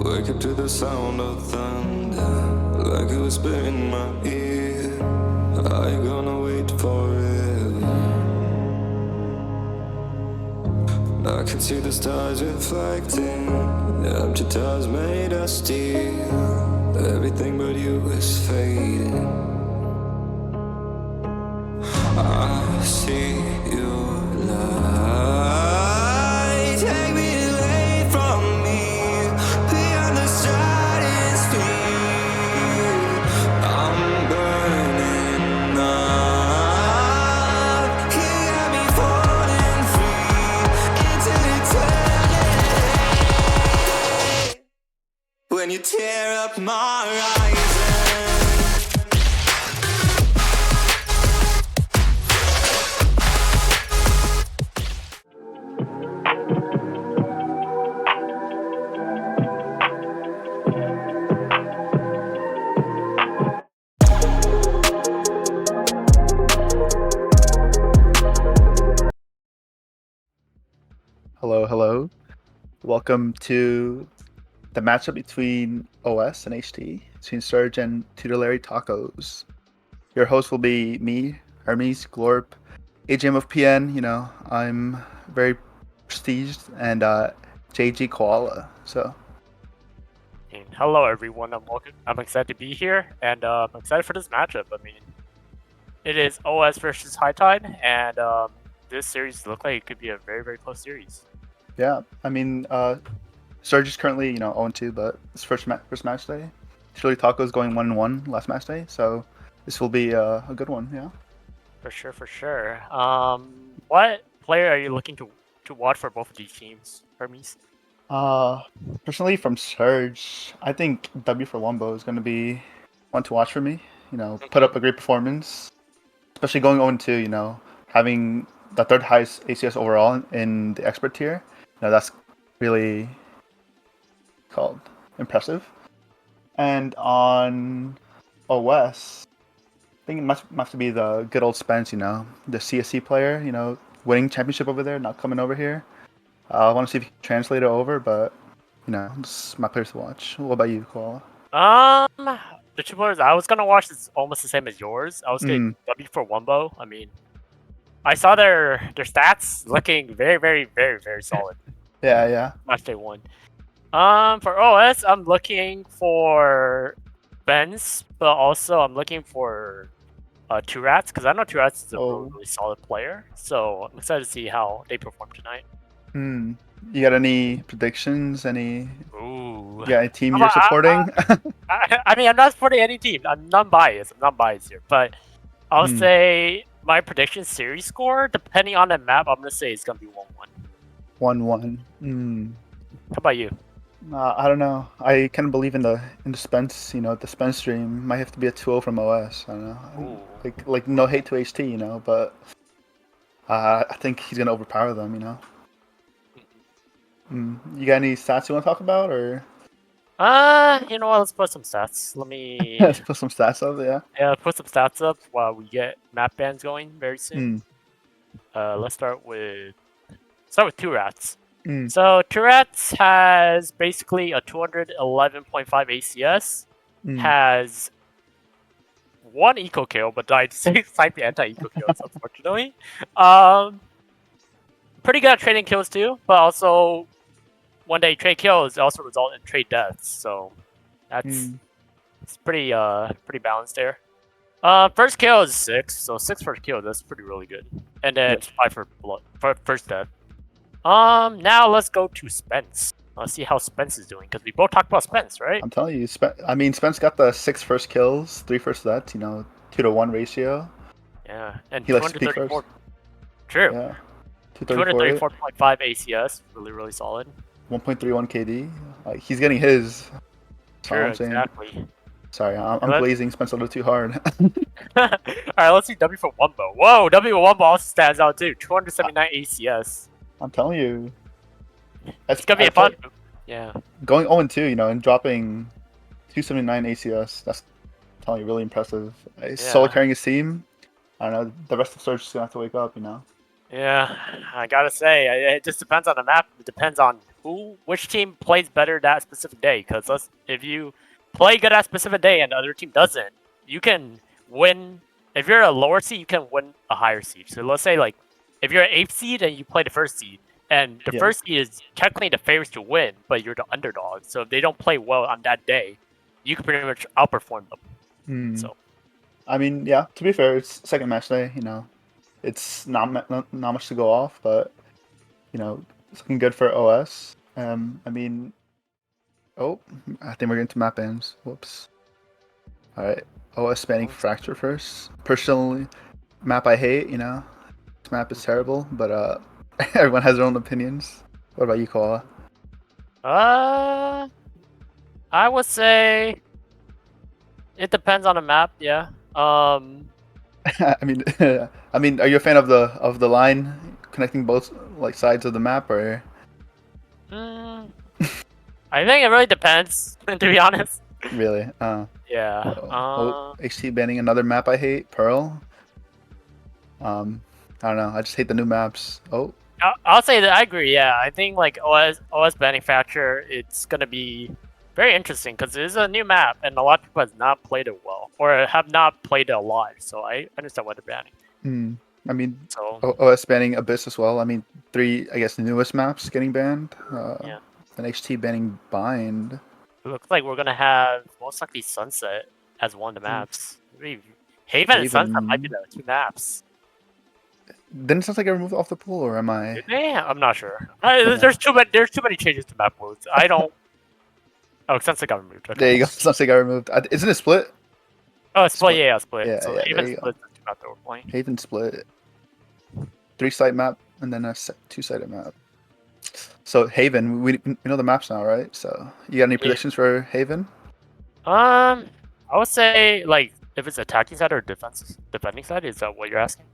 Wake up to the sound of thunder, like it was in my ear. Are you gonna wait forever? I can see the stars reflecting, the empty towers made of steel. Everything but you is fading. I see your light, take me away from me, beyond the stratosphere. I'm burning up, you got me falling free into eternity. When you tear up my horizon. Hello, hello. Welcome to the matchup between OS and HT, between Surge and Tutelary Tacos. Your host will be me, Hermes, Glorp, AGM of PN, I'm very prestiged, and JG Koala. So, Hello everyone, I'm excited to be here, and I'm excited for this matchup. I mean, it is OS versus High Tide, and this series looks like it could be a very, very close series. yeah, I mean, Surge is currently, 0-2, but it's first match day. Tutelary Tacos going 1-1 last match day, so this will be a good one, yeah. For sure, for sure. What player are you looking to watch for both of these teams, Hermes? Personally, from Surge, I think W for Wombo is going to be one to watch for me. Put up a great performance, especially going 0-2. Having the third highest ACS overall in the expert tier. That's really called impressive. And on OS, I think it must have to be the good old Spence. The CSC player. Winning championship over there, not coming over here. I want to see if you can translate it over, but it's my players to watch. What about you, Koala? The two players I was gonna watch is almost the same as yours. I was getting W for Wumbo. I mean, I saw their stats looking very, very, very, very solid. Yeah. Match day one. For OS, I'm looking for Benz, but also I'm looking for Two Rats, because I know Two Rats is a really, really solid player. So I'm excited to see how they perform tonight. You got any predictions? Any? Ooh. Yeah, a team you're supporting? I mean, I'm not supporting any team. I'm non-biased. here, but I'll say my prediction series score, depending on the map, I'm gonna say it's gonna be 1-1. 1-1. How about you? I don't know. I kind of believe in the Spence. The Spence stream might have to be a 2-0 from OS. I don't know. Like no hate to HT, but I think he's gonna overpower them. You got any stats you want to talk about, or? You know what? Let's put some stats. Let me. Let's put some stats up, yeah. Yeah, put some stats up while we get map bans going very soon. Let's start with Two Rats. So Two Rats has basically a 211.5 ACS, has one eco kill, but died 6 times the anti-eco kills, unfortunately. Pretty good at trading kills too, but also when they trade kills, it also result in trade deaths. So that's it's pretty balanced there. First kill is 6, so 6 first kill. That's pretty really good. And then 5 for first death. Now let's go to Spence. Let's see how Spence is doing, because we both talked about Spence, right? I'm telling you, Spence got the 6 first kills, 3 first deaths. 2-to-1 ratio. Yeah, and he 234. True. Yeah. 234.5 ACS, really solid. 1.31 KD. He's getting his. True, exactly. Sorry, I'm glazing Spence a little too hard. Alright, let's see W for Wumbo. Whoa, W for Wumbo also stands out too. 279 ACS. I'm telling you. It's gonna be a fun. Yeah. Going 0-2, and dropping 279 ACS, that's, I'm telling you, really impressive. Solo carrying his team. I don't know, the rest of Surge is gonna have to wake up, Yeah, I gotta say, it just depends on the map. It depends on which team plays better that specific day. Because if you play good that specific day and the other team doesn't, you can win. If you're a lower seed, you can win a higher seed. So let's say like if you're an 8th seed and you play the first seed, and the Yeah. first seed is technically the favorites to win, but you're the underdog. So if they don't play well on that day, you can pretty much outperform them. So I mean, yeah. To be fair, it's second match day. You know, it's not much to go off, but you know, it's looking good for OS. I mean, oh, I think we're getting to map ends. Whoops. All right, OS spanning fracture first. Personally, map I hate. You know, this map is terrible, but everyone has their own opinions. What about you, Koala? I would say it depends on the map. Yeah. I mean, I mean, are you a fan of the line connecting both like sides of the map, or? I think it really depends. To be honest. Really? Yeah. HT banning another map I hate, Pearl. I don't know. I just hate the new maps. Oh, I'll say that I agree. Yeah, I think like OS banning fracture, it's gonna be very interesting because it is a new map and a lot of people have not played it well or have not played it a lot. So I understand why they're banning. I mean, So OS banning Abyss as well. I mean, 3 I guess newest maps getting banned. yeah, And HT banning Bind. it looks like we're gonna have most likely Sunset as one of the maps. Haven and Sunset might be the 2 maps. Didn't Sunset get removed off the pool, or am I? Yeah, I'm not sure. There's too many changes to map modes. I don't. Oh, Sunset got removed. Okay. There you go. Sunset got removed. Isn't it split? Oh, split. Yeah, split. Yeah, So yeah, Haven there you split the 2 map that we're playing. Haven split. 3-site map and then a 2-sided map. So Haven, we know the maps now, right? So you got any predictions for Haven? I would say like if it's attacking side or defending side. Is that what you're asking?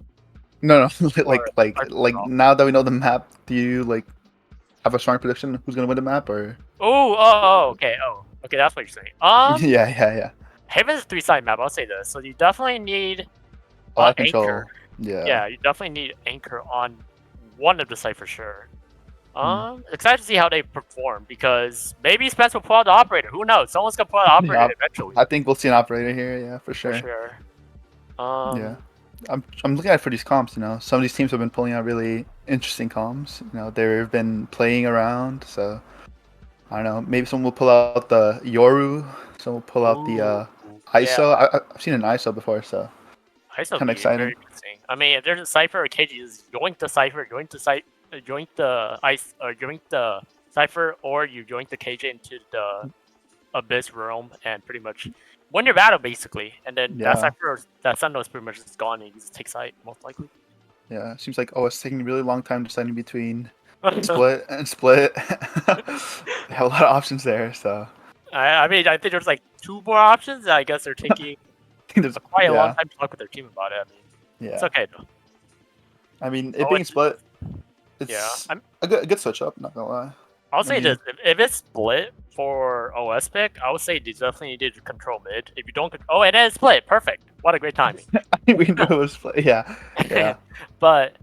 No, like or- now that we know the map, do you like have a strong prediction who's gonna win the map, or? Okay. Okay, that's what you're saying. Yeah. Haven's a 3-side map. I'll say this. So you definitely need I control. anchor. Yeah, you definitely need anchor on one of the side for sure. Excited to see how they perform because maybe Spence will pull out the operator. Who knows? Someone's gonna pull out the operator Yeah, eventually. I think we'll see an operator here. Yeah, for sure. For sure. Yeah, I'm looking at for these comps. You know, some of these teams have been pulling out really interesting comps. You know, they've been playing around. So I don't know. Maybe someone will pull out the Yoru. Someone will pull out the ISO. Yeah. I've seen an ISO before, so ISO kind of excited. very interesting. I mean, if there's a cipher or KG, is yoink the cipher, yoink the cipher, or you yoink the KJ into the abyss realm and pretty much win your battle basically. And then that cipher, that Sentinel is pretty much just gone and you just take sight most likely. Yeah, it seems like it's taking a really long time deciding between split and split. They have a lot of options there, so. I mean, I think there's like 2 more options. I guess they're taking quite a long time to talk with their team about it. I mean, it's okay though. I mean, it being split, it's a good switch up. Not gonna lie. I'll say this: if it's split for OS pick, I would say you definitely need to control mid. If you don't, and then it's split. Perfect. What a great timing. We knew it was split. Yeah. But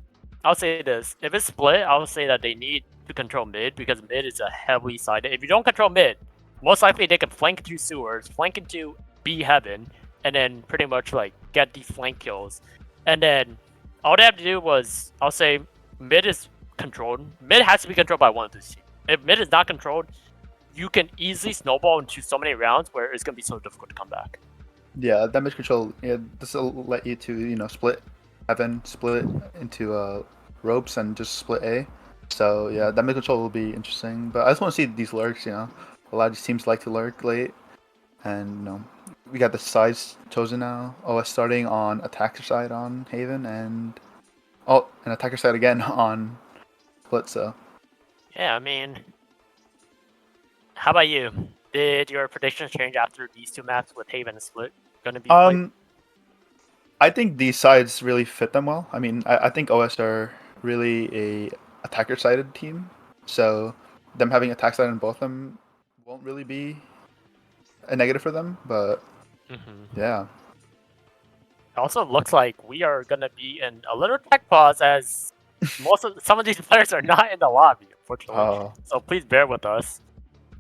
I'll say this: if it's split, I would say that they need to control mid because mid is a heavily sided. If you don't control mid, most likely they can flank into sewers, flank into B heaven, and then pretty much like get these flank kills. And then all they have to do was, I'll say, mid is controlled. Mid has to be controlled by one of these teams. If mid is not controlled, you can easily snowball into so many rounds where it's gonna be so difficult to come back. Yeah, damage control. Yeah, this will let you to split heaven, split into ropes, and just split A. So yeah, damage control will be interesting. But I just want to see these lurks. You know, a lot of these teams like to lurk late, and we got the sides chosen now. OS starting on attacker side on Haven, and attacker side again on split. So. Yeah, I mean, how about you? Did your predictions change after these 2 maps with Haven and Split gonna be played? I think these sides really fit them well. I mean, I think OS are really a attacker-sided team, so them having attack side on both of them won't really be a negative for them. But yeah. It also looks like we are gonna be in a little tech pause as some of these players are not in the lobby. unfortunately. Oh, So please bear with us.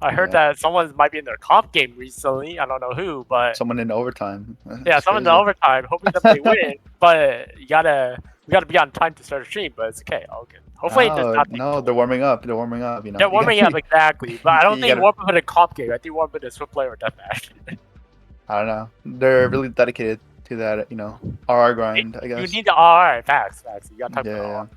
I heard Yeah. that someone might be in their comp game recently. I don't know who, but someone in overtime. yeah, That's someone in the crazy. overtime, hoping that they win. But we gotta be on time to start a stream. But it's okay, all good. Hopefully it does No, not take no, too they're long. warming up. They're warming up. They're warming up exactly, but I don't You think gotta. warm up in a comp game. I think warm up in a Swift player or deathmatch. I don't know. They're really dedicated to that. RR grind. I You guess. need the RR. Facts. You got time Yeah. for the Yeah. RR.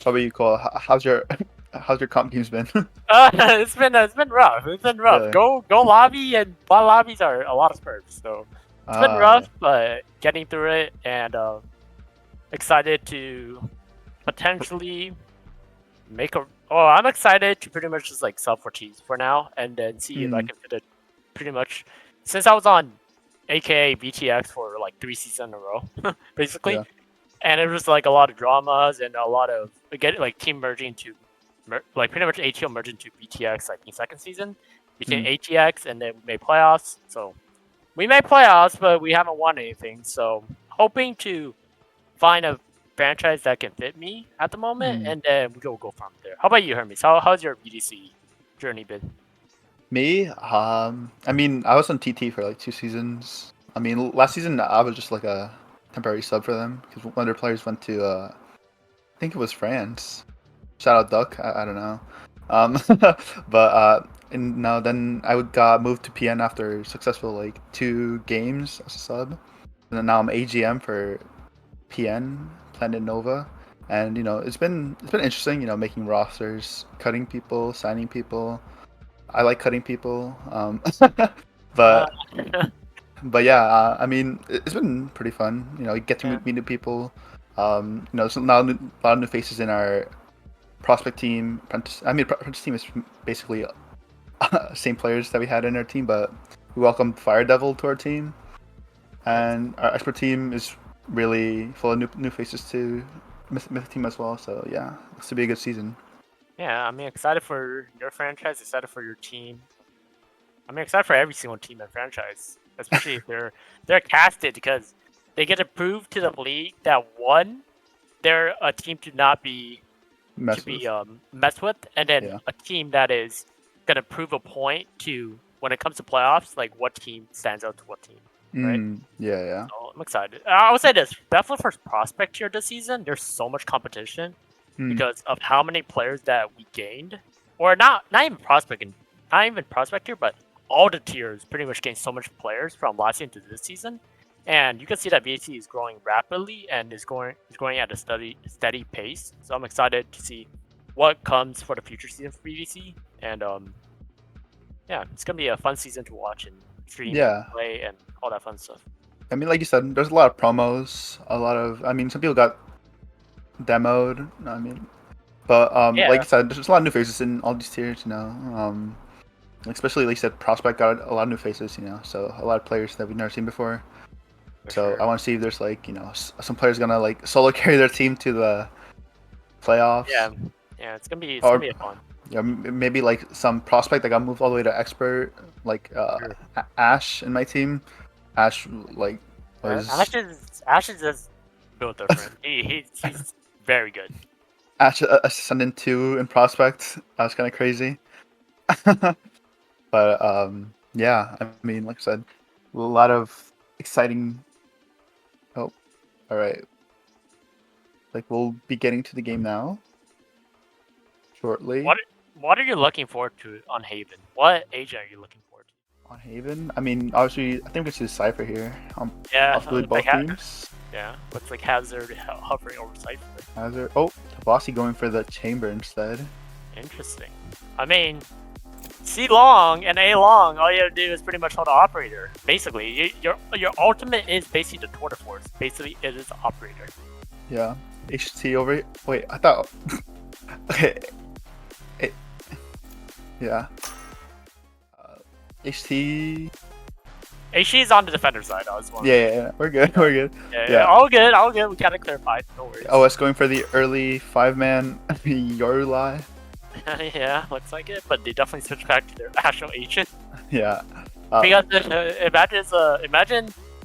How about you, Cole? How's your comp games been? It's been rough. It's been rough. Really? Go lobby and bot lobbies are a lot of smurfs. So it's been rough, Yeah. but getting through it and excited to potentially make a. Oh, I'm excited to pretty much just like sub for T's for now, and then see if I can fit it. Pretty much, since I was on, AKA VTX for like 3 seasons in a row, basically, Yeah. and it was like a lot of dramas and a lot of like team merging to, like pretty much ATL merging to VTX like in second season, became ATX, and then we made playoffs. So we made playoffs, but we haven't won anything. So hoping to find a franchise that can fit me at the moment, and then we go from there. How about you, Hermes? How's your VDC journey been? Me? I mean, I was on TT for like 2 seasons. I mean, last season I was just like a temporary sub for them because one of their players went to, I think it was France. Shout out Duck. I don't know. But and now then I got moved to PN after successful like 2 games as a sub, and then now I'm AGM for PN Planet Nova, and it's been interesting. Making rosters, cutting people, signing people. I like cutting people, but yeah, I mean it's been pretty fun. You get to meet new people. There's now a lot of new faces in our prospect team. Apprentice team is basically same players that we had in our team, but we welcomed Fire Devil to our team, and our expert team is really full of new faces too. Mythic team as well. So yeah, it's to be a good season. Yeah, I mean, excited for your franchise, excited for your team. I mean, excited for every single team and franchise, especially if they're casted because they get to prove to the league that one, they're a team to not be messed with, and then a team that is gonna prove a point to when it comes to playoffs, like what team stands out to what team. Right? Yeah. So I'm excited. I would say this, definitely for prospect here this season, there's so much competition because of how many players that we gained, or not even prospect here, but all the tiers pretty much gained so much players from last season to this season, and you can see that VDC is growing rapidly and is growing at a steady pace. So I'm excited to see what comes for the future season for VDC, and yeah, it's gonna be a fun season to watch and stream and play and all that fun stuff. I mean, like you said, there's a lot of promos, some people got demoed. I mean, but like you said, there's just a lot of new faces in all these tiers. Especially like you said, prospect got a lot of new faces. So a lot of players that we've never seen before. So I want to see if there's like some players gonna like solo carry their team to the playoffs. Yeah, it's gonna be fun. Yeah, maybe like some prospect that got moved all the way to expert, like Ash in my team. Ash like was Ash is just built different. He's very good. Ash ascendant 2 in prospect. That was kind of crazy. But yeah, I mean, like I said, a lot of exciting. Oh, all right. Like we'll be getting to the game now. Shortly. What are you looking forward to on Haven? What agent are you looking forward to? On Haven? I mean, obviously, I think we should Cypher here. Possibly both teams. Yeah, looks like Hazard hovering over Cypher. Hazard. Oh, Tabasi going for the Chamber instead. Interesting. I mean, C long and A long, all you have to do is pretty much hold the operator. Basically, your ultimate is basically the Tour de Force. Basically, it is the operator. Yeah. HT over. Wait, I thought. Okay. Yeah. HT. HT is on the defender side. I was wondering. Yeah. We're good. We're good. Yeah. All good. We gotta clarify. No worries. OS going for the early 5-man Yorulai. Yeah, looks like it. But they definitely switched back to their actual agent. Yeah. Because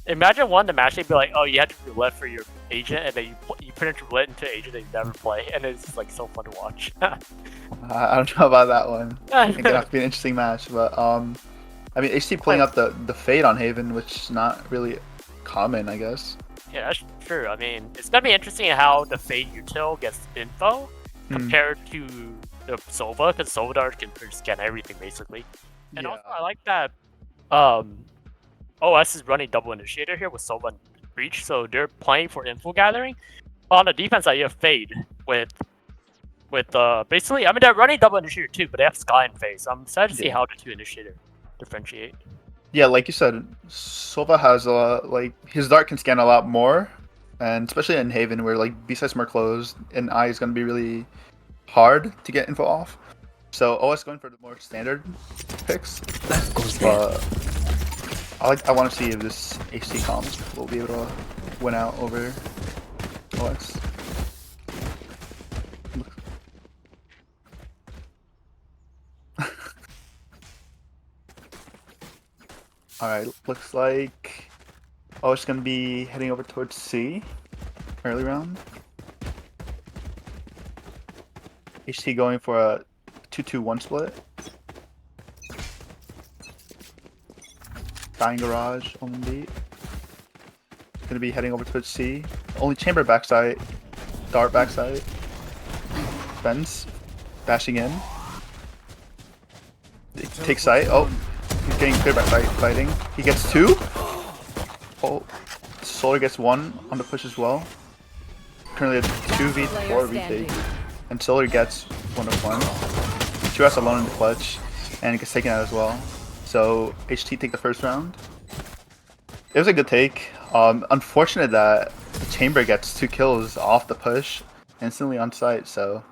imagine one the match they'd be like, oh, you had to roulette for your agent, and then you put it roulette into an agent that you never play, and it's just like so fun to watch. I don't know about that one. It's gonna have to be an interesting match, but I mean, HT pulling out the fade on Haven, which is not really common, I guess. Yeah, that's true. I mean, it's gonna be interesting how the Fade util gets info compared to the Sova, because Sova Dart can scan everything basically. And also, I like that OS is running double initiator here with Sova and Breach, so they're playing for info gathering. But on the defense side, you have Fade with basically, I mean, they're running double initiator too, but they have Sky and Phase. So I'm excited to see how the two initiator differentiate. Yeah, like you said, Sova has like his dart can scan a lot more, and especially in Haven where like B side's more closed and I is gonna be really hard to get info off. So OS going for the more standard picks. But I want to see if this HT comp will be able to win out over OS. Alright, looks like it's gonna be heading over towards C early round. HT going for a 2-2-1 split. Dying Garage on beat. Gonna be heading over towards C. Only chamber backside, dart backside. Spence bashing in. Takes sight. Oh, he's getting cleared by fighting. He gets 2. Oh, Solar gets 1 on the push as well. Currently a 2v4 retake. And Solar gets 1 of 1. 2S alone in the clutch. And he gets taken out as well. So HT take the first round. It was a good take. Unfortunate that the chamber gets 2 kills off the push instantly on site, so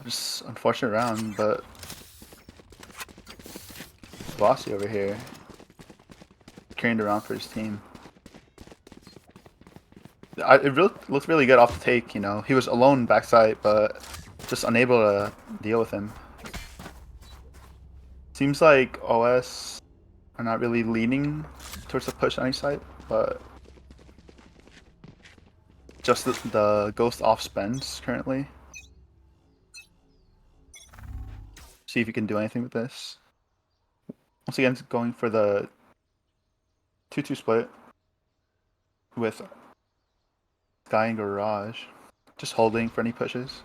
just unfortunate round, but Bossy over here carrying it around for his team. It really looked really good off the take, you know. He was alone backside, but just unable to deal with him. Seems like OS are not really leaning towards the push on any side, but just the ghost off Spence currently. See if you can do anything with this. Once again, it's going for the 2-2 split with Sky and Garage. Just holding for any pushes.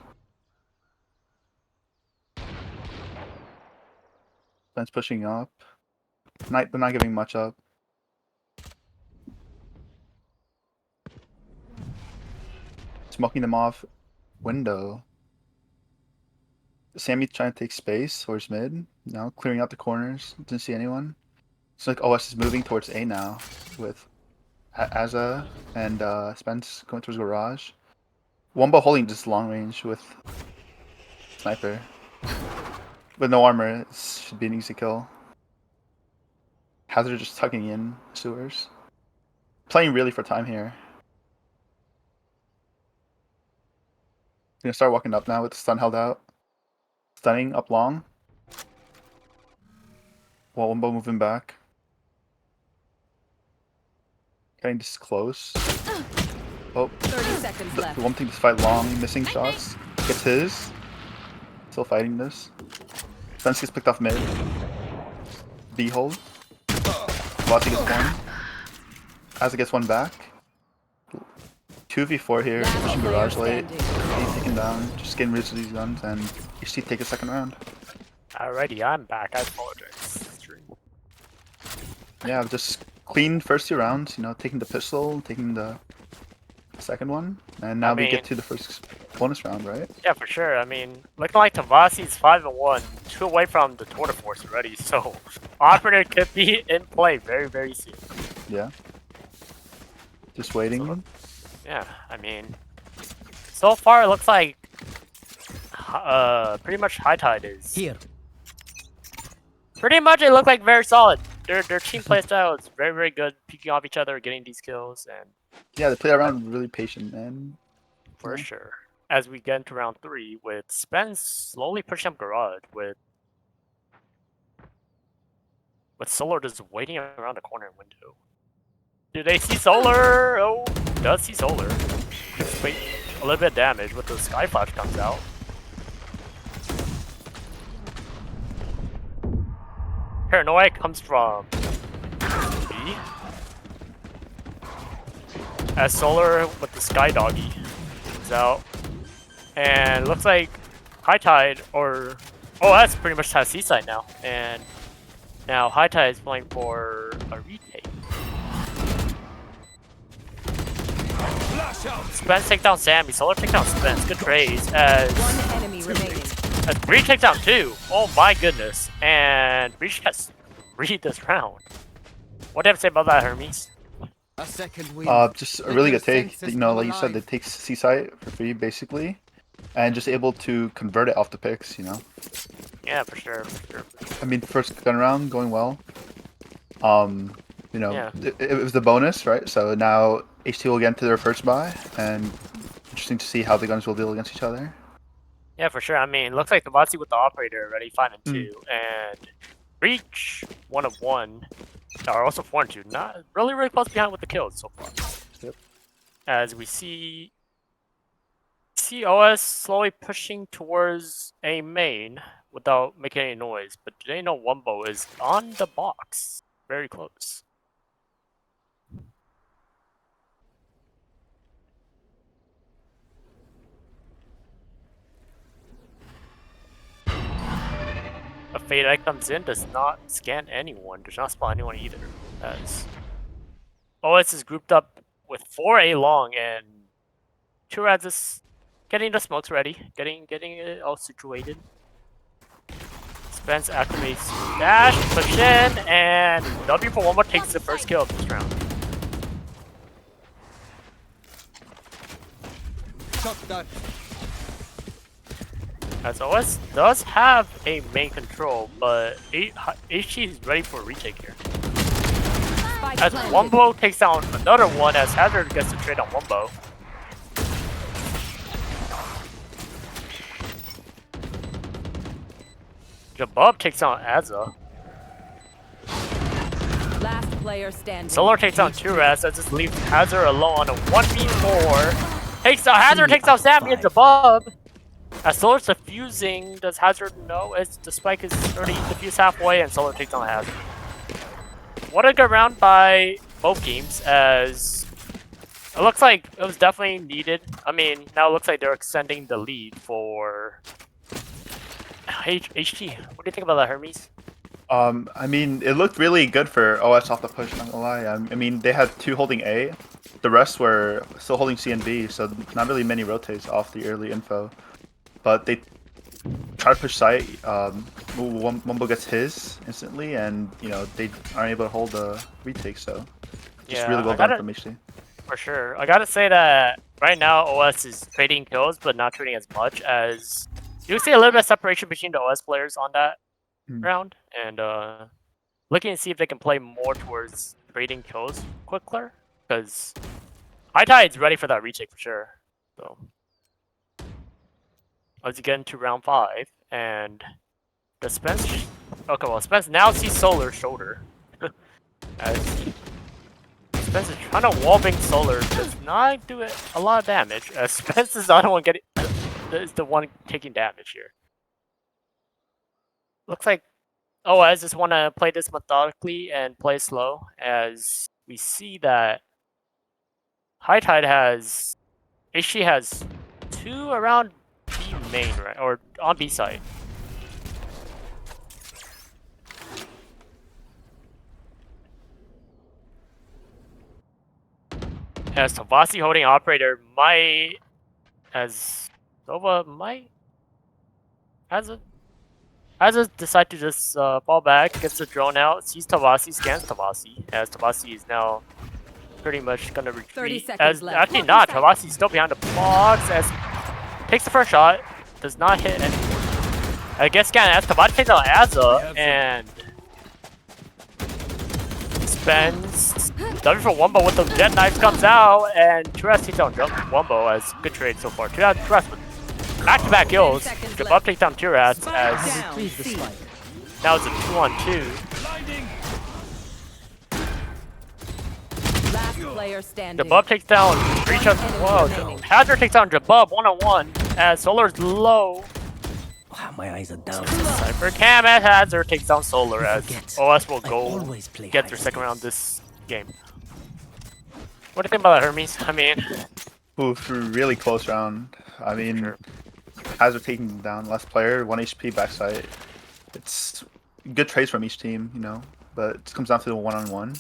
Spence pushing up. They're not giving much up. Smoking them off window. Sammy trying to take space towards mid. Now clearing out the corners. Didn't see anyone. It's like OS is moving towards A now with Aza and Spence going towards Garage. Wumbo holding just long range with Sniper. With no armor, it should be an easy kill. Hazard just tucking in sewers. Playing really for time here. Gonna start walking up now with the stun held out. Stunning up long. While Wumbo moving back. Getting this close. Oh, 30 seconds left. The one thing to fight long, missing shots. Gets his. Still fighting this. Spence gets picked off mid. B hold. Vati gets 1. Aza gets 1 back. 2v4 here, pushing Garage late. He's taken down, just getting rid of these guns, and HT take a second round. Alrighty, I'm back. I apologize. Yeah, just clean first 2 rounds, you know, taking the pistol, taking the second one, and now we get to the first bonus round, right? Yeah, for sure. I mean, looking like Tavasi's 5-1, 2 away from the Tour de Force already, so Operator could be in play very, very soon. Yeah. Just waiting. Yeah, I mean, so far it looks like pretty much High Tide is here. Pretty much it looked like very solid. Their team playstyle is very, very good, peeking off each other, getting these kills, and yeah, they play around really patient, man. For sure. As we get into round 3 with Spence slowly pushing up Garage with Solar just waiting around the corner window. Do they see Solar? Oh, does see Solar. Just wait a little bit of damage, but the Sky Flash comes out. Paranoia comes from B. As Solar with the Sky Doggy is out. And looks like High Tide or OS pretty much has Seaside now. And now High Tide is playing for a retake. Spence take down Sammy. Solar take down Spence. Good trades. As One enemy remaining. as Breach takes down 2. Oh my goodness. And Breach has 3 this round. What do you have to say about that, Hermes? A second win. Just a really good take. You know, like you said, they take Seaside for free basically, and just able to convert it off the picks. You know. Yeah, for sure. I mean, first gun round going well. You know, Yeah. it was the bonus, right? So now HT will get into their first buy, and interesting to see how the guns will deal against each other. Yeah, for sure. I mean, looks like Tabasi with the operator already 5 and 2, and Breach 1 of 1. Are also 4 and 2. Not really close behind with the kills so far. Yep. As we see OS slowly pushing towards a main without making any noise, but they know Wumbo is on the box, very close. A Fade Eye comes in, does not scan anyone, does not spot anyone either. As OS is grouped up with 4A long and 2 Rads is getting the smokes ready, getting it all situated. Spence activates dash, push in, and W for one more takes the first kill of this round. Shot that. As OS does have a main control, but HG is ready for a retake here. As Wumbo takes down another one, as Hazard gets to trade on Wumbo. Jabub takes on Azza. Last player standing. Solar takes down 2 Rats, that just leaves Hazard alone on a 1v4. Hazard takes out Sammy and Jabub. As Solar's defusing, does Hazard know? As the spike is already diffused halfway, and Solar takes on Hazard. What a good round by both teams, as it looks like it was definitely needed. I mean, now it looks like they're extending the lead for HT. What do you think about that, Hermes? I mean, it looked really good for OS off the push, not gonna lie. I mean, they had 2 holding A. The rest were still holding C and B, so not really many rotates off the early info. But they try to push site. Wumbo gets his instantly, and you know they aren't able to hold the retake. So just really well done from HT. For sure, I gotta say that right now OS is trading kills, but not trading as much. As you see a little bit of separation between the OS players on that round, and looking to see if they can play more towards trading kills quicker, because High Tide's ready for that retake for sure. So. Let's get into round 5, and the Spence. Okay, well, Spence now sees Solar's shoulder. As Spence is trying to wallbang Solar, does not do it a lot of damage. As Spence is the other one is the one taking damage here. Looks like OS just want to play this methodically and play slow, as we see that High Tide has HG has 2 around B main, right? Or on B side. As Tabasi holding operator might, as Nova might, as a decide to just fall back, gets the drone out, sees Tabasi, scans Tabasi, as Tabasi is now pretty much gonna retreat. As actually not, Tabasi's still behind the box, as takes the first shot, does not hit anyone. I guess scan as Tabati takes out Azza, and spends W for Wumbo with the jet knife comes out, and Turas takes down Wumbo as good trade so far. Turas with back-to-back kills. Jabub takes down Turas as now it's a 2-on-2. Last player standing. Jabub takes down Breach as well. Hazard takes down Jabub 1-on-1 as Solar's low. my eyes are down. Cypher Cam as Hazard takes down Solar as Forget. OS will I go always play get hide their and second seek. round this game. What do you think about that, Hermes? I mean, Oof, really close round. I mean, sure. Hazard taking down last player, 1 HP backside. It's good trades from each team, you know, but it comes down to the one-on-one.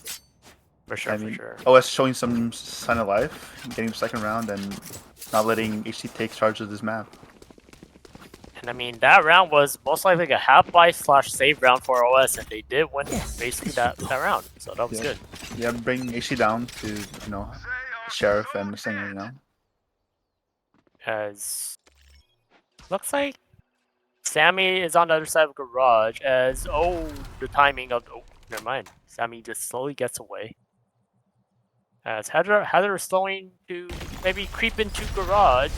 For sure, I mean, for sure. OS showing some sign of life, getting the second round, and not letting HT take charge of this map. And I mean, that round was most likely a half-buy/save round for OS, and they did win Yes, basically this that should round. So that was Yeah. good. Yeah, bring HT down to, you know, Sheriff and the Singer, you know. As looks like Sammy is on the other side of the garage. As the timing of never mind. Sammy just slowly gets away. As Heather is slowing to maybe creep into garage.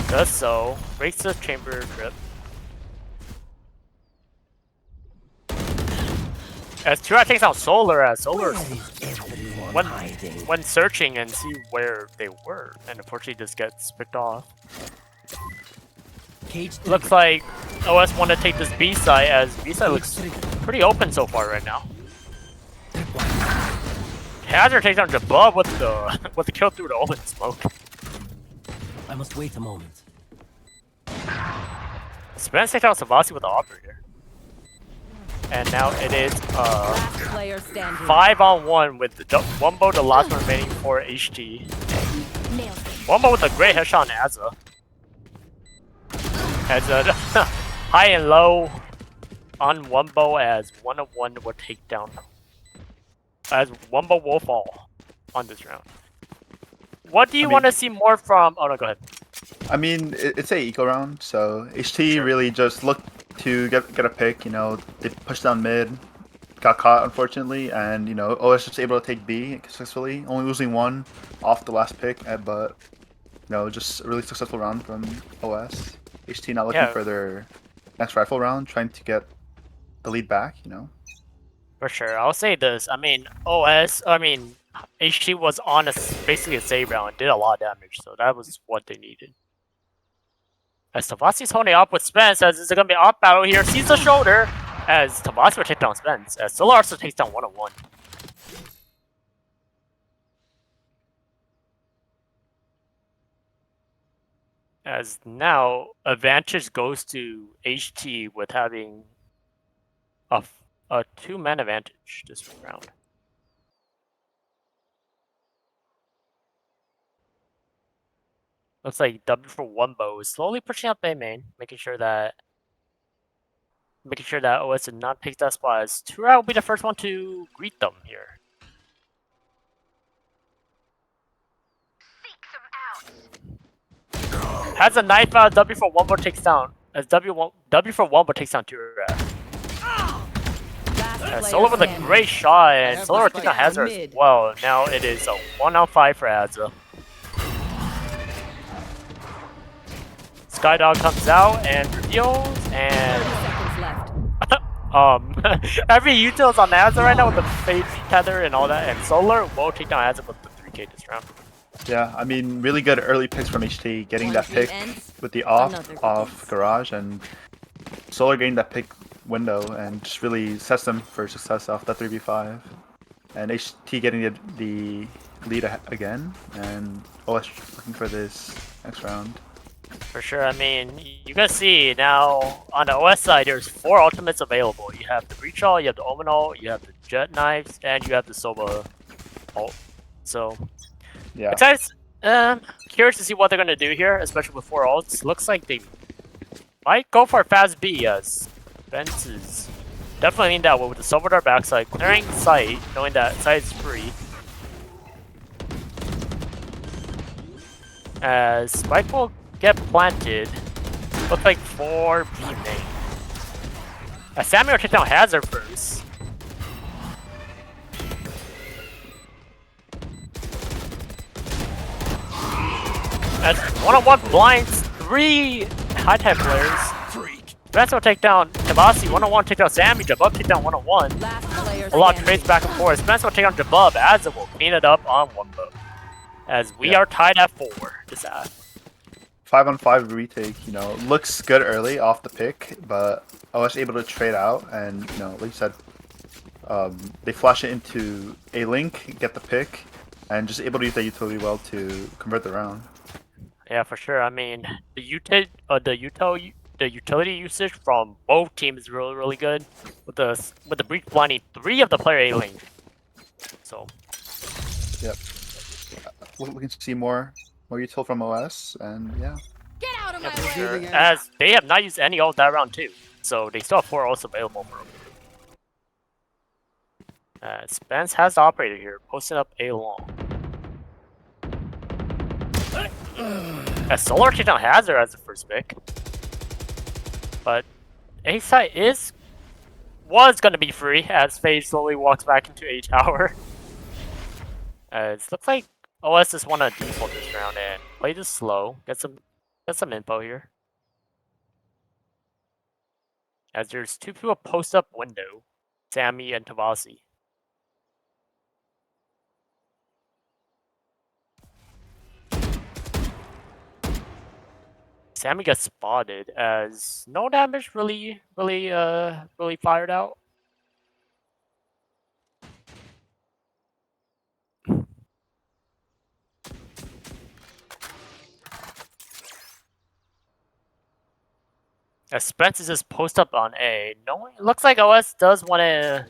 Does so. Breaks the chamber grip. As Tura takes out Solar, as Solar Where is everyone when, hiding? when searching and see where they were, and unfortunately just gets picked off. Cage Looks like OS want to take this B side, as B side looks pretty open so far right now. Hazard takes down Jabub with the kill through the open smoke. I must wait a moment. Spence takes out Savasi with the operator. And now it is Last player standing. 5-on-1 with the Wumbo, the last one remaining for HT. Nailed it. Wumbo with a great headshot on Azza. As a high and low on Wumbo as 1-on-1 will take down. As Wumbo will fall on this round. What do you want to see more from? Oh no, go ahead. I mean, it's a eco round, so HT Sure. really just looked to get a pick. You know, they pushed down mid, got caught unfortunately, and you know OS was able to take B successfully, only losing one off the last pick. But you know, just a really successful round from OS. HT not looking Yeah. for their next rifle round, trying to get the lead back. You know. For sure, I'll say this. I mean, HT was on basically a save round and did a lot of damage, so that was what they needed. As Tavasi's holding up with Spence, as it's gonna be off battle here, sees the shoulder, as Tavasi will take down Spence, as Solar also takes down 1-on-1. As now, advantage goes to HT with having a 2-man advantage this round. Looks like W for Wumbo is slowly pushing up A main, making sure that OS did not pick that spot, as Tura will be the first one to greet them here. Has a knife out, W for Wumbo takes down. As W for Wumbo takes down Tura. Last player Solar with a standing. great shot, and have Solar the taking down spike. Hazard as Mid. well. Now it is a 1-on-5 for Hazard. Skydog comes out and reveals, 30 and seconds left. every util is on Hazard right now with the fade tether and all that, and Solar will take down Hazard with the 3K this round. Yeah, I mean, really good early picks from HT, getting One that team pick ends, with the another off begins. garage, and Solar getting that pick window, and just really sets them for success off that 3v5. And HT getting the lead again, and OS looking for this next round. For sure, I mean, you can see now on the OS side, there's 4 ultimates available. You have the Breach Ult, you have the Omen Ult, you have the Jet Knives, and you have the Sova ult. So, Yeah. excited, curious to see what they're going to do here, especially with 4 ults. Looks like they might go for a fast B, as Spence is definitely in that way with the Silver Dart backside, clearing sight, knowing that sight is free. As Spike will get planted, looks like 4 B main. As Samuel takes down Hazard first. As 1-on-1 blinds 3 high-tech players. Spence will take down Tabasi, 1-on-1 take down Sammy, Jabub take down 1-on-1. Last player A lot of standing. trades back and forth. Spence will take down Jabub, Azza will clean it up on Wumbo. As we Yeah. are tied at 4 this half. 5-on-5 retake, looks good early off the pick, but I was able to trade out, and like you said, they flash it into a link, get the pick, and just able to use that utility well to convert the round. Yeah, for sure. I mean, the utility usage from both teams is really good. With the breach blinding 3 of the player A lane. So. Yep. We can see more util from OS, and yeah. Get out of Yeah, my for way. sure. As they have not used any ult that round too, so they still have 4 ults available for them. Spence has the operator here, posting up A long. As Solar takes down Hazard as the first pick, but A site was gonna be free as FaZe slowly walks back into A tower. It looks like OS just want to default this round and play this slow, get some info here. As there's 2 people post up window, Sammy and Tavasi. Sammy gets spotted as no damage really fired out. As Spence is just post up on A. It looks like OS does want to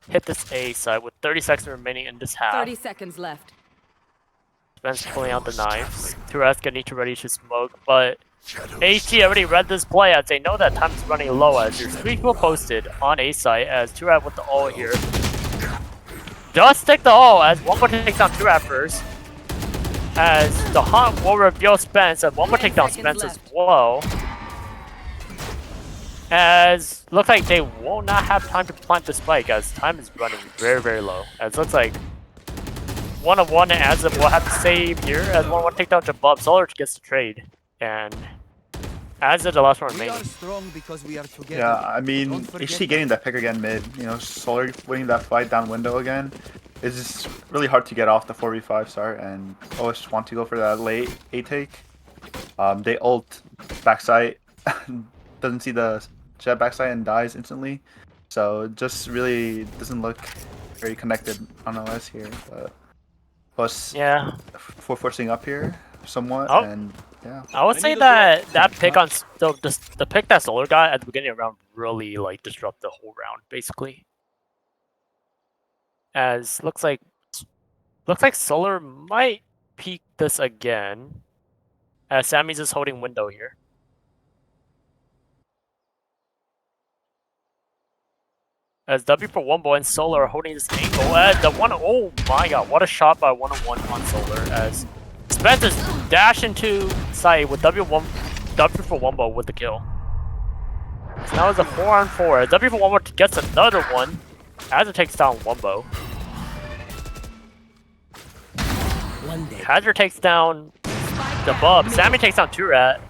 hit this A side with 30 seconds remaining in this half. 30 seconds left. Spence pulling out the knives. Turas getting to ready to smoke, but HT already read this play as they know that time is running low as there's 3 people posted on A site as Turas with the ult here. Does stick the ult as one more takes down Turas first. As the hunt will reveal Spence and one more take down Spence as well. As looks like they will not have time to plant the spike as time is running very low. As looks like 1-on-1 and Azib will have to save here as 1-1 take down Jabub. Solar gets the trade. And Azib the last one We remaining. are strong because we are together. Yeah, I mean, Don't forget HT getting that pick again mid, Solar winning that fight down window again. It's just really hard to get off the 4v5 start, and OS want to go for that late A take. They ult backside, doesn't see the jet backside and dies instantly. So it just really doesn't look very connected on OS here. But plus, Yeah, forcing up here somewhat, Oh. and yeah. I would say that pick on the pick that Solar got at the beginning of the round really disrupt the whole round basically. As looks like Solar might peek this again. As Sammy's just holding window here. As W for Wumbo and Solar are holding this angle. As the one, oh my god, what a shot by 1-on-1 on Solar. As Spencer's dash into site with W for Wumbo with the kill. So now it's a 4-on-4. As W for Wumbo gets another one. As it takes down Wumbo. One day. Hazard takes down the Bub. Sammy takes down Turat.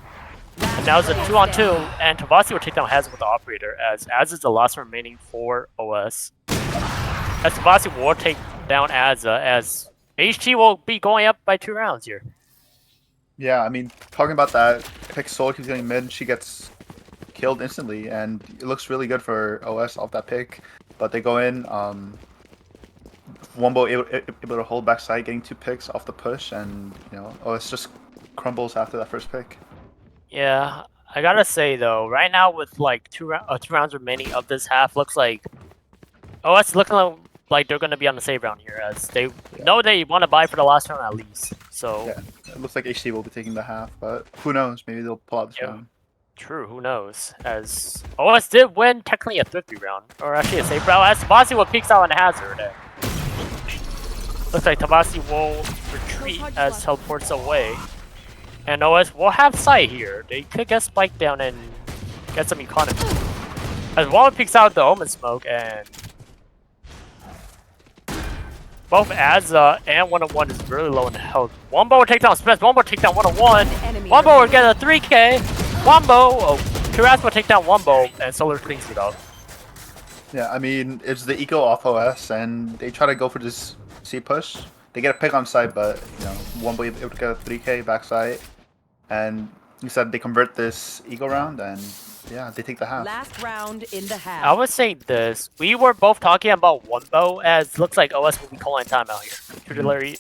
And now it's a 2-on-2, and Tavasi will take down Hazard with the operator, as is the last remaining for OS. As Tavasi will take down Azza, as HT will be going up by 2 rounds here. Yeah, I mean, talking about that, pick Solar keeps getting mid, she gets killed instantly, and it looks really good for OS off that pick. But they go in, Wumbo able to hold backside, getting 2 picks off the push, and OS just crumbles after that first pick. Yeah, I gotta say though, right now with 2 rounds remaining of this half, looks like OS looking like they're gonna be on the save round here, as they know they want to buy for the last round at least. So Yeah, it looks like HT will be taking the half, but who knows? Maybe they'll pull out this Yeah. round. True, who knows? As OS did win technically a thrifty round, or actually a safe round, as Tavasi will peeks out on Hazard. Looks like Tavasi will retreat as teleports away. And OS will have sight here. They could get spiked down and get some economy. As Walla peeks out the Omen smoke and both Azza and 1-on-1 is really low in health. Wumbo will take down Spence, Wumbo will take down 1-on-1. Wumbo will get a 3k. Wumbo, Turas will take down Wumbo, and Solar cleans it up. Yeah, I mean, it's the eco off OS, and they try to go for this C push. They get a pick on side, but Wumbo able to get a 3k backside. and you said they convert this Eagle round, and yeah, they take the half. Last round in the I half. would say this. We were both talking about Wumbo, as looks like OS will be calling timeout here. Tutelary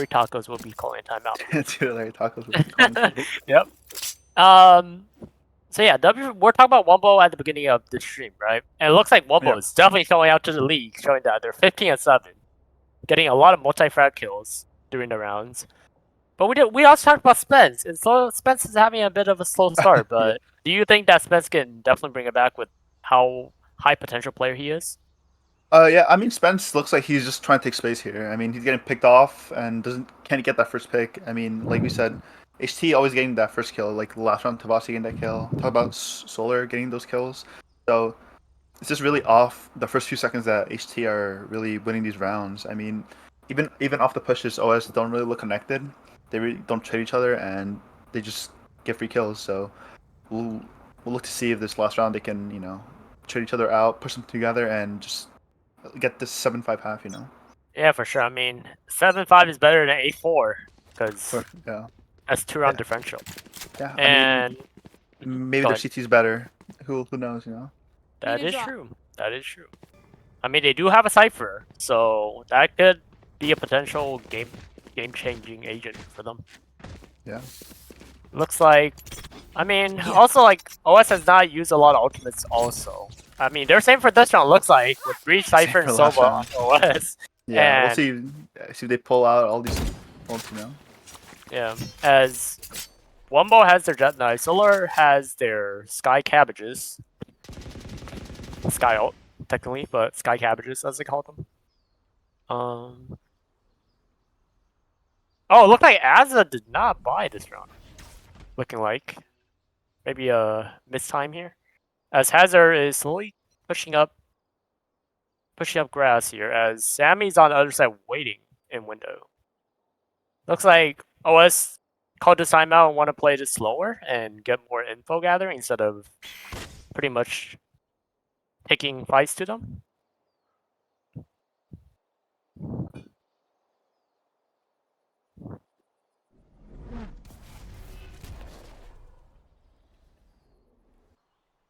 Tacos will be calling timeout. Tutelary tacos. With the Yep. So yeah, we're talking about Wumbo at the beginning of the stream, right? And it looks like Wumbo Yeah. is definitely going out to the league, showing that they're 15-7, getting a lot of multi-frag kills during the rounds. But we also talked about Spence, and so Spence is having a bit of a slow start. But do you think that Spence can definitely bring it back with how high potential player he is? Yeah, I mean Spence looks like he's just trying to take space here. I mean he's getting picked off and can't get that first pick. I mean, like we said, HT always getting that first kill. Like last round, Tavasi getting that kill. Talk about Solar getting those kills. So it's just really off the first few seconds that HT are really winning these rounds. I mean, even off the pushes, OS don't really look connected. They really don't trade each other, and they just get free kills. So we'll look to see if this last round they can trade each other out, push them together, and just get this 7-5 half. Yeah, for sure. I mean, 7-5 is better than 8-4 because Yeah. that's 2-round differential. Yeah. And I mean, maybe Go their ahead. CT's better. Who knows? that Need a is drop. true. That is true. I mean, they do have a Cypher, so that could be a potential game-changing agent for them. Yeah. Looks like, I mean, also like OS has not used a lot of ultimates. Also, I mean, they're same for this round. Looks like with Breach, Cypher, and for last Sova round. on OS. Yeah. And- We'll see if they pull out all these ults. Yeah, as Wumbo has their Jet Knight, Solar has their Sky Cabbages. Sky ult, technically, but Sky Cabbages as they call them. Oh, it looked like Azza did not buy this round. Looking like maybe a mistime here, as Hazard is slowly pushing up grass here, as Sammy's on the other side waiting in window. Looks like OS called this timeout and want to play this slower and get more info gathering instead of pretty much taking fights to them.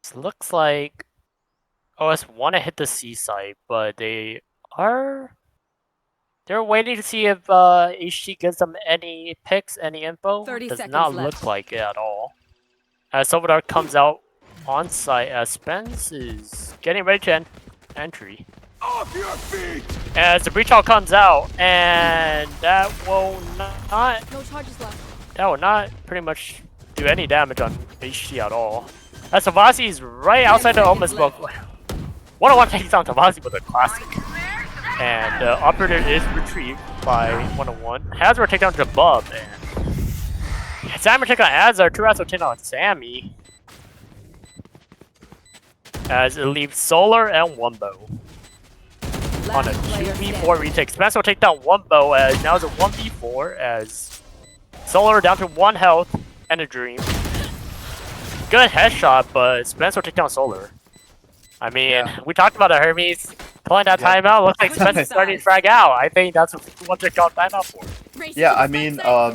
This looks like OS want to hit the C site, but they're waiting to see if HT gives them any picks, any info. 30 Does seconds not left. look like it at all. As Silverdart comes out on site, as Spence is getting ready to entry. Off your feet! As the breach all comes out, and that will not No charges left. pretty much do any damage on HT at all. As Tavasi is right outside the open smoke. 101 takes down Tavasi with a classic. And the operator is retrieved by 101. Hazard take down Jabub, and Sammy take on Hazard. 2 will take down Sammy. As it leaves Solar and Wumbo on a Last player 2v4 standing. retake. Spence will take down Wumbo, as now it's a 1v4 as Solar down to 1 health and a dream. Good headshot, but Spence will take down Solar. I mean, we talked about the Hermes calling that timeout. Looks like Spence is starting to frag out. I think that's what they're calling timeout for. Yeah, I mean, a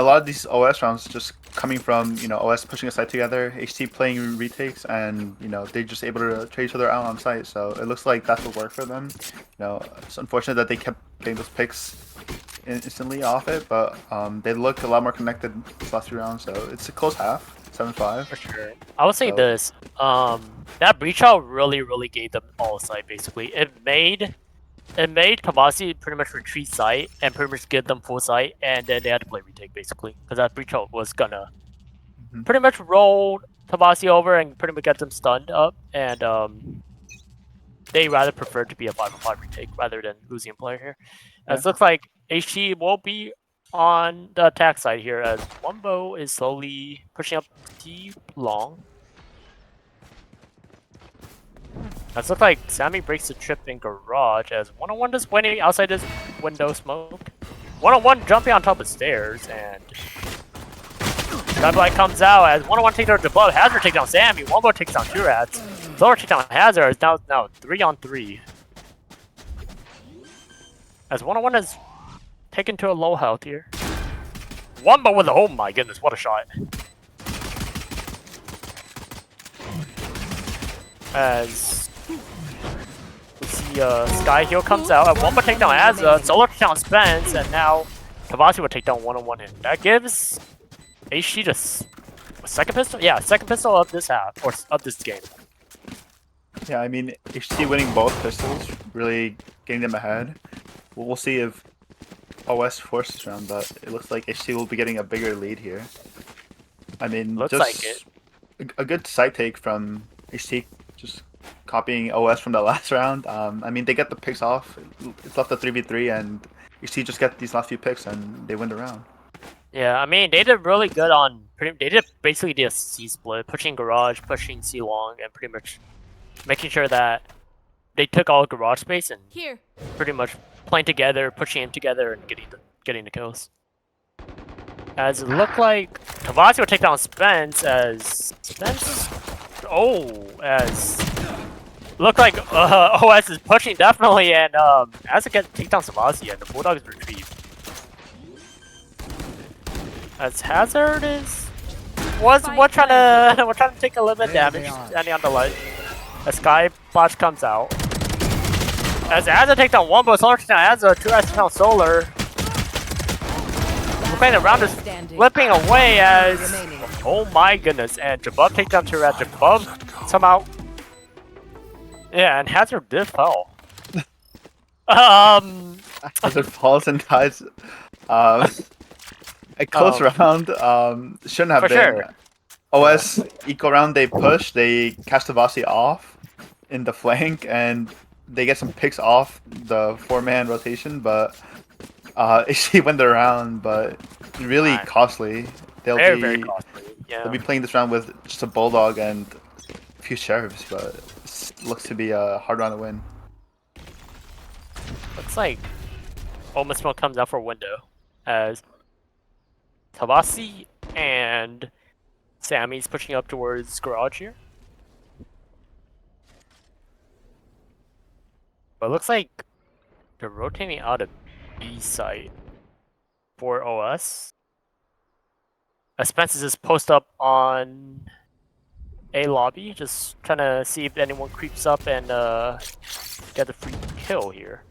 lot of these OS rounds just coming from OS pushing a site together, HT playing retakes, and they're just able to trade each other out on site. So it looks like that will work for them. It's unfortunate that they kept getting those picks instantly off it, but they look a lot more connected this last few rounds. So it's a close half, 7-5. For sure. I would say So- this. That breach out really gave them all site basically. It made Kabasi pretty much retreat site and pretty much give them full site, and then they had to play retake basically because that breach out was gonna pretty much roll Kabasi over and pretty much get them stunned up, and they rather prefer to be a 5-on-5 retake rather than losing a player here. As looks like HT will be on the attack side here as Wumbo is slowly pushing up T long. That looks like Sammy breaks the trip in garage as 101 just waiting outside this window smoke. 101 jumping on top of stairs, and Skyblight comes out as 101 takes down Jabub. Hazard takes down Sammy. Wumbo takes down two rats. Thor takes down Hazard. It's now 3-on-3. As 101 is taken to a low health here. Wombo with a, oh my goodness, what a shot. As we see Sky Heel comes out, and Wombo take down Azza, Solo take down Spence, and now Tavasi will take down one-on-one him. That gives HT just a second pistol? Yeah, second pistol of this half, or of this game. Yeah, I mean, HT winning both pistols, really getting them ahead. We'll see if OS forces round, but it looks like HT will be getting a bigger lead here. I mean, Looks just like it. a good side take from HT, just copying OS from the last round. I mean, they get the picks off. It's left a 3v3, and HT just get these last few picks, and they win the round. Yeah, I mean, they did really good on, they did basically the C split, pushing Garage, pushing C long, and pretty much making sure that they took all garage space and Here. pretty much playing together, pushing in together, and getting the kills. As it looked like Tavasi will take down Spence as Spence. As looked like OS is pushing definitely, and as it gets take down Tavasi and the Bulldogs retrieve. As Hazard is we're trying to take a little bit of damage, standing on the ledge. A Sky Flash comes out. As Azza takes down Wombo, Solar takes down Azza, 2 takes down Solar. We're playing around is flipping away as oh my goodness, and Jabub takes down Turret. Jabub somehow. Yeah, and Hazard did fall. Hazard falls and dies. A close round. Shouldn't have For been. sure. OS eco round, they push, they catch Tavasi off in the flank, and they get some picks off the 4-man rotation, but she went the round, but really costly. Very costly. Yeah. They'll be playing this round with just a Bulldog and a few Sheriffs, but it looks to be a hard round to win. Looks like Almost Smoke comes out for window as Tavasi and Sammy's pushing up towards garage here. But it looks like they're rotating out of B site for OS. As Spence is just post up on A lobby, just trying to see if anyone creeps up and get a free kill here.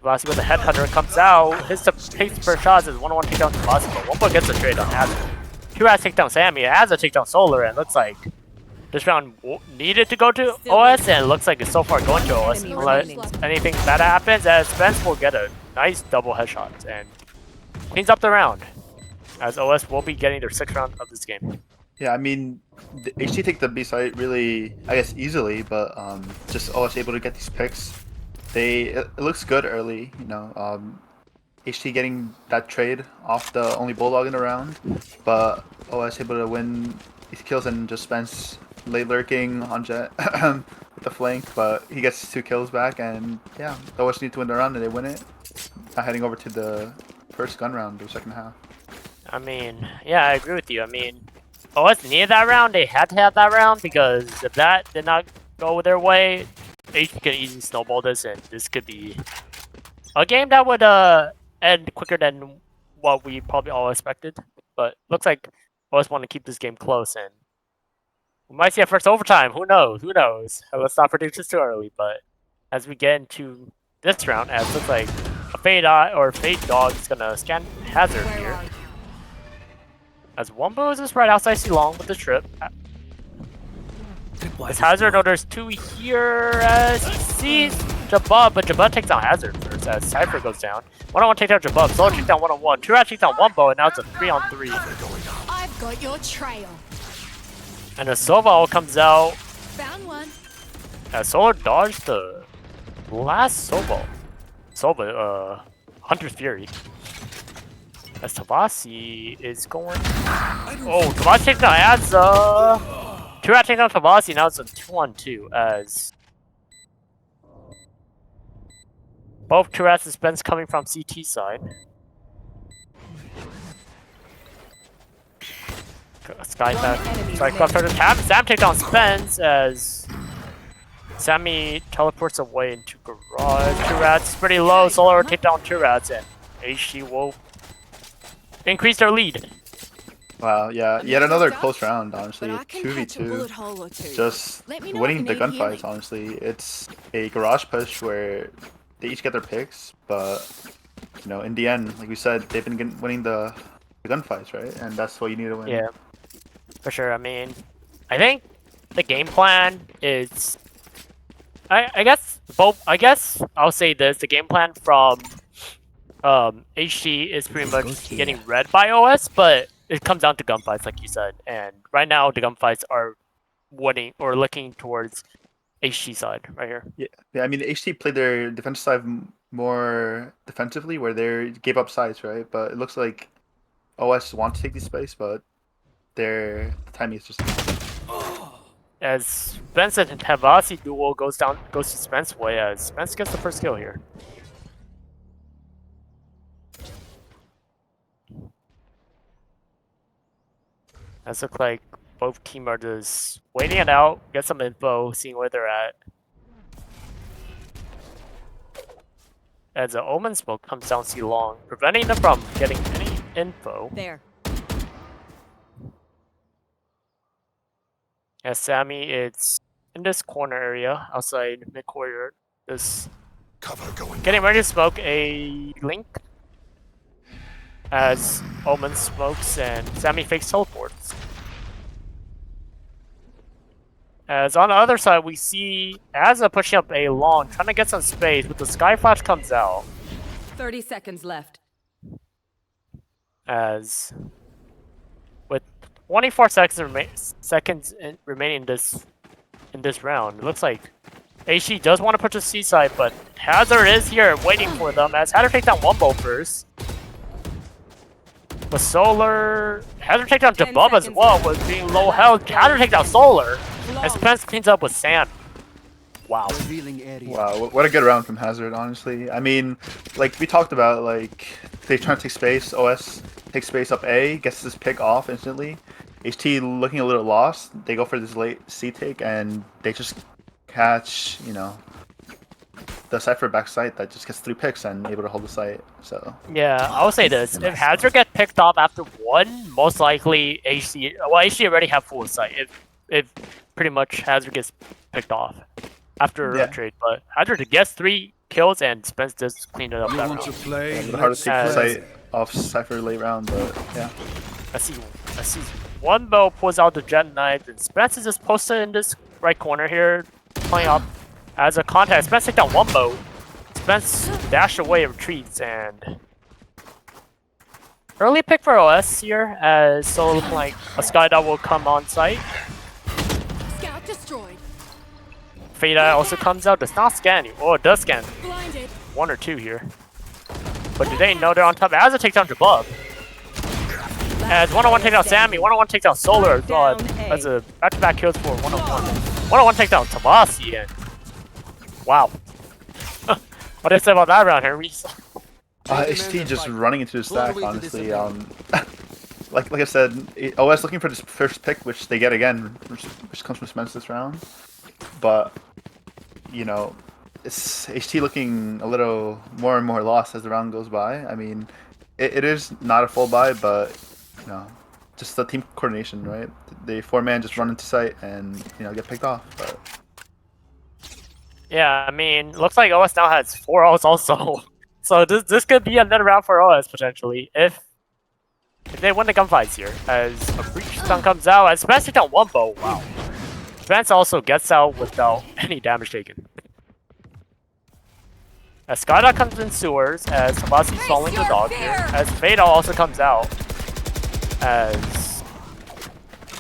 Tavasi with a headhunter comes out, hits the pace per shots as 1-on-1 take down Tavasi, but Wombo gets a trade on Azza. 2 has take down Sammy, Azza take down Solar, and looks like this round needed to go to OS, and it looks like it's so far going to OS unless anything bad happens, as Spence will get a nice double headshot and cleans up the round, as OS will be getting their 6th round of this game. Yeah, I mean, the HT take the B site really, I guess, easily, but just OS able to get these picks. It looks good early, you know. HT getting that trade off the only Bulldog in the round, but OS able to win these kills and just Spence late lurking on Jet with the flank, but he gets 2 kills back, and yeah, OS need to win the round and they win it. Now heading over to the first gun round, the second half. I mean, yeah, I agree with you. I mean, OS needed that round. They had to have that round because if that did not go their way, HT could easily snowball this, and this could be a game that would end quicker than what we probably all expected. But looks like OS want to keep this game close, and we might see a first overtime. Who knows? Who knows? Let's not predict this too early. But as we get into this round, as it looks like a Fade Eye or Fade Dog is gonna scan Hazard here. As Wombo is just right outside C long with the trip. As Hazard, there's 2 here as he sees Jabub, but Jabub takes down Hazard first as Cypher goes down. 1-on-1 take down Jabub, Solo takes down 1-on-1, 2 takes down Wombo, and now it's a 3-on-3. I've got your trail. And a Sova comes out Found one. as Solo dodged the last Sova, Hunter's Fury. As Tavasi is going. Oh, Tavasi takes down Azza. 2 taking down Tavasi, now it's a 2-on-2 as both 2 and Spence coming from CT side. Sky to tap. Sam takes down Spence as Sammy teleports away into garage. 2 rats pretty low. Solar will take down 2 rats, and HT will increase their lead. Wow, yeah, I'm yet not another tough, close round, But honestly. I can catch a bullet 2v2. hole or two. Just Let me know winning if the you need gunfights, healing. honestly. It's a garage push where they each get their picks, but, you know, in the end, like we said, they've been winning the gunfights, right? And that's what you need to win. Yeah, for sure. I mean, I think the game plan is. I guess both. I guess I'll say this: the game plan from HT is pretty Goes much here. getting read by OS, but it comes down to gunfights, like you said. And right now, the gunfights are winning or looking towards HT side right here. Yeah, I mean, HT played their defense side more defensively, where they gave up sides, right? But it looks like OS want to take the space, but their timing is just. As Spence and Tavasi duel goes to Spence's way, as Spence gets the first kill here. As look like both team are just waiting it out, get some info, seeing where they're at. As the Omen smoke comes down C long, preventing them from getting any info. There. As Sammy is in this corner area outside mid courtyard, just getting ready to smoke a link. As Omen smokes and Sammy fakes teleports. As on the other side, we see Azza pushing up a long, trying to get some space, but the Sky Flash comes out. 30 seconds left. As with 24 seconds remaining in this round, it looks like HG does want to push the C side, but Hazard is here waiting for them. As Hazard takes down Wumbo first. But Solar, Hazard takes down 10 Jabub as seconds well left. with being low health. Hazard takes down Solar, and Spence cleans up with Sam. Wow. Revealing area. Wow, what a good round from Hazard, honestly. I mean, like we talked about, like they trying to take space. OS takes space up A, gets this pick off instantly. HT looking a little lost. They go for this late C take, and they just catch, you know, the Cypher back site that just gets 3 picks and able to hold the site. So Yeah, I'll say this. If Hazard gets picked off after 1, most likely HC... Well, HC already have full sight. If pretty much Hazard gets picked off after a trade. But Hazard gets 3 kills and Spence just cleaned it up You that want to round. play? a little hard to take the Let's site off Cypher late round, but yeah. I see one bow pulls out the Jet Knife, and Spence is just posted in this right corner here, playing up as a contact. Spence takes down one bow. Spence dash away, retreats, and early pick for OS here, as Solo looking like a Skydot will come on site. Scout destroyed. Fade Eye also comes out, does not scan you. Oh, it does scan Blinded. 1 or 2 here. But do they know they're on top? As it takes down Jabub. As 1-on-1 takes out Sammy, 1-on-1 takes out Solar as well. As a back-to-back kills for 1-on-1. 1-on-1 takes down Tabasi, and wow. What did I say about that round here? HT just running into the stack, honestly. Like I said, OS looking for this first pick, which they get again, which comes from Spence this round. But, you know, it's HT looking a little more and more lost as the round goes by. I mean, it is not a full buy, but, you know, just the team coordination, right? The 4-man just run into sight and, you know, get picked off. But Yeah, I mean, looks like OS now has 4 ults also. So this could be another round for OS potentially if they win the gunfights here. As a breach stun comes out, as Spence takes down one bow. Wow. Spence also gets out without any damage taken. As Skydot comes in sewers, as Tabasi's falling the dog here. As Fatal also comes out. As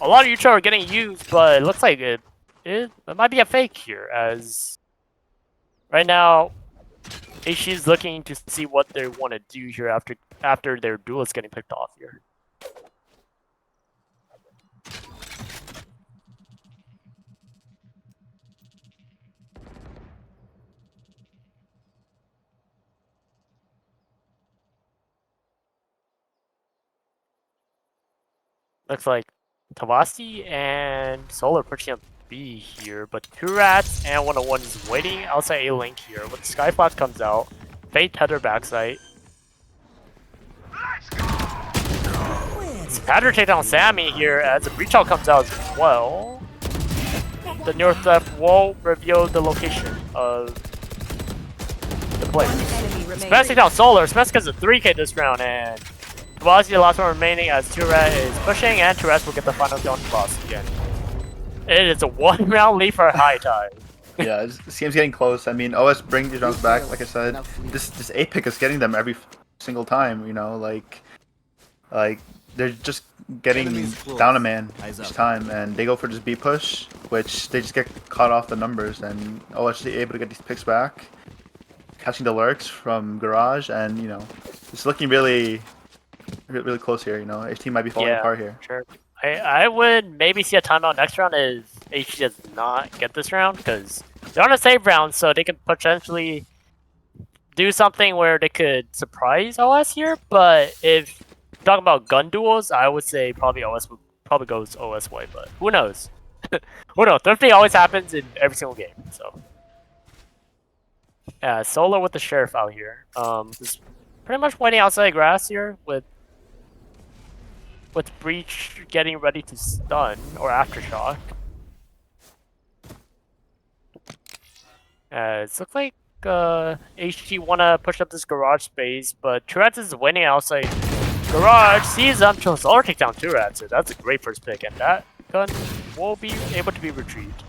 a lot of Yucha are getting used, but it looks like it might be a fake here. As right now, HG is looking to see what they want to do here after their duelist getting picked off here. Looks like Tavasi and Solar pushing up B here, but 2 rats and 1-on-1 is waiting outside A link here. When Skyflash comes out, Fate tether backside. Hadra take down Sammy here as the breach out comes out as well. The north left won't reveal the location of the player. Enemy remaining. Smash take down Solar. Smash gets a 3k this round, and Tabasi the last one remaining as Turet is pushing, and Turet will get the final kill on Tabasi again. It is a 1 round lead for High Tide. Yeah, this game's getting close. I mean, OS bring these rounds back. Like I said, this A pick is getting them every single time. You know, like they're just getting down a man each time, and they go for this B push, which they just get caught off the numbers, and OS is able to get these picks back, catching the lurks from Garage, and you know, it's looking really close here. You know, HT might be falling apart here. Sure. I would maybe see a timeout next round if HT does not get this round, because they're on a save round, so they can potentially do something where they could surprise OS here. But if you're talking about gun duels, I would say probably OS would probably goes OS way, but who knows? Who knows? Thrifty always happens in every single game, so. Yeah, Solo with the Sheriff out here. Just pretty much waiting outside grass here with Breach getting ready to stun or aftershock. It looks like HG wanna push up this garage space, but Turats is waiting outside garage, sees them, chose or take down Turats, so that's a great first pick, and that gun will be able to be retrieved.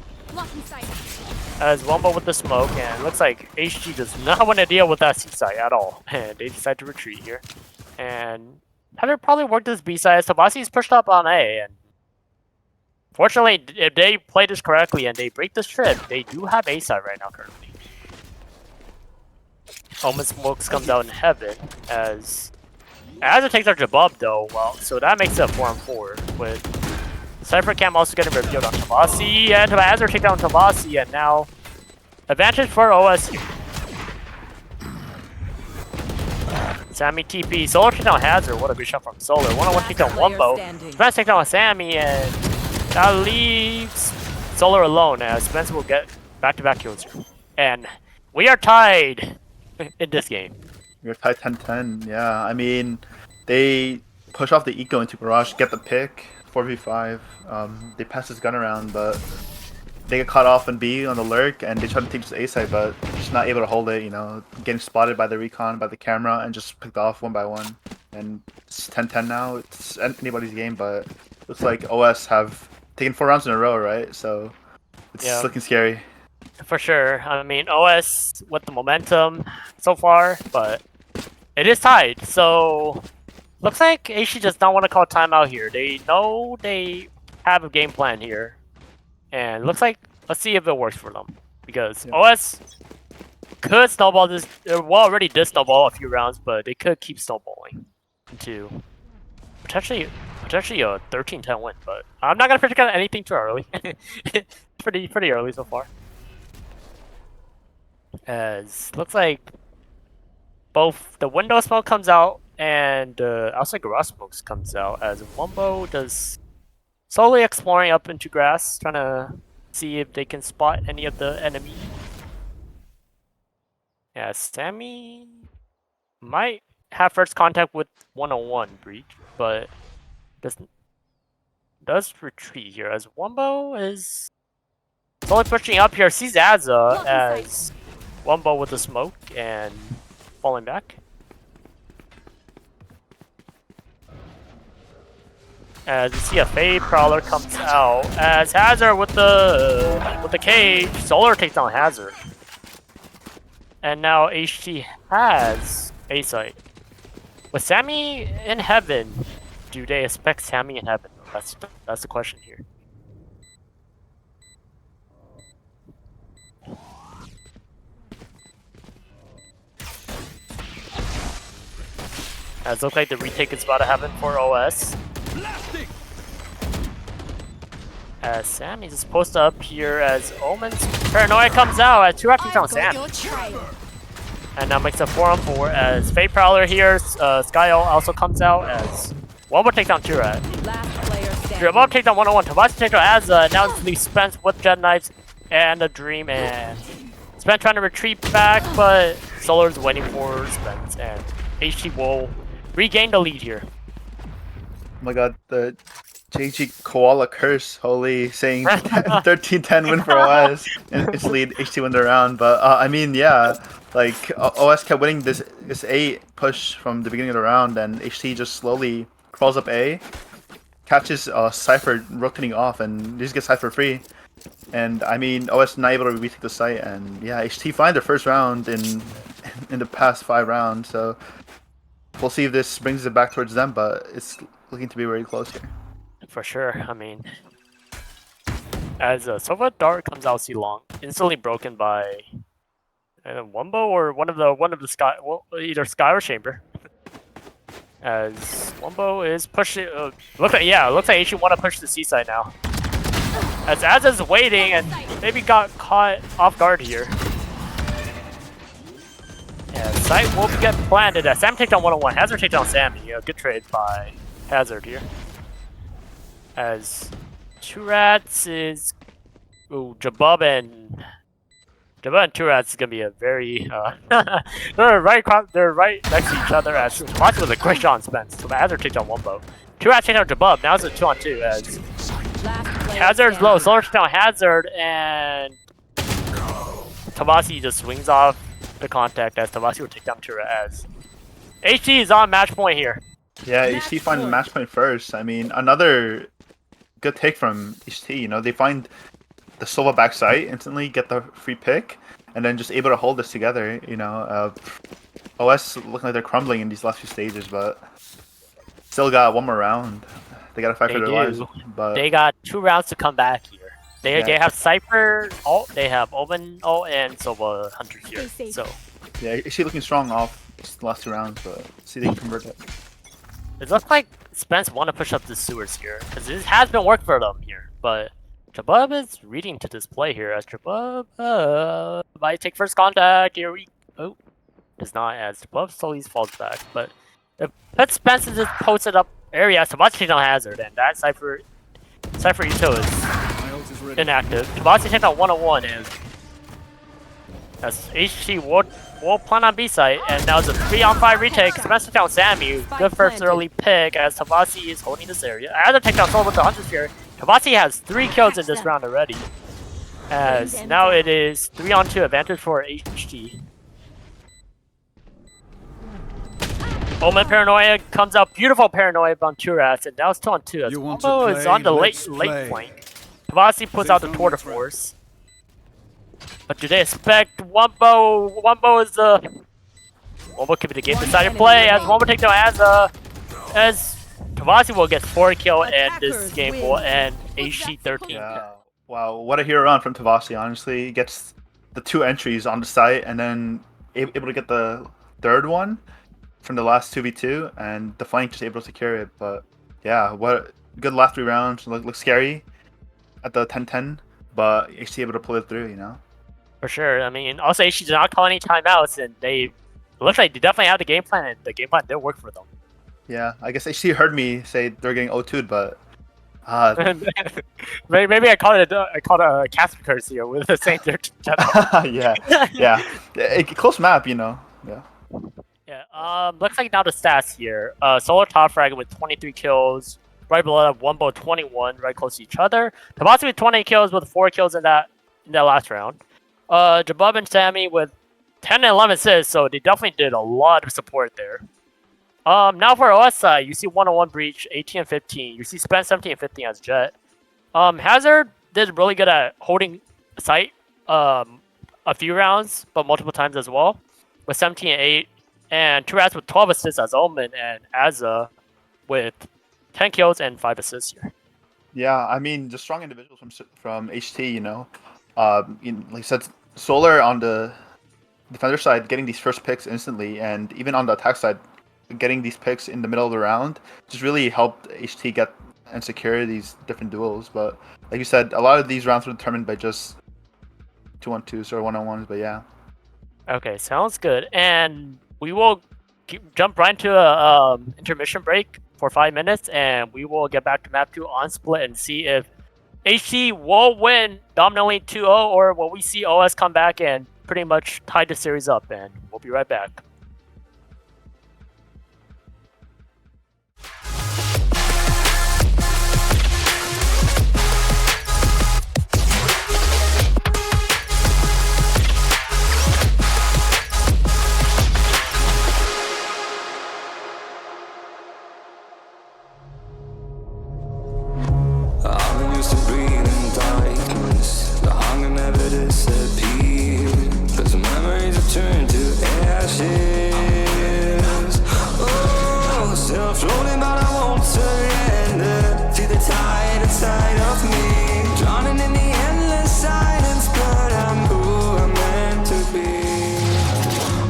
As Wombo with the smoke, and it looks like HG does not want to deal with that C site at all, and they decide to retreat here. And Heather probably worked this B side as Tabasi is pushed up on A, and fortunately, if they play this correctly and they break this trip, they do have A side right now currently. Omen Smokes comes out in heaven as it takes out Jabub though, well, so that makes it a 4-on-4 with Cypher Cam also getting revealed on Tabasi, and Azure take down Tabasi, and now advantage for OS here. Sammy TP, Solar take down Hazard, what a good shot from Solar. 1-on-1 take down Wumbo. Spence take down Sammy, and that leaves Solar alone as Spence will get back-to-back kills here. And we are tied in this game. We're tied 10-10, yeah. I mean, they push off the eco into Garage, get the pick, 4v5. They pass this gun around, but they get caught off in B on the lurk, and they try to take this A side, but just not able to hold it, you know, getting spotted by the recon, by the camera, and just picked off one by one. And it's 10-10 now. It's anybody's game, but looks like OS have taken 4 rounds in a row, right? So it's looking scary. For sure. I mean, OS with the momentum so far, but it is tied. So looks like Aishi does not want to call timeout here. They know they have a game plan here. And looks like, let's see if it works for them. Because OS could snowball this, well, already did snowball a few rounds, but they could keep snowballing into potentially a 13-10 win. But I'm not going to predict anything too early. pretty early so far. As looks like both the window smoke comes out and outside garage smokes comes out as Wumbo does slowly exploring up into grass, trying to see if they can spot any of the enemy. Yeah, Sammy might have first contact with 101 Breach, but does retreat here as Wumbo is slowly pushing up here, sees Azza as Wumbo with the smoke and falling back. As you see a Fade Prowler comes out as Hazard with the cage. Solar takes down Hazard. And now HT has A site. With Sammy in heaven, do they expect Sammy in heaven? That's the question here. As it looks like the retake is about to happen for OS. As Sammy's is supposed to up here as Omen's Paranoia comes out as 2 actions on Sammy. And now makes a 4-on-4 as Fate Prowler here. Skyo also comes out as one more takedown Turat. Dribble takedown 1-on-1. Tabasi takedown as now it's leaves Spence with Jet Knives and a Dream, and Spence trying to retreat back, but Solar's waiting for Spence, and HT will regain the lead here. my god, the JG Koala curse, holy, saying 13-10 win for OS and instantly HT win the round. But I mean, yeah, like OS kept winning this A push from the beginning of the round, and HT just slowly crawls up A, catches Cypher rotating off, and just gets Cypher free. And I mean, OS not able to retake the site, and yeah, HT find their first round in the past 5 rounds. So we'll see if this brings it back towards them, but it's looking to be very close here. For sure. I mean, as Sova Dart comes out C long, instantly broken by Wumbo or one of the Sky, well, either Sky or Chamber. As Wumbo is pushing, looks like HE want to push the C side now. As is waiting and maybe got caught off guard here. Yeah, site will get planted. Sam takedown 101. Hazard takedown Sammy. Good trade by Hazard here. As Turats is Jabub and Turats is gonna be a very they're right next to each other as Tomachi was a great shot on Spence. So Hazard takes down Wumbo. Turats takes down Jabub. Now it's a 2-on-2 as Hazard's low. Solar takes down Hazard and Tabasi just swings off the contact as Tabasi will take down Turats as HT is on match point here. Yeah, HT find the match point first. I mean, another good take from HT. You know, they find the Sova backside, instantly get the free pick, and then just able to hold this together. You know, OS looking like they're crumbling in these last few stages, but still got one more round. They got to fight for their lives. But they got 2 rounds to come back here. They have Cypher ult, they have Omen ult, and Sova Hunter here. So yeah, HT looking strong off the last 2 rounds, but see they can convert it. It looks like Spence want to push up the sewers here, because this has been working for them here, but Jabub is reading to this play here, as Jabub might take first contact, here we does not, as Jabub slowly falls back, but it puts Spence in this posted up area, Tabasi on Hazard, and that Cypher Ito is inactive. Tabasi takes out 101, and as HT will plan on B site, and now it's a 3-on-5 retake. Spence takes down Sammy. Good first early pick as Tabasi is holding this area. As a takedown solo with the Hunter Sphere, Tabasi has 3 kills in this round already. As now it is 3-on-2 advantage for HT. Omen Paranoia comes out, beautiful Paranoia on Turats, and now it's 2-on-2 as Wumbo is on the late flank. Tabasi puts out the tour de force. But do they expect Wumbo? Wumbo is Wumbo could be the game decided play as Wumbo takes down as Tabasi will get 4 kill and this game will end HT 13. Yeah. Wow, what a hero round from Tabasi, honestly. He gets the 2 entries on the site and then able to get the 3rd one from the last 2v2, and the flank just able to secure it. But yeah, what good last 3 rounds. Look scary at the 10-10, but HT able to pull it through, you know? For sure. I mean, also HT did not call any timeouts, and it looks like they definitely have the game plan, and the game plan did work for them. Yeah, I guess HT heard me say they're getting 0-2'd, but maybe I called it a cast courtesy with the same yeah. Close map, you know. Yeah. Yeah. Looks like now the stats here. Solar top frag with 23 kills. Right below that, Wumbo 21, right close to each other. Tabasi with 20 kills with 4 kills in that last round. Jabub and Sammy with 10 and 11 assists, so they definitely did a lot of support there. Now for OS side, you see 101 Breach, 18 and 15. You see Spence 17 and 15 as Jet. Hazard did really good at holding site a few rounds, but multiple times as well, with 17 and 8. And Turats with 12 assists as Omen, and Azza with 10 kills and 5 assists here. Yeah, I mean, the strong individuals from HT, you know. Like I said, Solar on the defender side getting these first picks instantly, and even on the attack side getting these picks in the middle of the round just really helped HT get and secure these different duels. But like you said, a lot of these rounds were determined by just 2-on-2s or 1-on-1s, but yeah. Okay, sounds good. And we will jump right into a intermission break for 5 minutes, and we will get back to map 2 on split and see if HT will win dominantly 2-0, or will we see OS come back and pretty much tie the series up. And we'll be right back.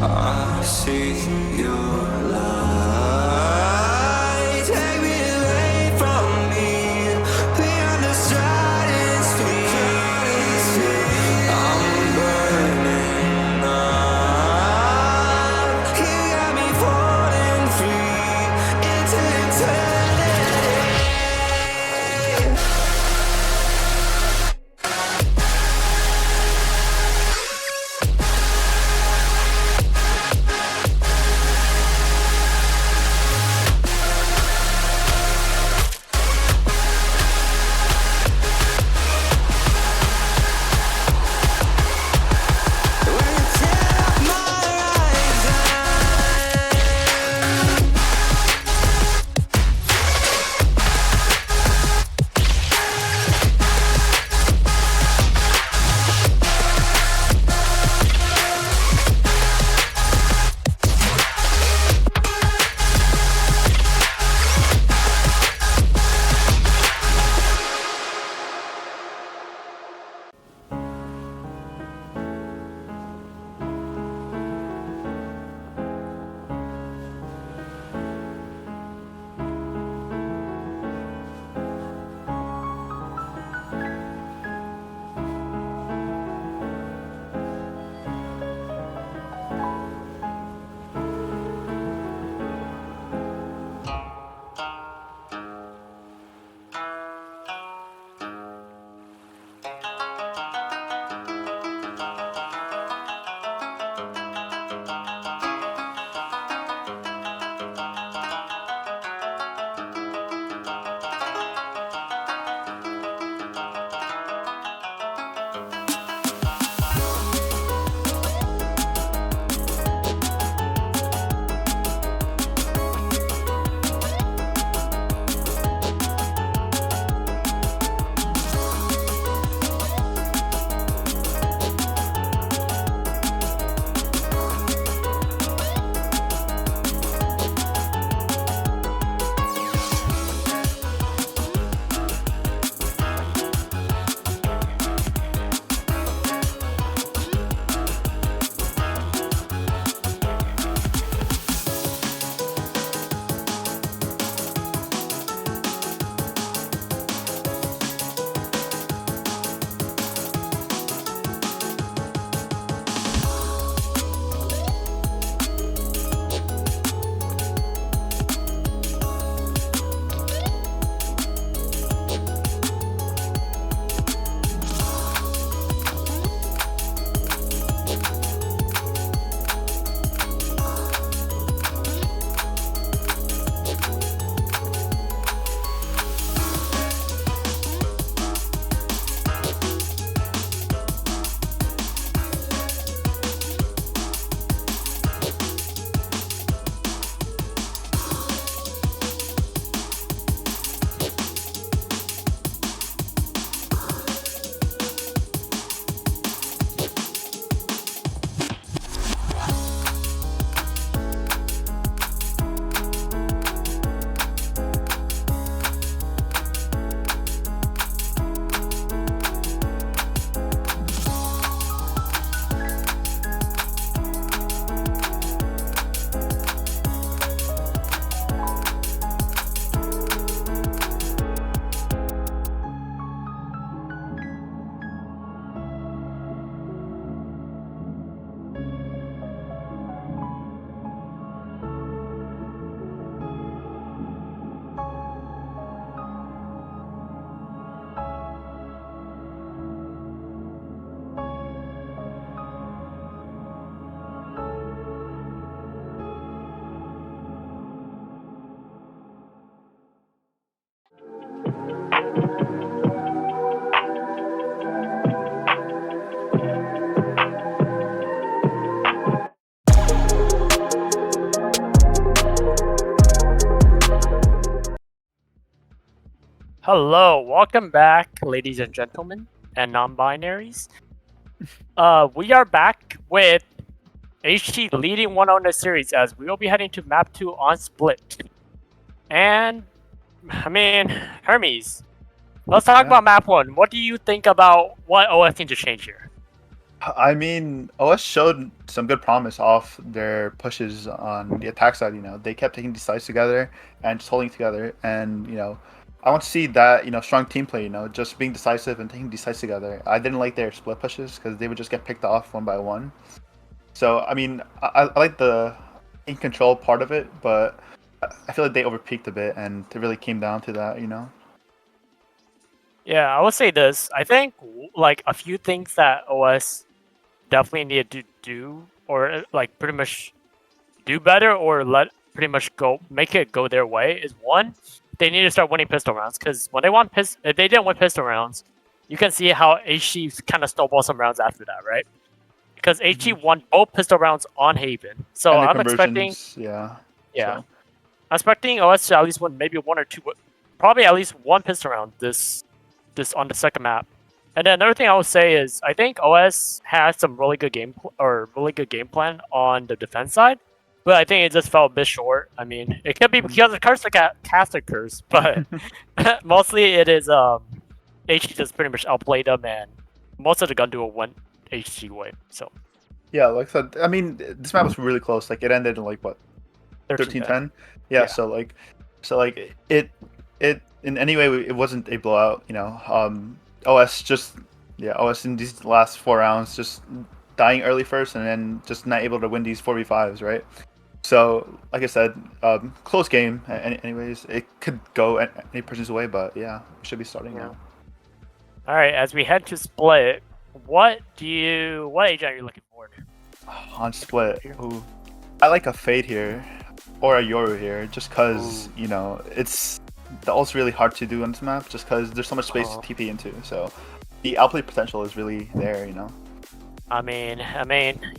I see your light. Take me away from me, beyond the stratosphere. I'm burning up. You got me falling free into eternity. Hello, welcome back, ladies and gentlemen, and non-binaries. We are back with HT leading 1-0 in the series as we will be heading to map 2 on split. And, I mean, Hermes, let's talk about map 1. What do you think about what OS needs to change here? I mean, OS showed some good promise off their pushes on the attack side. You know, they kept taking these sides together and just holding together. And you know, I want to see that strong team play. You know, just being decisive and taking these sides together. I didn't like their split pushes because they would just get picked off one by one. So I mean, I like the in control part of it, but I feel like they overpeaked a bit, and it really came down to that. You know. Yeah, I would say this. I think like a few things that OS definitely needed to do, or like pretty much do better, or let pretty much make it go their way. Is one, they need to start winning pistol rounds because when if they didn't win pistol rounds, you can see how HG kind of snowballed some rounds after that, right? Because HG won both pistol rounds on Haven, so And the I'm expecting. conversions, yeah. Yeah, So. I'm expecting OS to at least win maybe one or two, probably at least one pistol round this on the second map. And then another thing I would say is I think OS has some really good game plan on the defense side, but I think it just fell a bit short. I mean, it could be because of caster curse, but mostly it is HG just pretty much outplayed them, and most of the gun duel went HG way. So Yeah, like I said, I mean, this map was really close. Like it ended in like what, 13-10? Yeah. So like it in any way it wasn't a blowout. You know, OS in these last 4 rounds just dying early first, and then just not able to win these 4v5s, right? So like I said, close game. Anyways, it could go any person's way, but yeah, we should be starting now. All right, as we head to split, what agent are you looking for? On split, ooh, I like a Fade here, or a Yoru here, just cause you know it's the ult's really hard to do on this map, just cause there's so much space to TP into. So the outplay potential is really there, you know. I mean,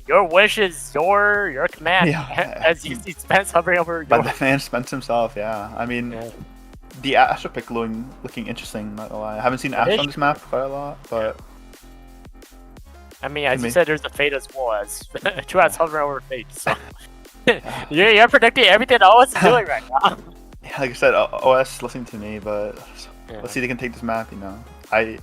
your wish is your command. Yeah. As you see Spence hovering over. But the man Spence himself, yeah. I mean, the Astra pick looking interesting. Not gonna lie, I haven't seen Astra on this map quite a lot, but. I mean, as you said, there's a Fate as well as two has hovering over Fate. So you're predicting everything OS is doing right now. Yeah, like I said, OS listening to me, but let's see if they can take this map. You know, I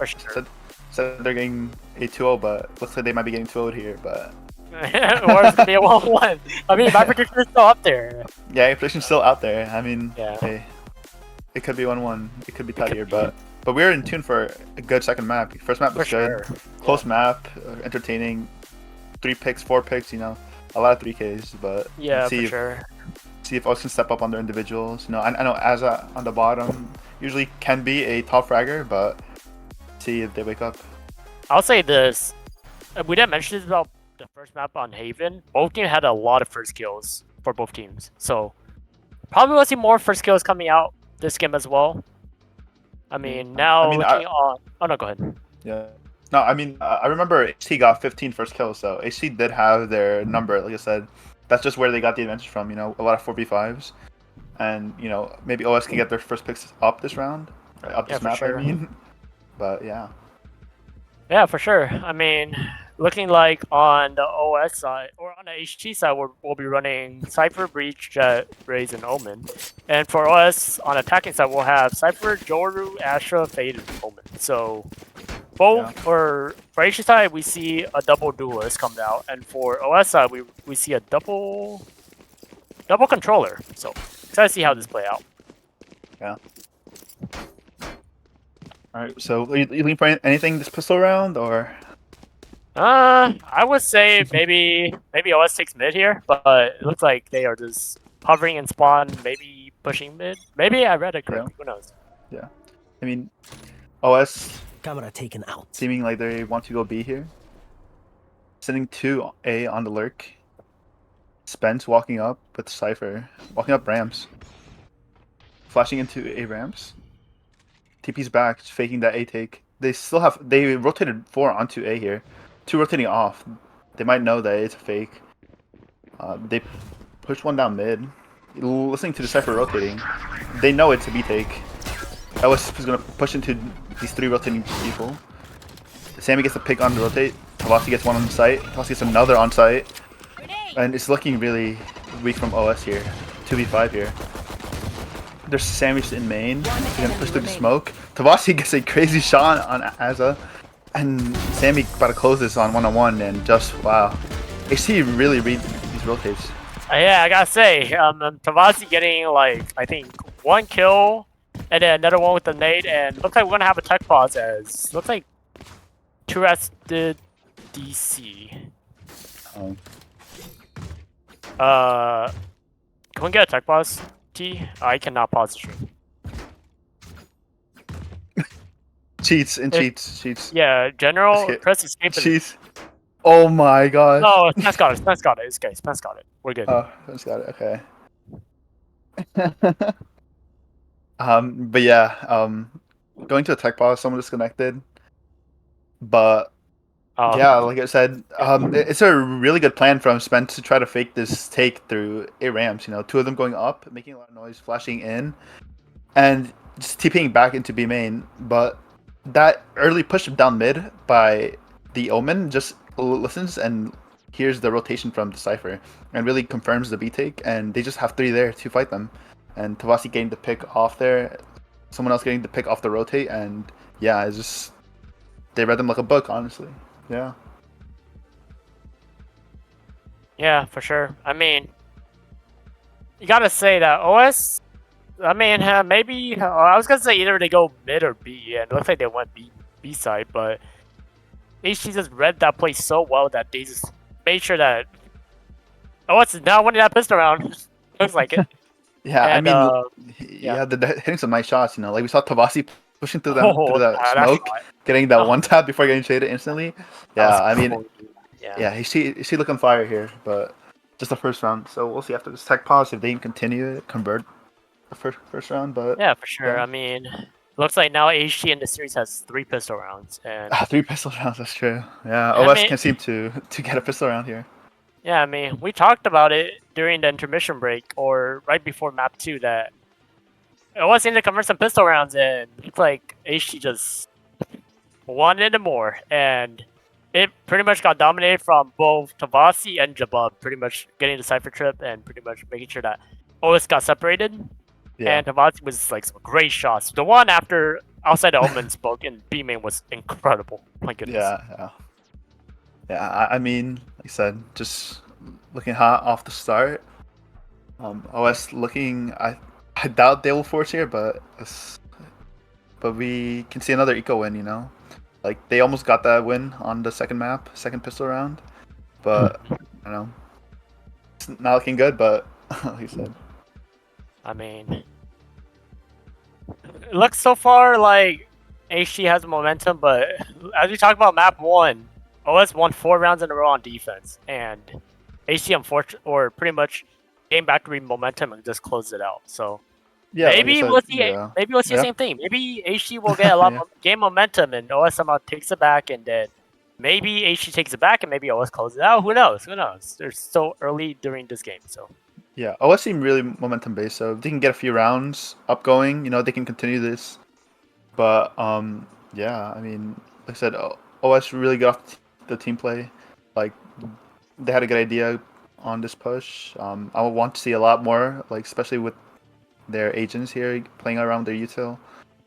said they're getting a 2-0, but looks like they might be getting 2-0'd here. But or it's gonna be a 1-1. I mean, my prediction is still up there. Yeah, your prediction's still out there. I mean, yeah. Hey, it could be 1-1. It could be tight here, but we're in tune for a good second map. First map was good, close map, entertaining. 3 picks, 4 picks. You know, a lot of 3Ks, but yeah, see if us can step up on their individuals. You know, I know Aza on the bottom usually can be a top fragger, but see if they wake up. I'll say this: we didn't mention this about the first map on Haven. Both teams had a lot of first kills for both teams, so probably we'll see more first kills coming out this game as well. I mean, now looking on. Oh no, go ahead. Yeah. No, I mean, I remember HT got 15 first kills, so HT did have their number. Like I said, that's just where they got the advantage from. You know, a lot of 4v5s, and you know maybe OS can get their first picks up this round, up this map. Sure. I mean, but yeah. Yeah, for sure. I mean, looking like on the OS side or on the HT side, we'll be running Cypher, Breach, Jet, Raze, and Omen. And for us on attacking side, we'll have Cypher, Joru, Astra, Fade, and Omen. So both for HT side, we see a double duelist come out, and for OS side, we see a double controller. So excited to see how this play out. Yeah. All right. So are you looking for anything this pistol round or? I would say maybe OS takes mid here, but it looks like they are just hovering in spawn, maybe pushing mid. Maybe I read it correctly. Who knows? Yeah. I mean, OS camera taken out. Seeming like they want to go B here. Sending 2A on the lurk. Spence walking up with Cypher. Walking up ramps. Flashing into A ramps. TP's back, faking that A take. They rotated 4 onto A here. 2 rotating off. They might know that it's a fake. They push 1 down mid. Listening to the Cypher rotating. They know it's a B take. OS is going to push into these 3 rotating people. Sammy gets a pick on the rotate. Tavasi gets 1 on the site. Tavasi gets another on site. And it's looking really weak from OS here. 2v5 here. There's Sammy in main. He's going to push through the smoke. Tavasi gets a crazy shot on Aza. And Sammy about to close this on 1-on-1 and just wow. HT really read these rotates. Yeah, I gotta say, Tavasi getting like I think 1 kill and then another one with the nade, and looks like we're gonna have a tech pause as looks like 2 rested DC. Oh. Can we get a tech pause? T? I cannot pause the stream. Cheats and cheats. Yeah, general Let's get- press escape. And... Cheats. Oh my gosh. No, Spence got it. Spence got it. It's okay. Spence got it. We're good. Oh, Spence got it. Okay. But yeah, going to a tech pause, someone disconnected. But yeah, like I said, it's a really good plan from Spence to try to fake this take through 8 ramps. You know, 2 of them going up, making a lot of noise, flashing in, and just TPing back into B main. But that early push down mid by the Omen just listens and hears the rotation from Decipher and really confirms the B take. And they just have 3 there to fight them. And Tavasi getting the pick off there, someone else getting the pick off the rotate, and yeah, it's just they read them like a book, honestly. Yeah. Yeah, for sure. I mean, you gotta say that OS. I mean, maybe I was gonna say either they go mid or B, and it looks like they went B side, but HT just read that play so well that they just made sure that OS is now winning that pistol round. Looks like it. Yeah, And, I mean, yeah, they're hitting some nice shots. You know, like we saw Tavasi pushing through that smoke, getting that one tap before getting traded instantly. Yeah, I mean, yeah, he see looking fire here, but just the first round. So we'll see after this tech pause if they can continue to convert the first round. But yeah, for sure. Yeah. I mean, looks like now HT in the series has 3 pistol rounds, and 3 pistol rounds. That's true. Yeah, I OS mean- can seem to get a pistol round here. yeah, I mean, we talked about it during the intermission break or right before map 2 that OS needed to convert some pistol rounds, and it's like HT just wanted it more, and it pretty much got dominated from both Tavasi and Jabub, pretty much getting the Cypher trip and pretty much making sure that OS got separated. Yeah. And Tavasi was like some great shots. The one after outside the Omen spoke in B main was incredible. My goodness. Yeah. I mean, like I said, just looking hot off the start. OS looking, I doubt they will force here, but we can see another eco win. You know, like they almost got that win on the second pistol round, but I don't know, it's not looking good. But like you said, I mean, it looks so far like HT has momentum, but as we talk about map 1, OS won 4 rounds in a row on defense, and HT pretty much came back to momentum and just closed it out. So yeah, maybe like I said, we'll see the same thing. Maybe HT will get a lot of game momentum, and OS somehow takes it back, and then maybe HT takes it back, and maybe OS closes it out. Who knows? They're so early during this game, so. Yeah, OS seem really momentum based, so if they can get a few rounds up going, you know, they can continue this. But yeah, I mean, like I said, OS really got off the team play. Like they had a good idea on this push. I would want to see a lot more, like especially with their agents here playing around their util,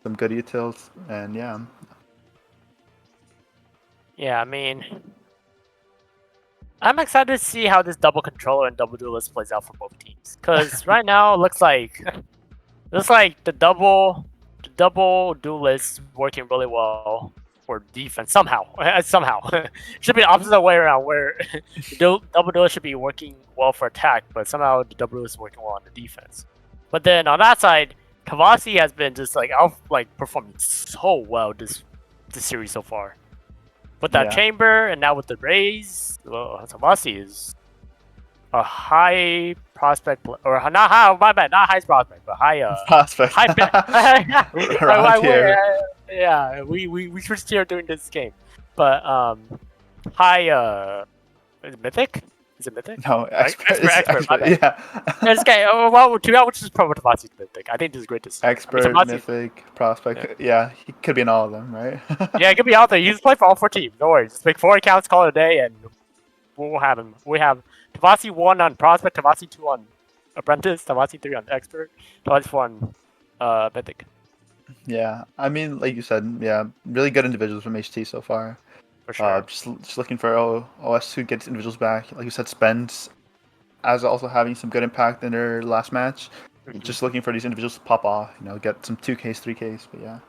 some good utils, and yeah. Yeah, I mean, I'm excited to see how this double controller and double duelist plays out for both teams. Because right now it looks like the double duelist working really well for defense somehow. Should be the opposite way around, where double duelist should be working well for attack, but somehow the double duelist is working well on the defense. But then on that side, Tavasi has been just performing so well this series so far. With that chamber and now with the raise, Tavasi is a high prospect or not high. My bad, not high prospect, but high Prospect. High tier. Yeah, we switched tier during this game, but high mythic. Is it mythic? No, expert. Expert. Yeah. This guy. Well, to be honest, which is probably Tavasi's mythic. I think this is great to see. Expert, mythic, prospect. Yeah, he could be in all of them, right? Yeah, he could be out there. He's played for all 4 teams. No worries. Just make 4 accounts, call it a day, and we'll have him. We have Tavasi 1 on prospect, Tavasi 2 on apprentice, Tavasi 3 on expert, Tavasi 4 on mythic. Yeah, I mean, like you said, yeah, really good individuals from HT so far. For sure. Just looking for OS to get individuals back. Like you said, Spence as also having some good impact in their last match. Mhm. Just looking for these individuals to pop off, get some 2Ks, 3Ks. But yeah,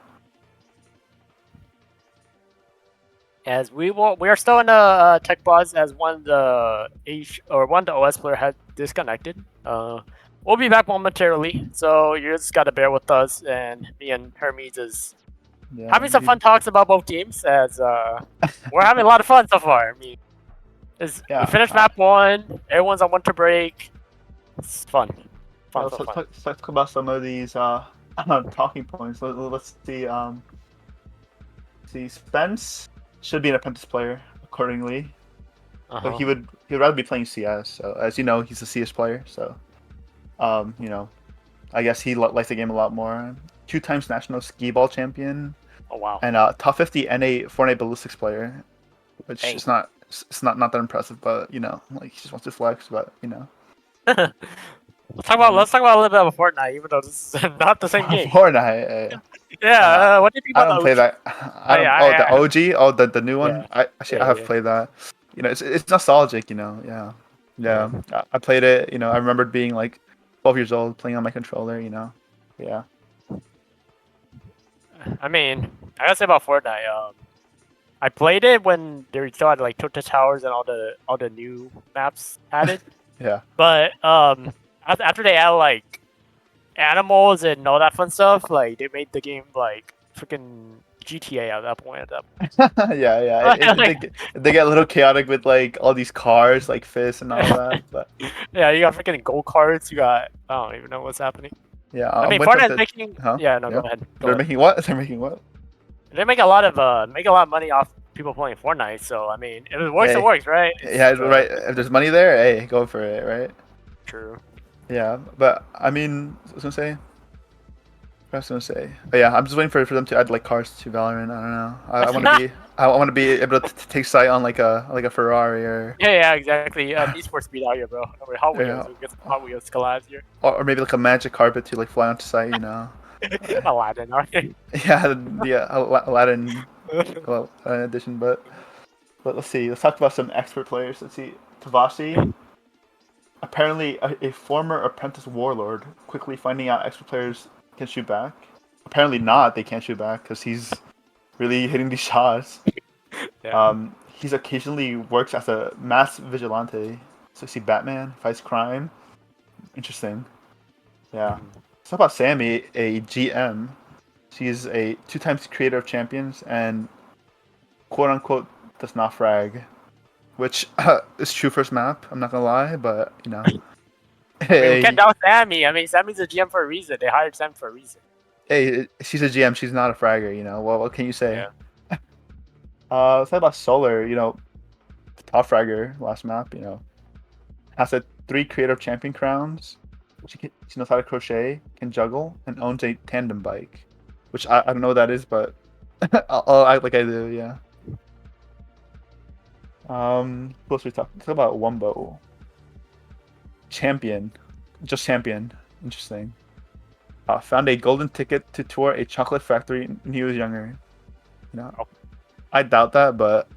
As we are still in a tech pause as one of the OS player had disconnected. We'll be back momentarily, so you just gotta bear with us. And me and Hermes is yeah. having some fun talks about both games. As we're having a lot of fun so far. I mean, we Yeah, finished map 1. Everyone's on winter break. It's fun. Fun, let's, fun, fun. let's talk about some of these talking points. Let's see. See, Spence should be an apprentice player accordingly, but Uh-huh. he'd rather be playing CS. So as you know, he's a CS player. So I guess he likes the game a lot more. 2 times national skee ball champion Oh wow. and top 50 NA Fortnite ballistics player, which Dang. is not that impressive, but like he just wants to flex, but Let's talk about a little bit about Fortnite, even though this is not the same game. Fortnite. Yeah. What do you think I about don't the play OG? that. I don't. Oh, the OG. Oh, the new Yeah. one. I actually I Yeah, have yeah. played that. It's nostalgic. Yeah. Yeah. I played it. I remembered being like 12 years old playing on my controller. Yeah. I mean, I gotta say about Fortnite. I played it when they still had like Tota Towers and all the new maps added. Yeah. But after they added like animals and all that fun stuff, like they made the game like freaking GTA at that point. Yeah. They get a little chaotic with like all these cars, like fists and all that. But Yeah, you got freaking go karts. You got I don't even know what's happening. yeah, I mean, I'm waiting for Fortnite's making. Huh? Yeah, no, Yeah. go ahead. Go They're ahead. making what? They're making what? They make a lot of money off people playing Fortnite. So I mean, if it works, it Hey. works, right? Yeah, right. If there's money there, hey, go for it, right? True. Yeah, but I mean, I was gonna say, but yeah, I'm just waiting for them to add like cars to Valorant. I don't know. I want to be able to take sight on like a Ferrari or Yeah, exactly. Need for Speed out here, bro. Over Hot Wheels. yeah, We get some Hot Wheels collabs here. or maybe like a magic carpet to like fly onto site. Aladdin, okay. Yeah, Aladdin edition. But let's see. Let's talk about some expert players. Let's see. Tavasi, apparently a former apprentice warlord, quickly finding out expert players can shoot back. Apparently not. They can't shoot back because he's really hitting these shots. Yeah. He's occasionally works as a mass vigilante. So you see Batman fights crime. Interesting. Yeah. Let's talk about Sammy, a GM. She's a 2 times creator of champions and quote unquote does not frag. Which is true for his map, I'm not gonna lie, but I mean, we can't doubt Sammy. I mean, Sammy's a GM for a reason. They hired Sam for a reason. hey, she's a GM, she's not a fragger, what can you say? Yeah. Let's talk about Solar, top fragger last map, has 3 creative champion crowns. She knows how to crochet, can juggle, and owns a tandem bike, which I don't know what that is, but I'll act like I do. Yeah. Who else we talk about? Wumbo. Champion, just champion. Interesting. Found a golden ticket to tour a chocolate factory when he was younger. I doubt that, but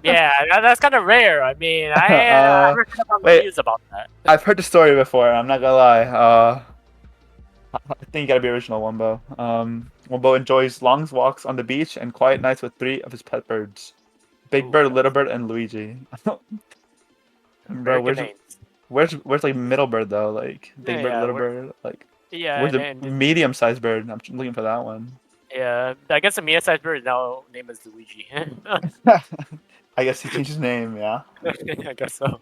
Yeah, that's kind of rare. I mean, I heard some news about that. I've heard the story before. I'm not gonna lie. I think you gotta be original, Wumbo. Wumbo enjoys long walks on the beach and quiet nights with 3 of his pet birds: Big Bird, Little Bird, and Luigi. Bro, where's like middle bird though? Like Big Bird, Little Bird. Like where's the medium-sized bird? I'm looking for that one. Yeah, I guess the medium-sized bird is now named as Luigi. I guess he changed his name. Yeah. I guess so.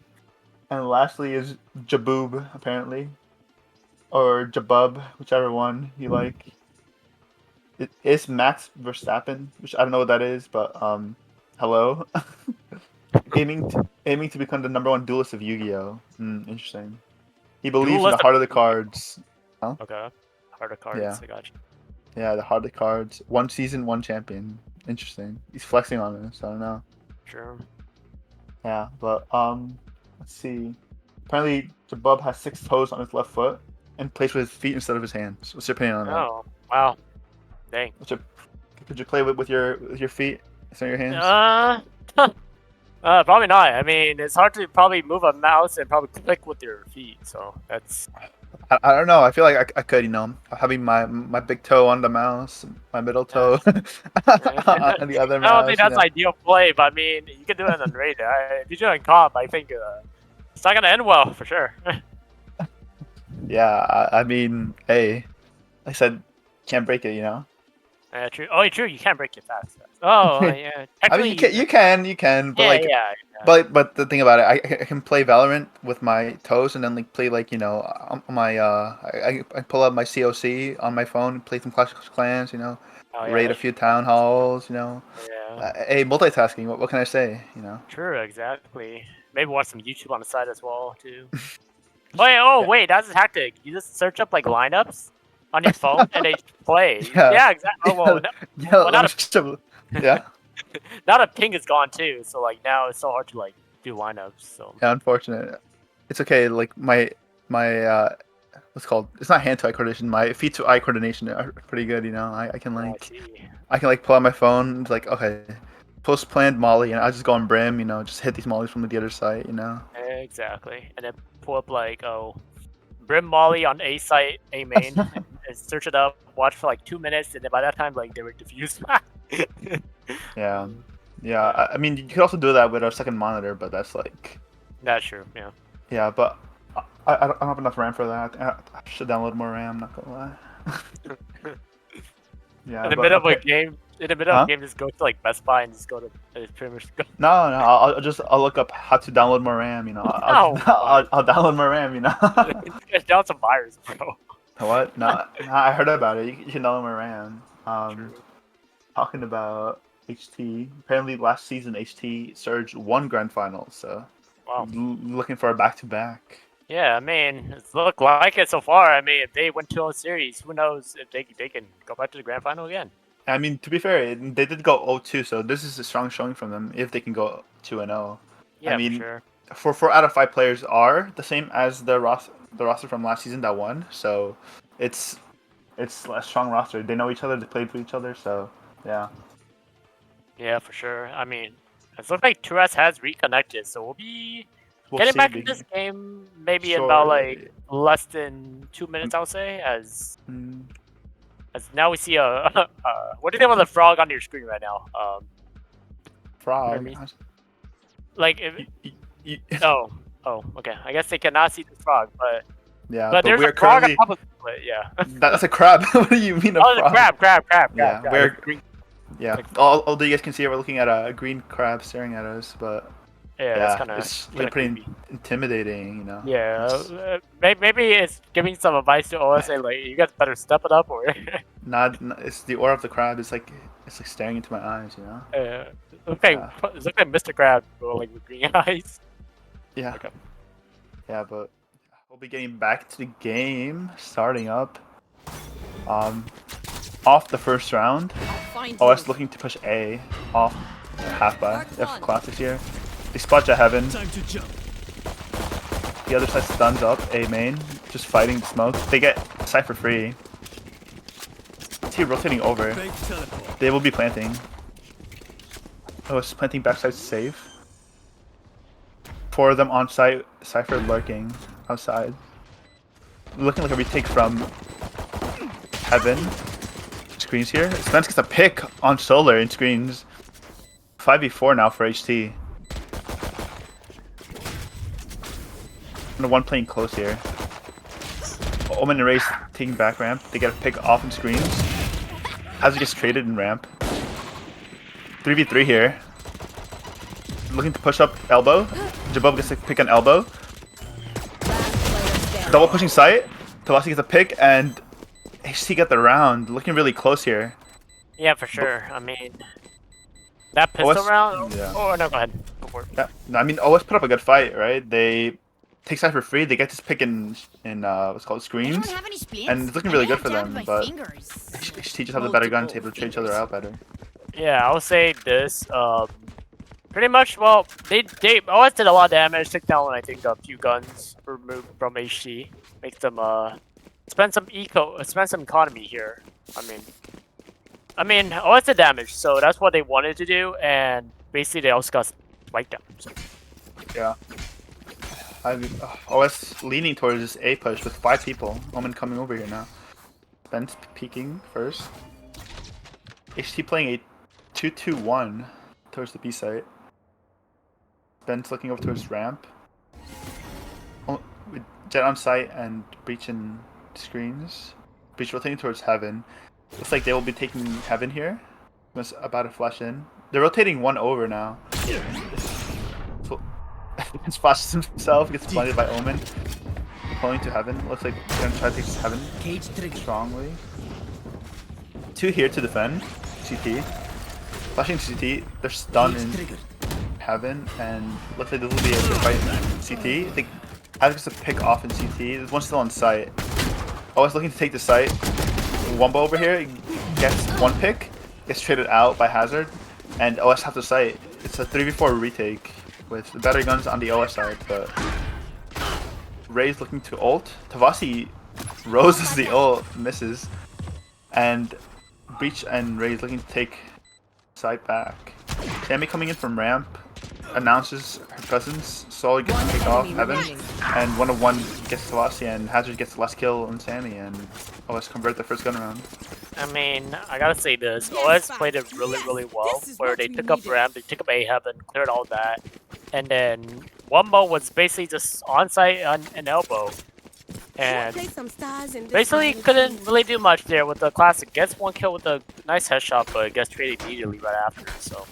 And lastly is Jaboob, apparently. Or Jabub, whichever one you like. It is Max Verstappen, which I don't know what that is, but hello. aiming to become the #1 duelist of Yu-Gi-Oh! Interesting. He believes in the heart of the cards. Huh? Okay. Heart of cards, Yeah. I got you. Yeah, the heart of the cards. 1 season, 1 champion. Interesting. He's flexing on this, I don't know. Sure. Yeah, but let's see. Apparently Jabub has 6 toes on his left foot and plays with his feet instead of his hands. What's your opinion on that? Oh, wow. Dang. Could you play with your feet instead of your hands? Probably not. I mean, it's hard to probably move a mouse and probably click with your feet. So that's. I don't know. I feel like I could, having my big toe on the mouse, my middle toe on the other mouse. I don't think that's ideal play, but I mean, you can do it on raid. If you do it in comp, I think it's not gonna end well for sure. Yeah, I mean, hey, like I said, can't break it, Yeah, true. Oh, true. You can't break it fast. Oh, yeah. I mean, you can, but Yeah, like, yeah. but the thing about it, I can play Valorant with my toes and then like play like on my I pull up my COC on my phone, play some Clash of Clans, Oh, yeah, raid a that's few town halls, Yeah. Hey, multitasking. What can I say, True, exactly. Maybe watch some YouTube on the side as well too. Wait, that's a tactic. You just search up like lineups on your phone and they play. Yeah. Exactly. Oh, well, Yeah, not yeah. now the ping is gone too, so like now it's so hard to like do lineups. So Yeah, unfortunate. It's okay. Like my what's it called? It's not hand to eye coordination. My feet to eye coordination are pretty good. I can I like see. pull out my phone. It's like okay, post planned molly, and I just go on brim. Just hit these mollies from the other side. Exactly, and then pull up like Brim Molly on A site, A main, and search it up. Watch for like 2 minutes, and then by that time like they were diffused. Yeah, yeah. I mean, you could also do that with a second monitor, but that's like That's true. Yeah. yeah. But I don't have enough RAM for that. I should download more RAM. Not gonna lie. Yeah. In the but middle of okay. a game, just go to like Best Buy and just go to pretty much go. No, I'll look up how to download more RAM. I'll download more RAM. Down some virus, bro. What? No, I heard about it. You can download more RAM. Talking about HT. Apparently, last season HT surged 1 grand final. So, Wow. Looking for a back-to-back. Yeah, I mean, it's look like it so far. I mean, if they win 2-0 series, who knows if they can go back to the grand final again. I mean, to be fair, they did go 0-2, so this is a strong showing from them if they can go 2-0. Yeah, I mean, for sure. for 4 out of 5 players are the same as the roster from last season that won. So it's a strong roster. They know each other. They played for each other. So yeah. Yeah, for sure. I mean, it looks like Turas has reconnected, so we'll be getting see, back in this game maybe in about like less than 2 minutes, I would say. As now we see a what do you think about the frog on your screen right now? Frog. Like if oh, okay. I guess they cannot see the frog, but yeah, but there's a frog on top of it. Yeah. That's a crab. What do you mean? Oh, the crab. Yeah, crab. Yeah, although you guys can see we're looking at a green crab staring at us, but yeah, it's like pretty intimidating, Yeah, maybe it's giving some advice to OS, say like you guys better step it up, or not. It's the aura of the crab. It's like staring into my eyes, It looks like Mr. Crab, like with green eyes. Yeah. Okay. Yeah, but we'll be getting back to the game, starting up. Off the first round, OS looking to push A off half by F classics here. They spot Jet Heaven. Time to jump. The other side stuns up A main, just fighting the smoke. They get Cypher free. T rotating over. Fake teleport. They will be planting. OS planting backside safe. 4 of them on site. Cypher lurking outside. Looking like a retake from Heaven. Screens here. Spence gets a pick on Solar in screens. 5v4 now for HT. And the one playing close here. Omen and Raze taking back ramp. They get a pick off in screens. Hazard gets traded in ramp. 3v3 here. Looking to push up elbow. Jabub gets a pick on elbow. Double pushing sight. Tavasi gets a pick and HT got the round. Looking really close here. Yeah, for sure. I mean, that pistol round. Yeah. Oh no, go ahead. Go for it. Yeah. No, I mean, OS put up a good fight, right? They take Cypher free. They get this pick in what's called screens, and it's looking really good for them. But HT just have the better guns, able to trade each other out better. Yeah, I would say this. Pretty much. Well, they OS did a lot of damage. Took down, I think, a few guns removed from HT. Makes them spend some economy here. I mean, I mean, OS did damage, so that's what they wanted to do, and basically they also got spike down. So. Yeah. OS leaning towards this A push with 5 people. Omen coming over here now. Ben's peeking first. HT playing a 2-2-1 towards the B site. Ben's looking over towards ramp. With Jet on site and Breach in screens. Breach rotating towards Heaven. Looks like they will be taking Heaven here. Was about to flash in. They're rotating one over now. So, splashes himself, gets blinded by Omen. Pulling to Heaven. Looks like they're gonna try to take Heaven Cage trigger. strongly. 2 here to defend. CT. Flashing to CT. They're stunned in Trigger. Heaven, and looks like this will be a good fight in CT. I think Heaven gets a pick off in CT. There's one still on site. OS looking to take the site. Wumbo over here gets one pick, gets traded out by Hazard, and OS have the site. It's a 3v4 retake with the better guns on the OS side, but Ray's looking to ult. Tavasi roses the ult, misses, and Breach and Ray's looking to take side back. Sammy coming in from ramp announces her presence. Solid gets picked off Heaven, and 1-on-1 gets Tavasi, and Hazard gets the last kill on Sammy, and OS convert the first gun round. I mean, I gotta say this. OS played it really well, where they took up ramp, they took up A Heaven, cleared all that, and then Wumbo was basically just on site on an elbow. And basically couldn't really do much there with the classic. Gets one kill with a nice headshot, but gets traded immediately right after. So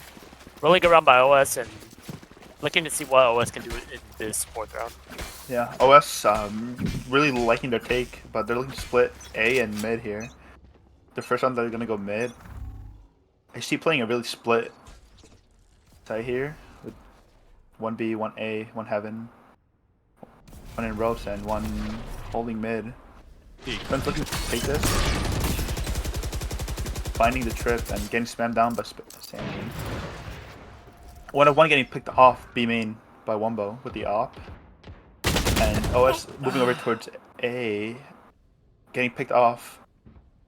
really good run by OS, and looking to see what OS can do in this 4th round. Yeah, OS really liking their take, but they're looking to split A and mid here. The first round they're gonna go mid. I see playing a really split side here with 1B, 1A, 1 Heaven, 1 in ropes, and 1 holding mid. Ben's looking to take this, finding the trip and getting spammed down by Sammy. 1-on-1 getting picked off B main by Wumbo with the op, and OS moving over towards A, getting picked off.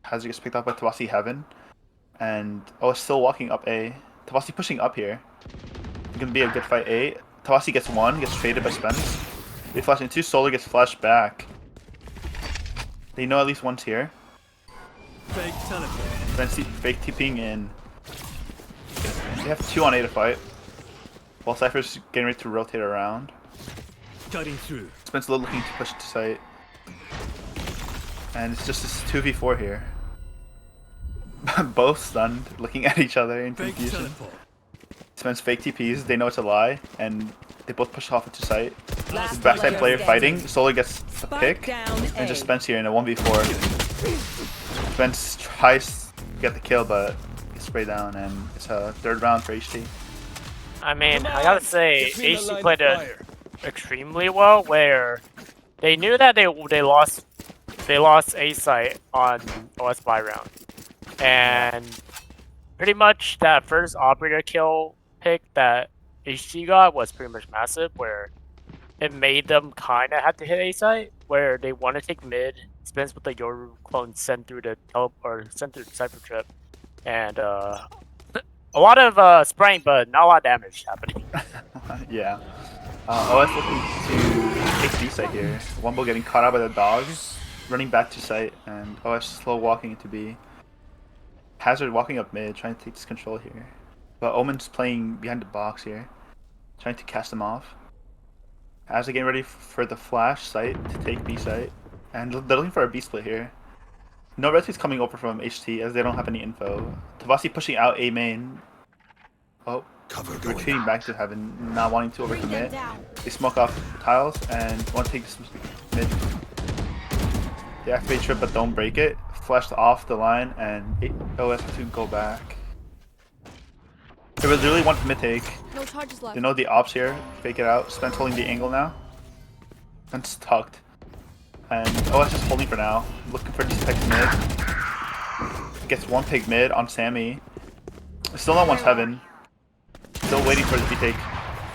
Hazard gets picked off by Tawasi Heaven, and OS still walking up A. Tawasi pushing up here. It's gonna be a good fight A. Tawasi gets 1, gets traded by Spence. They flash into Solar, gets flashed back. They know at least one's here. Fake teleport. Spence fake TPing in. They have 2 on A to fight. While Cypher's getting ready to rotate around. Cutting through. Spence looking to push to site. And it's just this 2v4 here. Both stunned, looking at each other in Fake confusion. teleport. Spence fake TPs, they know it's a lie, and they both push off into site. Last Backside player standing. fighting, Solar gets the Spike pick, down and just A. Spence here in a 1v4. Spence tries to get the kill, but gets sprayed down, and it's a 3rd round for HT. I mean, I gotta say, Get me in the HT line played of it fire. extremely well, where they knew that they lost A site on OS buy round, and pretty much that first operator kill pick that HT got was pretty much massive, where it made them kind of have to hit A site, where they want to take mid, Spence with the Yoru clone sent through the sent through the Cypher trip, and a lot of spraying, but not a lot of damage happening. Yeah. OS looking to take B site here. Wumbo getting caught out by the dogs, running back to site, and OS slow walking into B. Hazard walking up mid, trying to take this control here. But Omen's playing behind the box here, trying to cast them off. Hazard getting ready for the flash site to take B site, and they're looking for a B split here. No red team's coming over from HT as they don't have any info. Tavasi pushing out A main. Oh, retreating back to Heaven, not wanting to overcommit. They smoke off tiles and want to take this mid. They activate trip but don't break it. Flashed off the line and OS have to go back. There was really one mid take. No charges left. They know the ops here. Fake it out. Spence holding the angle now. Spence tucked. And OS just holding for now. Looking for these picks mid. Gets 1 pick mid on Sammy. Still not one's Heaven. Still waiting for the B take.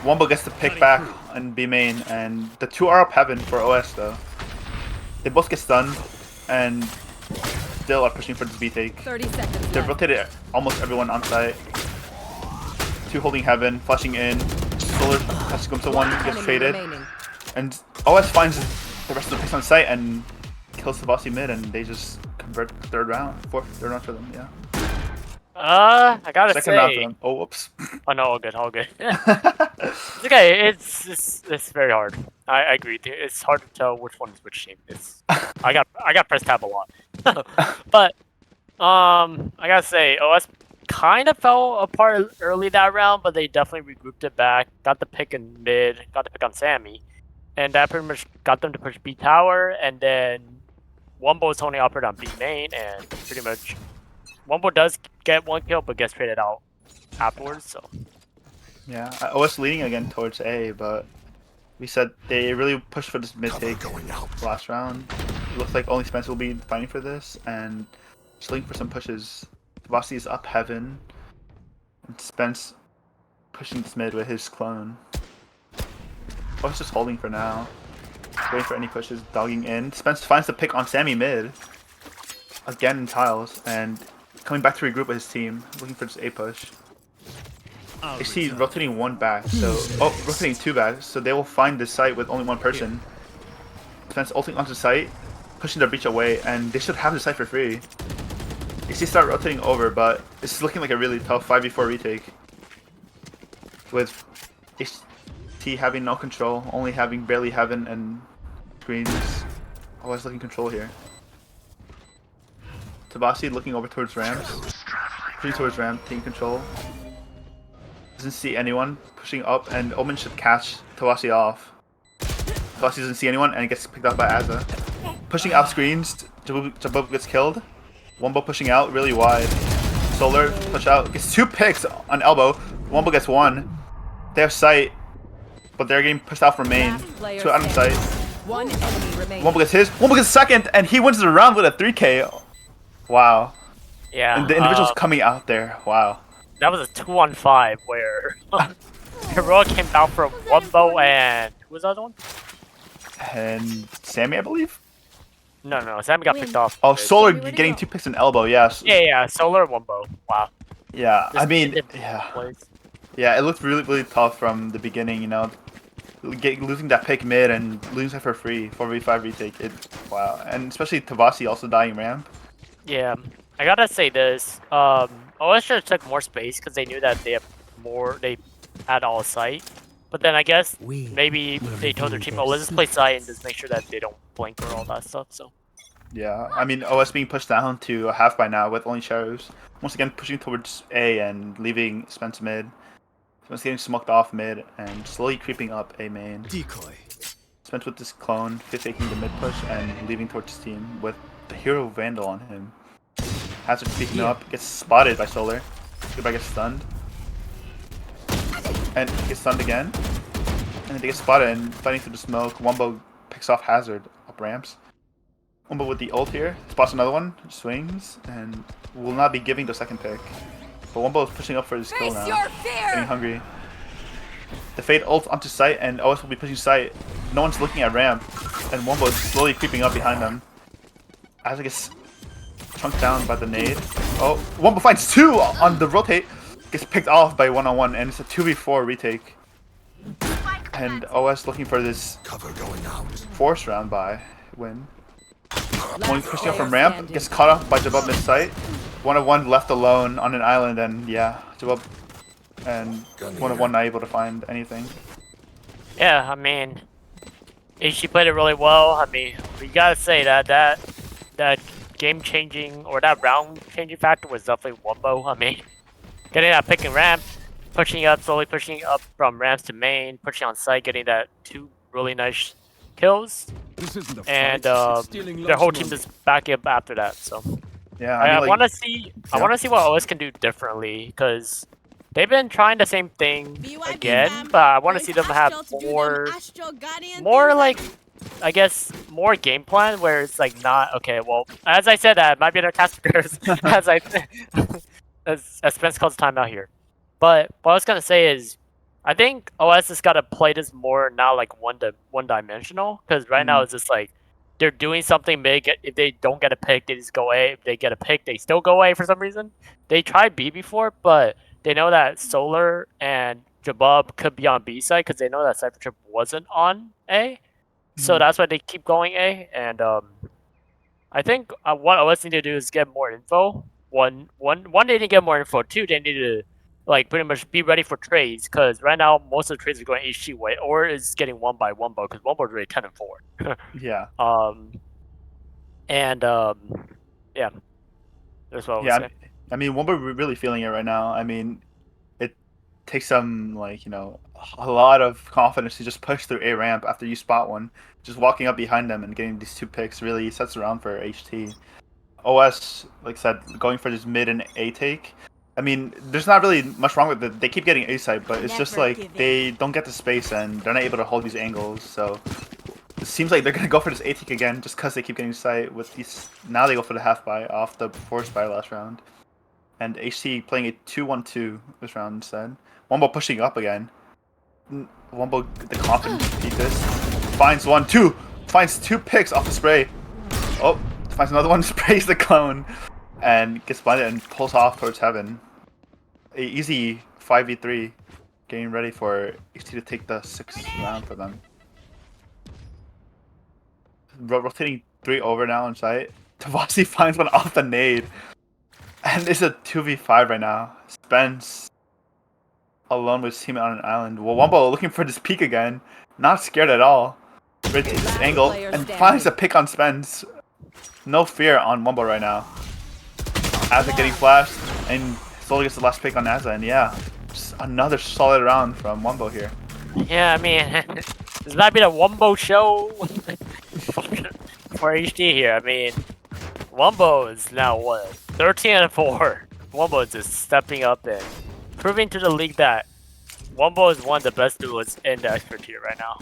Wumbo gets the pick back on B main, and the 2 are up Heaven for OS though. They both get stunned, and still are pushing for this B take. 30 seconds They've left. rotated almost everyone on site. 2 holding heaven, flashing in. Solar has to go to 1, gets Enemy traded. remaining. And OS finds the rest of the picks on site and kills the bossy mid, and they just convert third round for them, yeah. I gotta Second round for say. them. Oh, whoops. Oh no, all good, all good. It's okay. It's very hard. I agree with you. It's hard to tell which one is which team. It's I got press tab a lot, but I gotta say OS kind of fell apart early that round, but they definitely regrouped it back. Got the pick in mid, got the pick on Sammy, and that pretty much got them to push B tower, and then Wumbo is only operated on B main, and pretty much Wumbo does get 1 kill, but gets traded out afterwards. So. Yeah, I was leaning again towards A, but we said they really pushed for this mid take last round. It looks like only Spence will be fighting for this, and just looking for some pushes. Bossy is up heaven, and Spence pushing this mid with his clone. I was just holding for now, waiting for any pushes, dogging in. Spence finds the pick on Sammy mid, again in tiles, and coming back to regroup with his team, looking for this A push. I see rotating 1 back, so rotating 2 back, so they will find this site with only 1 person. Spence ulting onto the site, pushing their breach away, and they should have the site for free. You see start rotating over, but it's looking like a really tough 5v4 retake. With HT having no control, only having barely heaven and screens. Always looking control here. Tabasi looking over towards ramps. Pushing towards ramp, taking control. Doesn't see anyone, pushing up, and Omen should catch Tawasi off. Tawasi doesn't see anyone, and he gets picked up by Azza. Pushing out screens, Jabub gets killed. Wumbo pushing out really wide. Solar push out, gets 2 picks on elbow. Wumbo gets 1. They have sight, but they're getting pushed out from main. Last player 2 out of sight. One enemy remaining. Wumbo gets his. Wumbo gets second, and he wins the round with a 3k. Wow. Yeah. And the individual's coming out there. Wow. That was a 2-on-5 where Heroic came out from Wumbo and who was the other one? And Sammy, I believe? No, Sammy got picked off. Oh, Solar Sammy, where'd he getting go? 2 picks in elbow, yes. Yeah, Solar Wumbo. Wow. Yeah, I mean, Just yeah. plays. Yeah, it looked really tough from the beginning, you know. Losing that pick mid and losing it for free, 4v5 retake, wow. And especially Tavasi also dying ramp. Yeah, I gotta say this. OS should have took more space because they knew that they had all sight. But then I guess maybe they told their team, oh, let's just play sight and just make sure that they don't blink or all that stuff. So. Yeah, I mean, OS being pushed down to a half by now with only shadows. Once again, pushing towards A and leaving Spence mid. Spence getting smoked off mid and slowly creeping up A main. Decoy. Spence with this clone, taking the mid push and leaving towards his team with the hero Vandal on him. Hazard peeking up, gets spotted by Solar. Goodbye gets stunned. And gets stunned again. And then they get spotted and fighting through the smoke. Wumbo picks off Hazard up ramps. Wumbo with the ult here, spots another one, swings, and will not be giving the second pick. But Wumbo is pushing up for his kill Face now. your fear! Getting hungry. The Fade ult onto site, and OS will be pushing site. No one's looking at ramp, and Wumbo is slowly creeping up behind them. As it gets chunked down by the nade. Oh, Wumbo finds 2 on the rotate. Gets picked off by 1-on-1, and it's a 2v4 retake. And OS looking for this force round by win. One pushing up from ramp, gets caught up by Jabub mid-site. 1-on-1 left alone on an island, and yeah, Jabub and 1-on-1 not able to find anything. Yeah, I mean, she played it really well. I mean, we gotta say that game-changing or that round-changing factor was definitely Wumbo. I mean, getting that pick and ramp, pushing up, slowly pushing up from ramps to main, pushing on site, getting that 2 really nice kills, and their whole team just back up after that. So Yeah, I mean, want like, to see, I want to see what OS can do differently because they've been trying the same thing again, but I want to see them have more like, I guess, more game plan where it's like not okay. Well, as I said, that might be their Casper's as Spence calls timeout here. But what I was gonna say is, I think OS has got to play this more not like one dimensional because right now it's just like they're doing something big. If they don't get a pick, they just go A. If they get a pick, they still go A for some reason. They tried B before, but they know that Solar and Jabub could be on B side because they know that Cypher Trip wasn't on A. So that's why they keep going A. And I think what OS need to do is get more info. One, they need to get more info. Two, they need to like pretty much be ready for trades because right now most of the trades are going HG way or is getting one by Wumbo because Wumbo is really 10-4. Yeah. Yeah, that's what I would Yeah. say. I mean, we're really feeling it right now. I mean, it takes some like a lot of confidence to just push through A ramp after you spot one. Just walking up behind them and getting these 2 picks really sets around for HT. OS, like I said, going for this mid and A take. I mean, there's not really much wrong with it. They keep getting A side, but it's just like they don't get the space and they're not able to hold these angles. So it seems like they're gonna go for this A take again just because they keep getting sight with these. Now they go for the half buy off the force buy last round, and HT playing a 2-1-2 this round instead. Wumbo pushing up again. Wumbo the confidence to beat this. Finds 1-2. Finds 2 picks off the spray. Oh, finds another one. Sprays the clone and gets blinded and pulls off towards heaven. A easy 5v3, getting ready for HT to take the 6th round for them. Rotating 3 over now on site. Tavasi finds one off the nade. And it's a 2v5 right now. Spence alone with his teammate on an island. Well, Wumbo looking for this peek again. Not scared at all. Ready to take this angle and finds a pick on Spence. No fear on Wumbo right now. Azza getting flashed and slowly gets the last pick on Azza. And yeah, just another solid round from Wumbo here. Yeah, I mean, this might be the Wumbo show for HT here. I mean, Wumbo is now what 13-4. Wumbo is just stepping up and proving to the league that Wumbo is one of the best duos in the expert tier right now.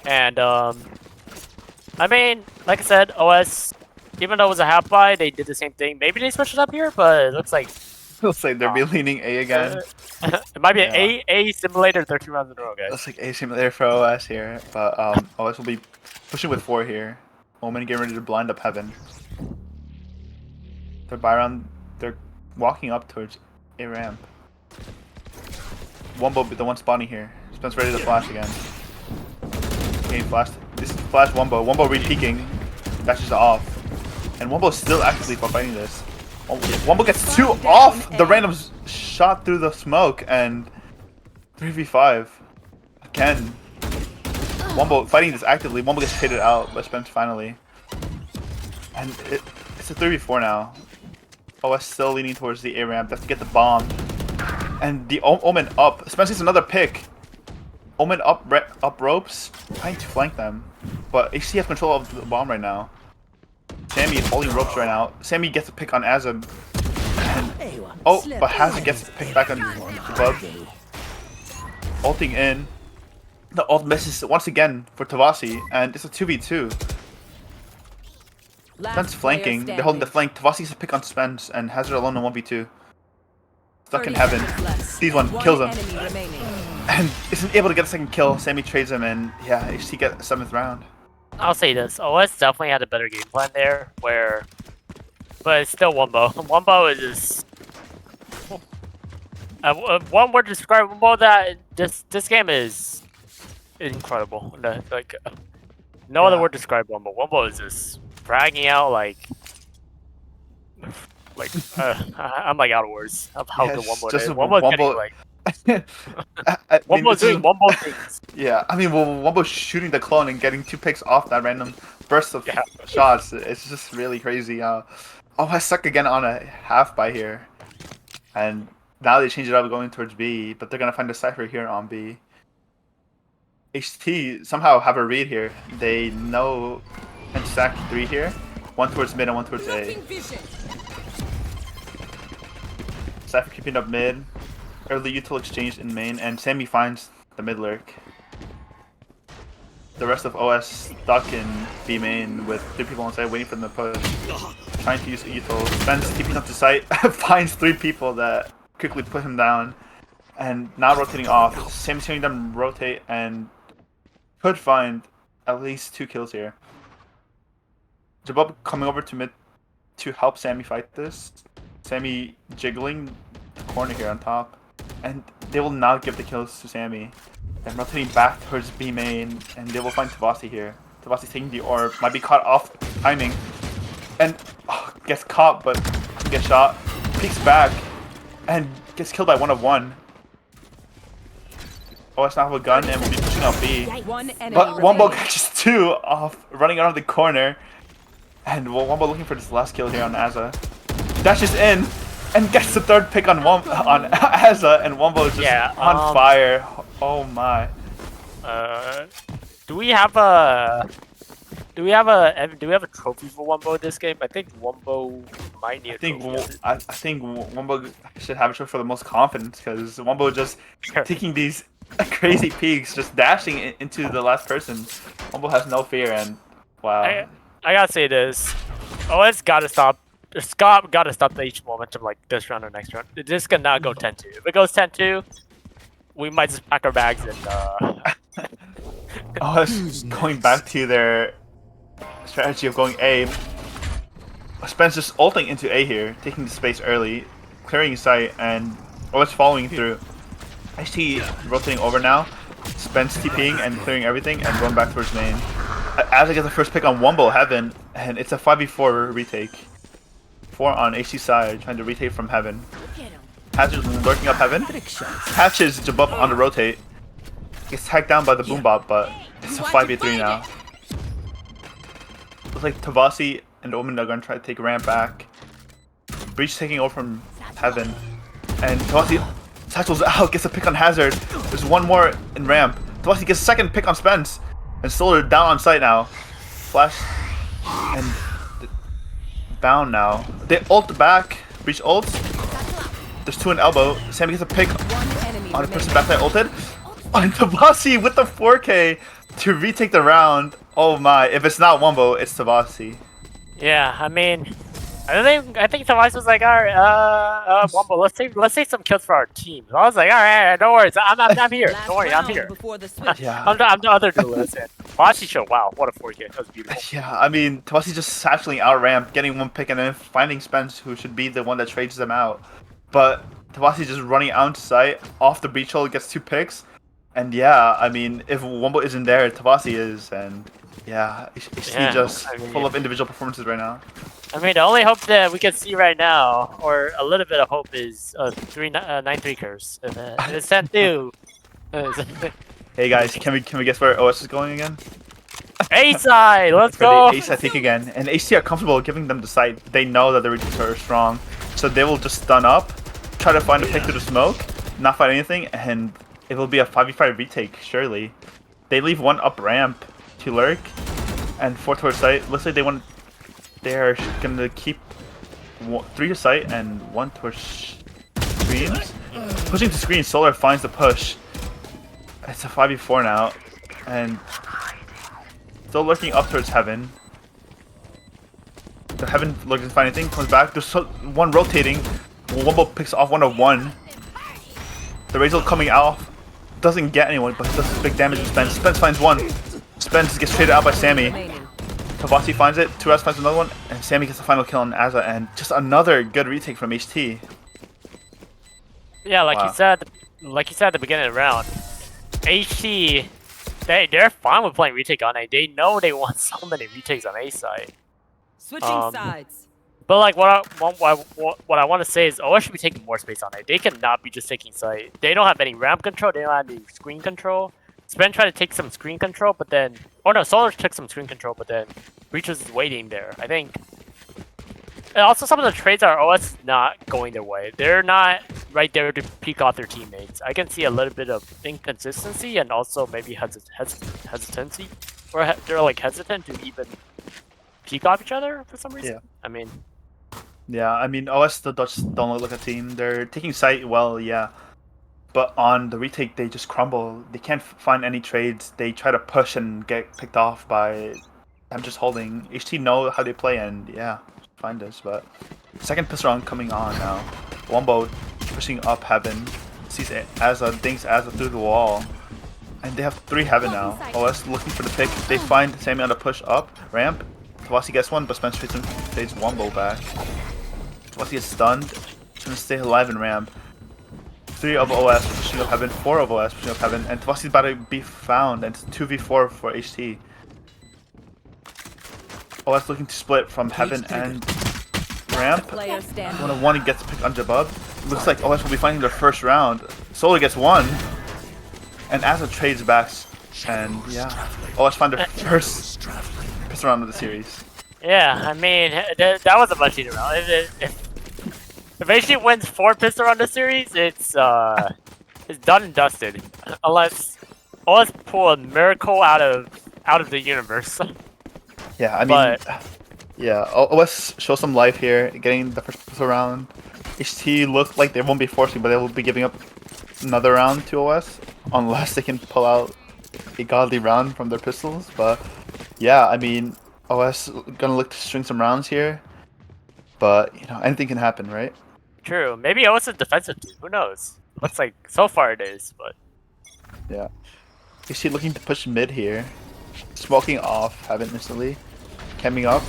And I mean, like I said, OS, even though it was a half buy, they did the same thing. Maybe they switched it up here, but it looks like Looks like they'll be leaning A again. it might be an A simulator 13 rounds in a row, guys. Looks like A simulator for OS here, but OS will be pushing with 4 here. Omen getting ready to blind up heaven. They're by round. They're walking up towards A ramp. Wumbo, the one spawning here. Spence ready to flash again. Okay, flash. This is flash Wumbo. Wumbo re-peeking. Dashes off. And Wumbo's still actively fighting this. Wumbo gets 2 off the random shot through the smoke and 3v5. Again. Wumbo fighting this actively. Wumbo gets traded out by Spence finally. And it's a 3v4 now. OS still leaning towards the A ramp. They have to get the bomb. And the Omen up. Spence gets another pick. Omen up ropes. Trying to flank them. But HC has control of the bomb right now. Sammy is holding ropes right now. Sammy gets a pick on Azza. Oh, but Hazard gets picked back on Bub. Ulting in. The ult misses once again for Tavasi, and it's a 2v2. Spence flanking. They're holding the flank. Tavasi gets a pick on Spence, and Hazard alone in 1v2. Stuck in heaven. Sees one, kills him. And isn't able to get a second kill. Sammy trades him, and yeah, HC get 7th round. I'll say this: OS definitely had a better game plan there, but it's still Wumbo. Wumbo is just one word to describe Wumbo. That this game is incredible. Like no other word to describe Wumbo. Wumbo is just bragging out like I'm like out of words of how good Wumbo is. Wumbo's getting like. Wumbo's doing Wumbo things. Yeah, I mean, Wumbo's shooting the clone and getting 2 picks off that random burst of shots. It's just really crazy. Oh, I suck again on a half by here. And now they change it up going towards B, but they're going to find a Cypher here on B. HT somehow have a read here. They know and stack 3 here. 1 towards mid and 1 towards A. Cypher keeping up mid. Early util exchange in main, and Sammy finds the mid lurk. The rest of OS stuck in B main with 3 people on site waiting for them to push. Trying to use util. Spence keeping up to sight, finds 3 people that quickly put him down. And now rotating off. Sammy's hearing them rotate and could find at least 2 kills here. Jabub coming over to mid to help Sammy fight this. Sammy jiggling the corner here on top. And they will not give the kills to Sammy. Then rotating back towards B main, and they will find Tavasi here. Tavasi's taking the orb, might be caught off timing. And gets caught, but gets shot. Peeks back, and gets killed by 1-of-1. OS now have a gun and will be pushing out B. One enemy But Wombo remaining. catches 2 off running around the corner. And Wombo looking for this last kill here on Azza. Dashes in and gets the 3rd pick on Azza, and Wombo is just on fire. Oh my. Do we have a trophy for Wombo this game? I think Wombo might need a trophy. I think Wombo should have a trophy for the most confidence, because Wombo just taking these crazy peaks, just dashing into the last person. Wombo has no fear, and wow. I gotta say this. OS gotta stop. Scott gotta stop the H momentum like this round or next round. This cannot go 10-2. If it goes 10-2, we might just pack our bags and OS going back to their strategy of going A. Spence just ulting into A here, taking the space early, clearing his sight, and OS following through. HT rotating over now. Spence TPing and clearing everything and going back towards main. As I get the first pick on Wombo Heaven, and it's a 5v4 retake. 4 on HT side, trying to retake from Heaven. Hatches lurking up Heaven. Hatches Jabub on the rotate. Gets tagged down by the boom bot, but it's a 5v3 now. Looks like Tavasi and Omen are going to try to take ramp back. Breach taking over from Heaven. And Tavasi satchels out, gets a pick on Hazard. There's one more in ramp. Tavasi gets a 2nd pick on Spence. And Solar down on site now. Flash. And bound now. They ult back. Breach ults. There's 2 in elbow. Sammy gets a pick on the person backside ulted. On Tavasi with the 4K to retake the round. Oh my, if it's not Wombo, it's Tavasi. yeah, I mean, I think Tavasi was like, alright, Wombo, let's take some kills for our team. So I was like, alright, no worries, I'm here. Last Don't worry, I'm round here. before the switch. Yeah. I'm the other duelist. And Tavasi showed, wow, what a 4K. That was beautiful. Yeah, I mean, Tavasi just satcheling out ramp, getting 1 pick, and then finding Spence, who should be the one that trades them out. But Tavasi just running out to sight, off the breach hole, gets 2 picks. And yeah, I mean, if Wombo isn't there, Tavasi is, and yeah, HT just full of individual performances right now. I mean, the only hope that we can see right now, or a little bit of hope, is 9-3 curse. If it's 10-2. Hey guys, can we guess where OS is going again? A side, let's For go. the ace, I think again. And HT are comfortable giving them the site. They know that the retreats are strong, so they will just stun up, try to find a pick through the smoke, not find anything, and it will be a 5v5 retake, surely. They leave 1 up ramp to lurk, and 4 towards site. Looks like they're gonna keep 3 to site and 1 towards screens. Pushing to screen, Solar finds the push. It's a 5v4 now, and still lurking up towards Heaven. The Heaven doesn't find anything, comes back. There's 1 rotating. Wombo picks off 1-of-1. The Razor coming out. Doesn't get anyone, but does big damage to Spence. Spence finds 1. Spence gets traded out by Sammy. Tavasi finds it. 2S finds another one, and Sammy gets the final kill on Azza, and just another good retake from HT. Yeah, like Wow. you said at the beginning of the round, HT, they're fine with playing retake on A. They know they want so many retakes on A side. Switching sides. But like what I want to say is OS should be taking more space on it. They cannot be just taking site. They don't have any ramp control. They don't have any screen control. Spen tried to take some screen control, but then no, Solar took some screen control, but then Breach was waiting there. I think. And also, some of the trades are OS not going their way. They're not right there to peek off their teammates. I can see a little bit of inconsistency and also maybe hesitancy, or they're like hesitant to even peek off each other for some reason. Yeah. I mean. Yeah, I mean, OS still don't look like a team. They're taking site well, yeah. But on the retake, they just crumble. They can't find any trades. They try to push and get picked off by them just holding. HT know how they play, and yeah, find us. But 2nd pistol round coming on now. Wombo pushing up Heaven. Sees Azza, dinks Azza through the wall. And they have 3 Heaven now. OS looking for the pick. They find Sammy on the push up ramp. Tavasi gets one, but Spence fades Wombo back. Tavasi gets stunned. Trying to stay alive in ramp. 3 of OS pushing up heaven, 4 of OS pushing up heaven, and Tavasi's about to be found, and it's 2v4 for HT. OS looking to split from heaven and ramp. Player standing. 1-on-1 gets picked on Jabub. Looks like OS will be finding their first round. Solar gets 1. And Asa trades back. And yeah, OS found their first pistol round of the series. Yeah, I mean, that was a much easier round. If HT wins 4 pistol round of the series, it's done and dusted. Unless OS pull a miracle out of the universe. Yeah, I mean, yeah, OS show some life here, getting the first pistol round. HT look like they won't be forcing, but they will be giving up another round to OS unless they can pull out a godly round from their pistols. But yeah, I mean, OS gonna look to string some rounds here, but you know, anything can happen, right? True. Maybe OS is defensive team. Who knows? Looks like so far it is, but Yeah. HT looking to push mid here, smoking off, haven't instantly, camming up.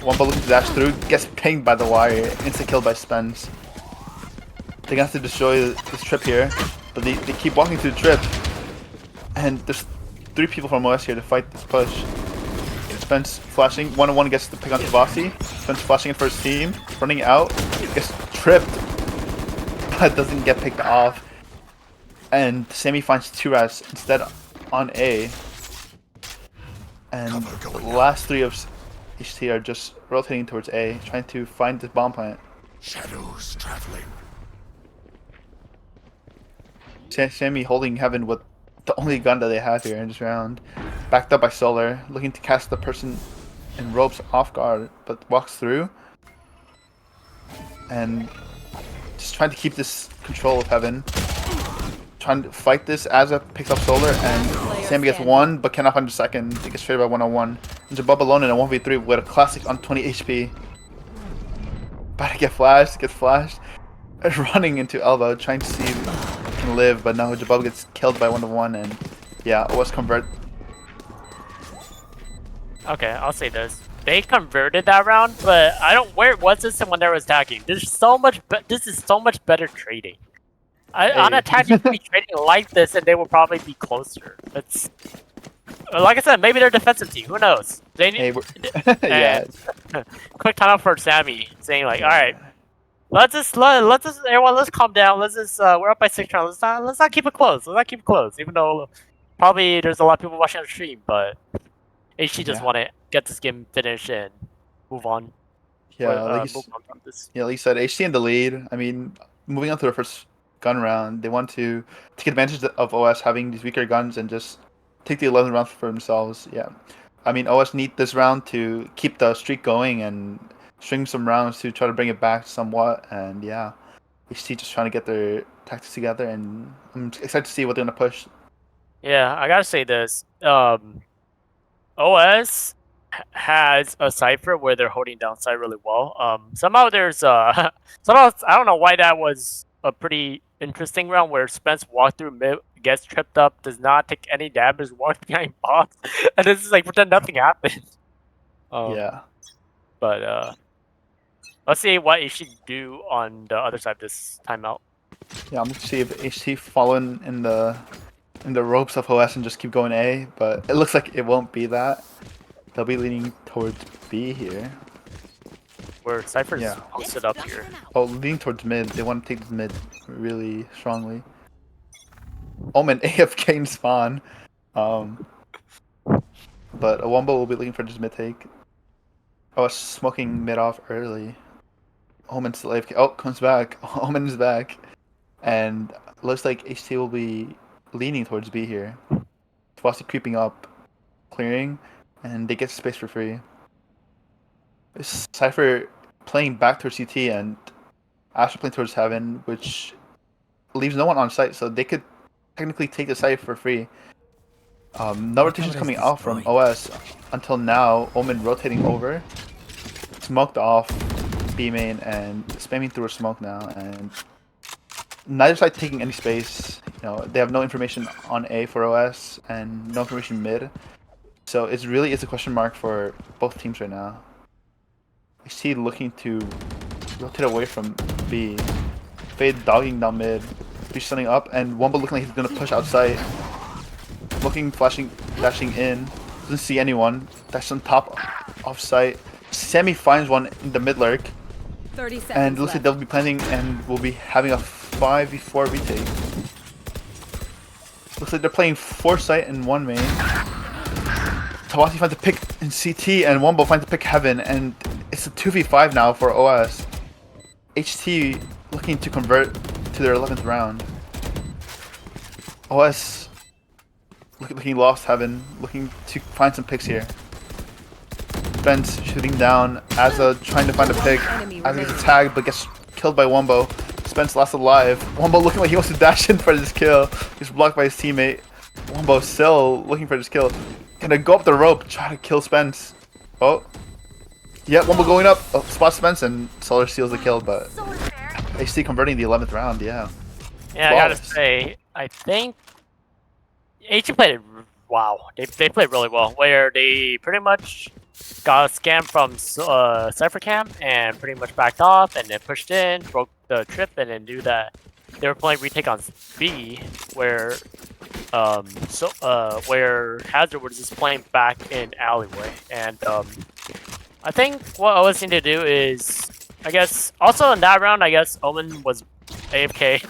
Wombo looking to dash through, gets pinged by the wire, insta kill by Spence. They're gonna have to destroy this trip here, but they keep walking through the trip. And there's 3 people from OS here to fight this push. Spence flashing, 1-on-1 gets the pick on Tavasi. Spence flashing in for his team, running out, gets tripped, but doesn't get picked off. And Sammy finds 2 rats instead on A. And the last 3 of HT are just rotating towards A, trying to find this bomb plant. Shadows traveling. Sammy holding heaven with the only gun that they have here in this round. Backed up by Solar, looking to cast the person in ropes off guard, but walks through. And just trying to keep this control of heaven. Trying to fight this. Asa picks up Solar, and Sammy gets 1, but cannot find the second. He gets traded by 1-on-1. And Jabub alone in a 1v3 with a classic on 20 HP. About to get flashed, gets flashed. Running into Elbow, trying to see if he can live, but no, Jabub gets killed by 1-1, and yeah, OS convert. okay, I'll say this. They converted that round, but I don't. Where was this when they were attacking? This is so much better trading. On attack, you could be trading like this, and they will probably be closer. It's like I said, maybe they're a defensive team. Who knows? They need. Yeah. Quick timeout for Sammy, saying like, "All right, let's just everyone, let's calm down. Let's just we're up by 6 rounds. Let's not keep it close. Let's not keep it close. Even though probably there's a lot of people watching on the stream, but HT just want to get this game finished and move on. Yeah, like you said, HT in the lead. I mean, moving on to the first gun round, they want to take advantage of OS having these weaker guns and just take the 11th round for themselves. Yeah, I mean, OS need this round to keep the streak going and string some rounds to try to bring it back somewhat. And yeah, HT just trying to get their tactics together, and I'm excited to see what they're gonna push. Yeah, I gotta say this. OS has a cipher where they're holding down side really well. Somehow there's somehow I don't know why that was a pretty interesting round where Spence walked through mid, gets tripped up, does not take any damage, walks behind box, and this is like pretend nothing happened. Yeah, but let's see what HT do on the other side this timeout. yeah, I'm gonna see if HT following in the ropes of OS and just keep going A, but it looks like it won't be that. They'll be leaning towards B here. Where Cypher's Yeah. posted up here. Oh, leaning towards mid. They want to take the mid really strongly. Omen AFK in spawn. But a Wombo will be looking for this mid take. Oh, smoking mid off early. Omen's still AFK. Oh, comes back. Omen is back. And looks like HT will be leaning towards B here. Twasi creeping up, clearing, and they get space for free. Cypher playing back towards CT and Asher playing towards Heaven, which leaves no one on site, so they could technically take the site for free. No rotations coming out from OS until now. Omen rotating over, smoked off B main and spamming through a smoke now, and neither side taking any space. You know, they have no information on A for OS and no information mid. So it really is a question mark for both teams right now. I see looking to rotate away from B. Fade dogging down mid. He's setting up, and Wumbo looking like he's gonna push outside. Looking, flashing, dashing in. Doesn't see anyone. Dash on top, off site. Sammy finds one in the mid lurk. 30 seconds And looks like left. they'll be planning and will be having a 5v4 retake. Looks like they're playing 4 site and 1 main. Tawasi finds a pick in CT and Wumbo finds a pick Heaven, and it's a 2v5 now for OS. HT looking to convert to their 11th round. OS looking lost Heaven, looking to find some picks here. Spence shooting down, Azza trying to find a pick. Azza gets tagged but gets killed by Wumbo. Spence last alive. Wumbo looking like he wants to dash in for this kill. He's blocked by his teammate. Wumbo still looking for this kill. Gonna go up the rope, try to kill Spence. Oh. Yeah, Wumbo going up. Oh, spot Spence and Solar seals the kill, but HT converting the 11th round, yeah. Yeah, I gotta say, I think HT played it. Wow, they played really well. Where they pretty much got a scam from Cypher Camp and pretty much backed off, and then pushed in, broke the trip, and then knew that they were playing retake on B, where where Hazard was just playing back in alleyway, and I think what Owen need to do is, I guess, also in that round, I guess Owen was AFK.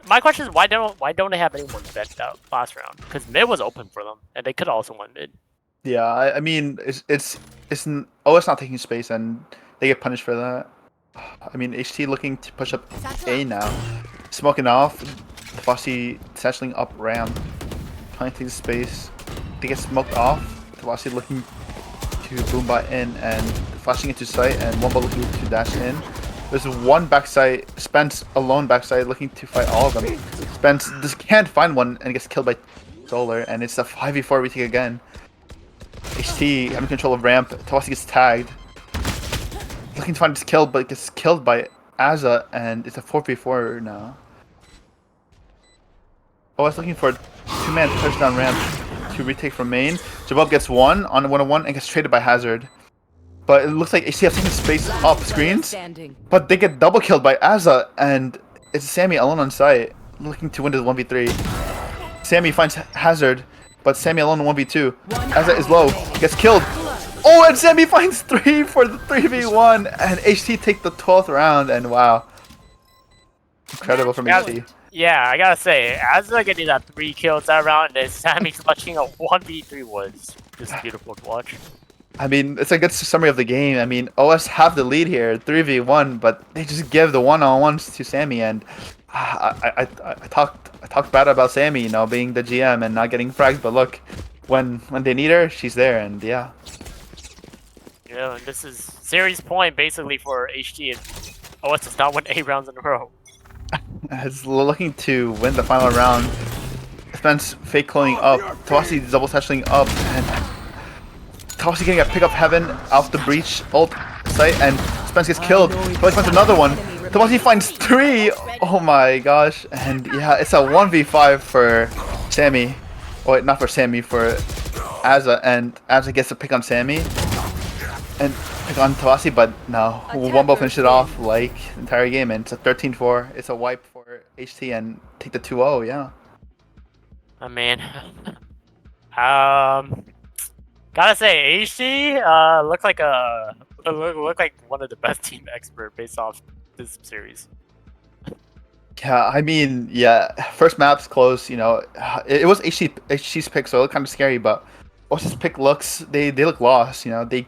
My question is, why don't they have anyone vet that last round? Because mid was open for them, and they could also win mid. Yeah, I mean, it's OS not taking space, and they get punished for that. I mean, HT looking to push up A now, smoking off. Tawasi satcheling up ramp, trying to take the space. They get smoked off. Tawasi looking to boom bot in and flashing into sight, and Wumbo looking to dash in. There's one backside, Spence alone backside looking to fight all of them. Spence just can't find one and gets killed by Solar, and it's a 5v4 retake again. HT having control of ramp. Tawasi gets tagged. Looking to find his kill, but gets killed by Azza, and it's a 4v4 now. I was looking for a 2-man touchdown ramp to retake from main. Jabab gets one on a 1-on-1 and gets traded by Hazard. But it looks like HT have taken space off screens, but they get double killed by Azza, and it's Sammy alone on site, looking to win this 1v3. Sammy finds Hazard, but Sammy alone in 1v2. Azza is low, gets killed. Oh, and Sammy finds 3 for the 3v1, and HT take the 12th round, and wow. Incredible from HT. Yeah, I gotta say, Azza getting that 3 kills that round, and Sammy clutching a 1v3 was just beautiful to watch. I mean, it's a good summary of the game. I mean, OS have the lead here, 3v1, but they just give the one-on-ones to Sammy, and I talked bad about Sammy, you know, being the GM and not getting frags, but look, when they need her, she's there, and yeah. Yeah, and this is series point basically for HT, and OS does not win 8 rounds in a row. It's looking to win the final round. Spence fake cloning up, Tawasi double satcheling up, and Tawasi getting a pick up Heaven off the breach ult site, and Spence gets killed. Tawasi finds another one. Tawasi finds 3. Oh my gosh! And yeah, it's a 1v5 for Sammy. Oh wait, not for Sammy, for Azza, and Azza gets a pick on Sammy and pick on Tawasi, but no, Wumbo finished it off like the entire game, and it's a 13-4. It's a wipe for HT and take the 2-0. Yeah. I mean, gotta say, HT look like one of the best team expert based off this series. Yeah, I mean, yeah, first map's close, you know, it was HT's pick, so it looked kind of scary, but OS's pick looks, they look lost, you know, they,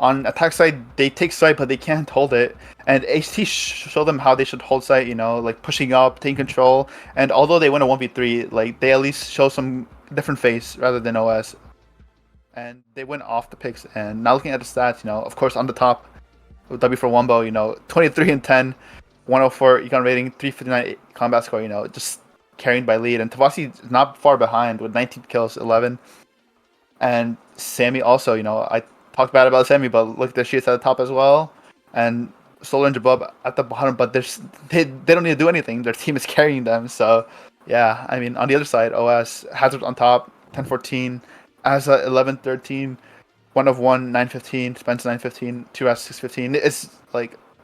on attack side, they take site, but they can't hold it, and HT showed them how they should hold site, you know, like pushing up, taking control, and although they win a 1v3, like, they at least show some different face rather than OS, and they went off the picks, and now looking at the stats, you know, of course, on the top, W for Wumbo, you know, 23-10, 104 econ rating, 359 combat score, you know, just carrying by lead. And Tawasi is not far behind with 19 kills, 11. And Sammy also, you know, I talked bad about Sammy, but look, there she is at the top as well. And Solar and Jabub at the bottom, but they don't need to do anything. Their team is carrying them. So, yeah, I mean, on the other side, OS, Hazard on top, 10-14, as a 11-13, 1 of 1, 9-15, Spence 9-15, 2S 6-15.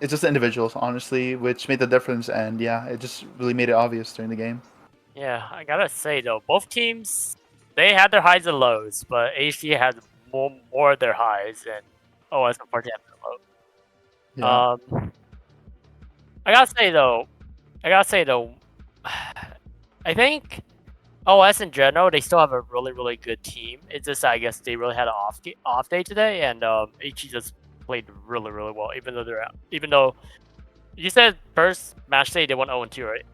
It's just the individuals, honestly, which made the difference, and yeah, it just really made it obvious during the game. Yeah, I gotta say though, both teams they had their highs and lows, but AC had more of their highs, and OS unfortunately had their lows. Yeah. I gotta say though, I think OS in general they still have a really good team. It's just I guess they really had an off day today, and HE just played really well, even though you said first match day they went 0-2, right?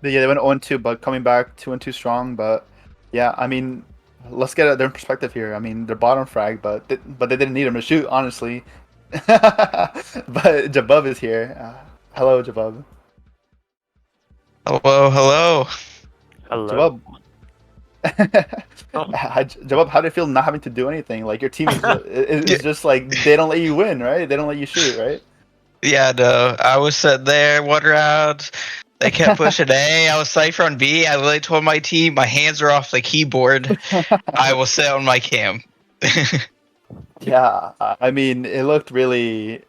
Yeah, they went 0-2, but coming back 2-2 strong. But yeah, I mean, let's get their perspective here. I mean, they're bottom frag, but they didn't need him to shoot, honestly. But Jabub is here. Hello, Jabub. Hello. Hello. Jabub. Jabub, how do you feel not having to do anything? Like your team is just like they don't let you win, right? They don't let you shoot, right? Yeah, no. I was sitting there 1 round. They kept pushing A. I was Cypher on B. I literally told my team my hands are off the keyboard. I will sit on my cam. Yeah, I mean, it looked really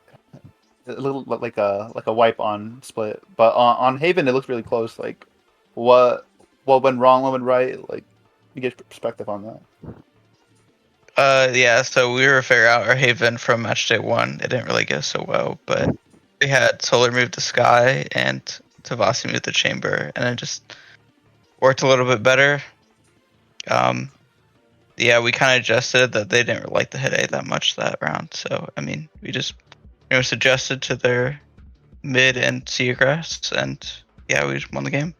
a little like a wipe on split, but on Haven it looked really close. Like, what went wrong, what went right? Like, you get perspective on that. Yeah, so we were figuring out our Haven from match day 1. It didn't really go so well, but we had Solar move the Sky and Tavasi move the Chamber, and it just worked a little bit better. Yeah, we kind of adjusted that they didn't really like the hit A that much that round, so I mean, we just adjusted to their mid and C aggress, and yeah, we just won the game.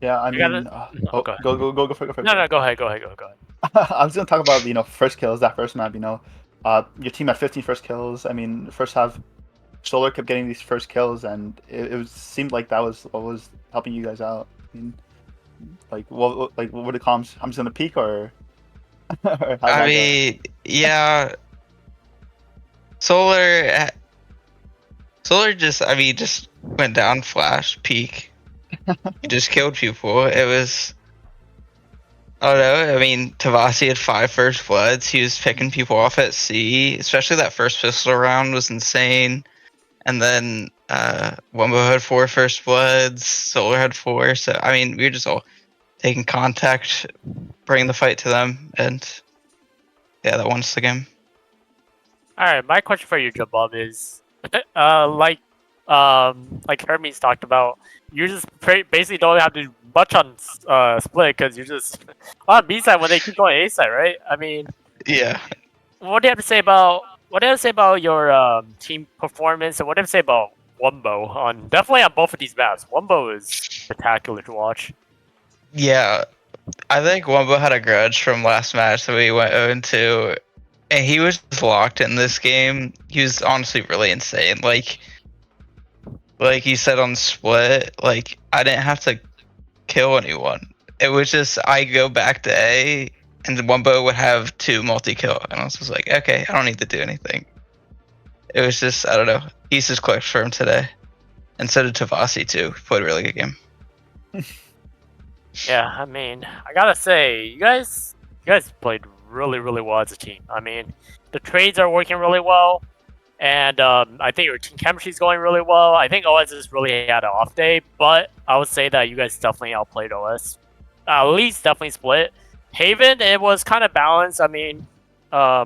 Yeah, I mean, go ahead. Go for it. No, go ahead. I was gonna talk about first kills, that first map. Your team had 15 first kills. I mean, first half, Solar kept getting these first kills, and seemed like that was what was helping you guys out. I mean, what were the comms? I'm just gonna peak or? I mean, yeah. Solar just went down flash peak. He just killed people. It was, I don't know. I mean, Tavasi had 5 first bloods. He was picking people off at C. Especially that first pistol round was insane. And then Wumbo had 4 first bloods. Solar had 4. So I mean, we were just all taking contact, bringing the fight to them, and yeah, that won us the game. All right, my question for you, Jabub, is like Hermes talked about, you just basically don't have to do much on split because you're just on B side when they keep going A side, right? I mean, yeah. What do you have to say about your team performance, and what do you have to say about Wumbo on definitely on both of these maps? Wumbo is spectacular to watch. Yeah, I think Wumbo had a grudge from last match that we went 0-2, and he was just locked in this game. He was honestly really insane. Like you said on split, like I didn't have to kill anyone. It was just I go back to A, and the Wumbo would have 2 multi-kill, and I was just like, okay, I don't need to do anything. It was just, I don't know. He's just clicked for him today, and so did Tavasi too. He played a really good game. Yeah, I mean, I gotta say, you guys played really well as a team. I mean, the trades are working really well, and I think your team chemistry is going really well. I think OS just really had an off day, but I would say that you guys definitely outplayed OS. At least definitely split. Haven, it was kind of balanced. I mean, oh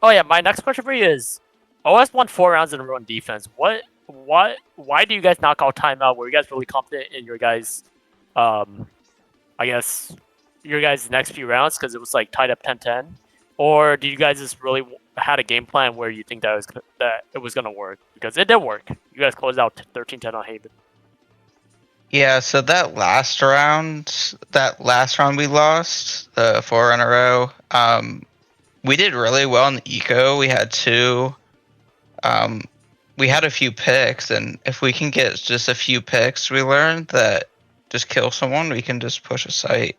yeah, my next question for you is, OS won 4 rounds in a row in defense. Why do you guys not call timeout? Were you guys really confident in your guys' I guess your guys' next few rounds because it was like tied up 10-10, or do you guys just really had a game plan where you think that it was gonna work? Because it did work. You guys closed out 13-10 on Haven. Yeah, so that last round we lost, the 4 in a row. We did really well in the eco. We had 2. We had a few picks, and if we can get just a few picks, we learned that just kill someone, we can just push a site.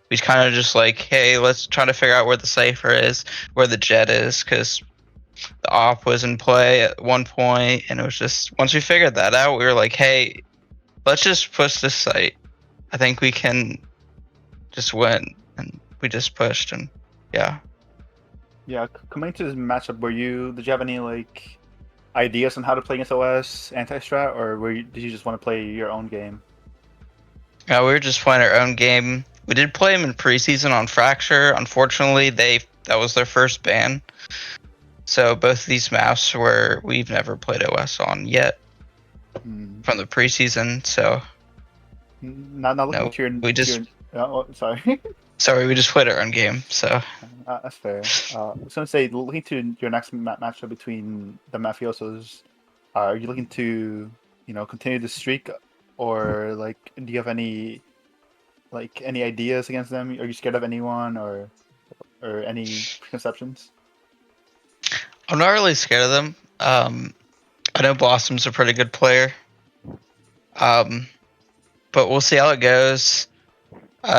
We kind of just like, hey, let's try to figure out where the Cypher is, where the Jet is, because the op was in play at one point, and it was just, once we figured that out, we were like, hey, let's just push this site. I think we can just win. And we just pushed, and yeah. Yeah, coming into this matchup, did you have any like ideas on how to play against OS anti-strat, or did you just want to play your own game? We were just playing our own game. We did play them in preseason on Fracture. Unfortunately, that was their first ban. So both of these maps we've never played OS on yet from the preseason. So Not looking no, to your. we just Sorry. sorry, we just played our own game. So That's fair. I was gonna say, looking to your next matchup between the mafiosos, are you looking to, continue the streak, or like, do you have any ideas against them? Are you scared of anyone, or any preconceptions? I'm not really scared of them. I know Blossom's a pretty good player. But we'll see how it goes.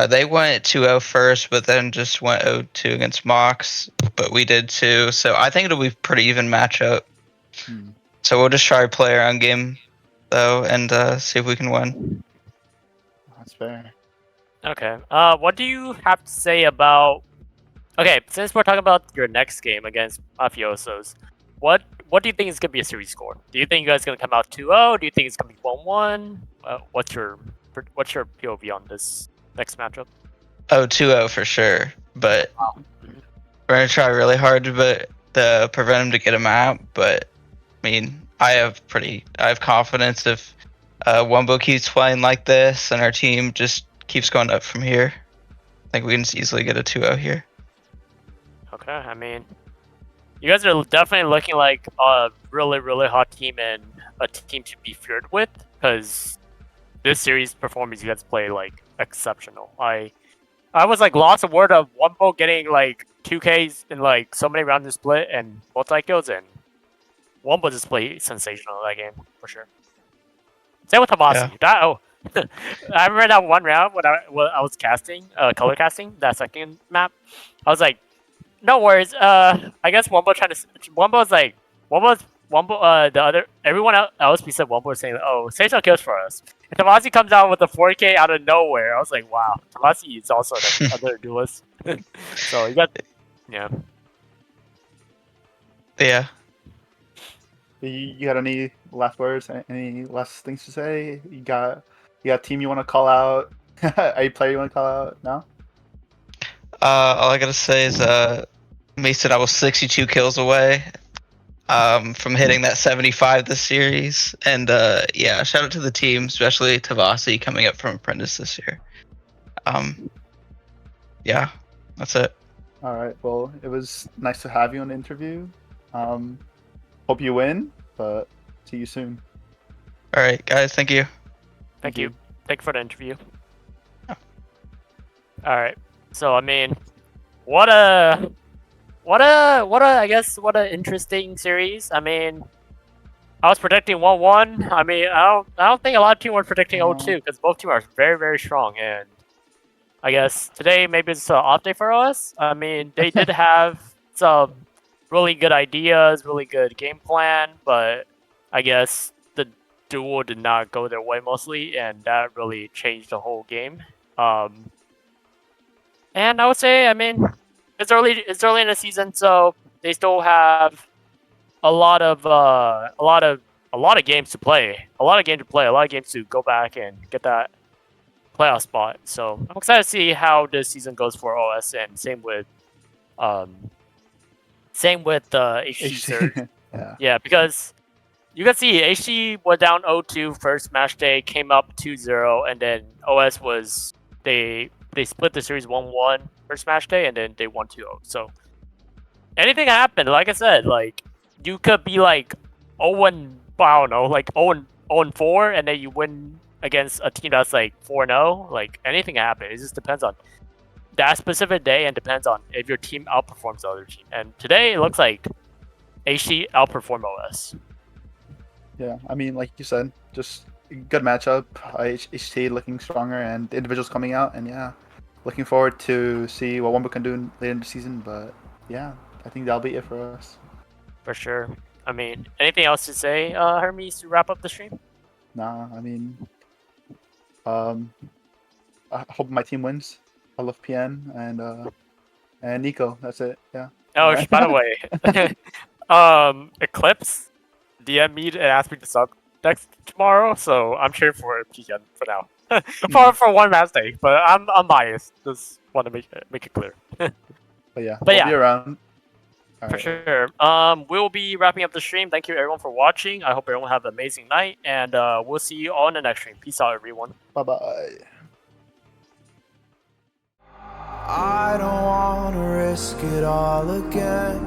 They went 2-0 first, but then just went 0-2 against Mox. But we did too. So I think it'll be a pretty even matchup. So we'll just try to play our own game, though, and see if we can win. That's fair. Okay. What do you have to say about? Okay, since we're talking about your next game against Mafiosos, what do you think is gonna be a series score? Do you think you guys gonna come out 2-0? Do you think it's gonna be 1-1? What's your POV on this next matchup? 2-0 for sure. But we're gonna try really hard to prevent him to get him out. But I mean, I have confidence if Wumbo keeps playing like this and our team just keeps going up from here. I think we can easily get a 2-0 here. Okay, I mean, you guys are definitely looking like a really, really hot team and a team to be feared with, because this series performance you guys play like exceptional. I was like lost of word of Wumbo getting like 2Ks in like so many rounds of split and multi kills, and Wumbo just played sensational in that game for sure. Same with Tomasi. Yeah. I remember that one round when I was casting, color casting that second map. I was like, no worries. I guess Wumbo the other everyone else besides Wumbo was saying, oh, Sage kills for us. And Tomasi comes out with a 4K out of nowhere. I was like, wow, Tomasi is also another duelist. So you got, yeah. Yeah. You got any last words? Any last things to say? You got a team you want to call out? Any player you want to call out? No. All I gotta say is, Mason, I was 62 kills away from hitting that 75 this series, and yeah, shout out to the team, especially Tavasi coming up from Apprentice this year. Yeah, that's it. All right. Well, it was nice to have you on the interview. Hope you win, but see you soon. All right, guys, thank you. Thank you. Thank you for the interview. All right. So I mean, what a interesting series. I mean, I was predicting 1-1. I mean, I don't think a lot of teams were predicting 0-2 because both teams are very, very strong. And I guess today maybe it's an off day for us. I mean, they did have some really good ideas, really good game plan, but I guess the duel did not go their way mostly, and that really changed the whole game. And I would say, I mean, it's early in the season, so they still have a lot of games to play, a lot of games to go back and get that playoff spot. So I'm excited to see how this season goes for OS, and same with HG Surge. Yeah, because you can see HG was down 0-2 first match day, came up 2-0, and then OS was they split the series 1-1 first match day, and then they won 2-0. So anything happened. Like I said, like you could be like 0-4, and then you win against a team that's like 4-0. Like anything can happen. It just depends on that specific day and depends on if your team outperforms the other team. And today it looks like HT outperformed OS. Yeah, I mean, like you said, just good matchup. HT looking stronger and the individuals coming out, and yeah, looking forward to see what Wumbo can do later in the season. But yeah, I think that'll be it for us. For sure. I mean, anything else to say, Hermes, to wrap up the stream? Nah, I mean, I hope my team wins. I love PN and Nico. That's it. Yeah. Oh, Alright. by the way, Eclipse DM me and asked me to sub next tomorrow, so I'm cheering for PN for now. for one match day, but I'm biased. Just want to make it clear. But yeah, But we'll yeah. be around. For Alright. sure. We'll be wrapping up the stream. Thank you everyone for watching. I hope everyone have an amazing night, and we'll see you all in the next stream. Peace out, everyone. Bye bye. I don't wanna risk it all again,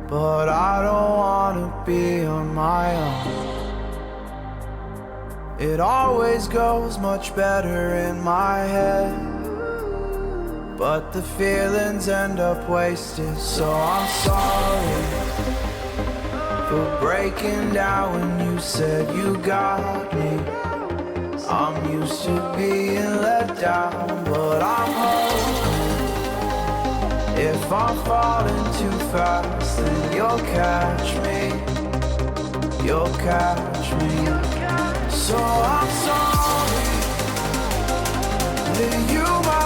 but I don't wanna be on my own. It always goes much better in my head, but the feelings end up wasted. So I'm sorry for breaking down when you said you got me. I'm used to being let down, but I'm hoping if I'm falling too fast, then you'll catch me. You'll catch me. So I'm sorry that you might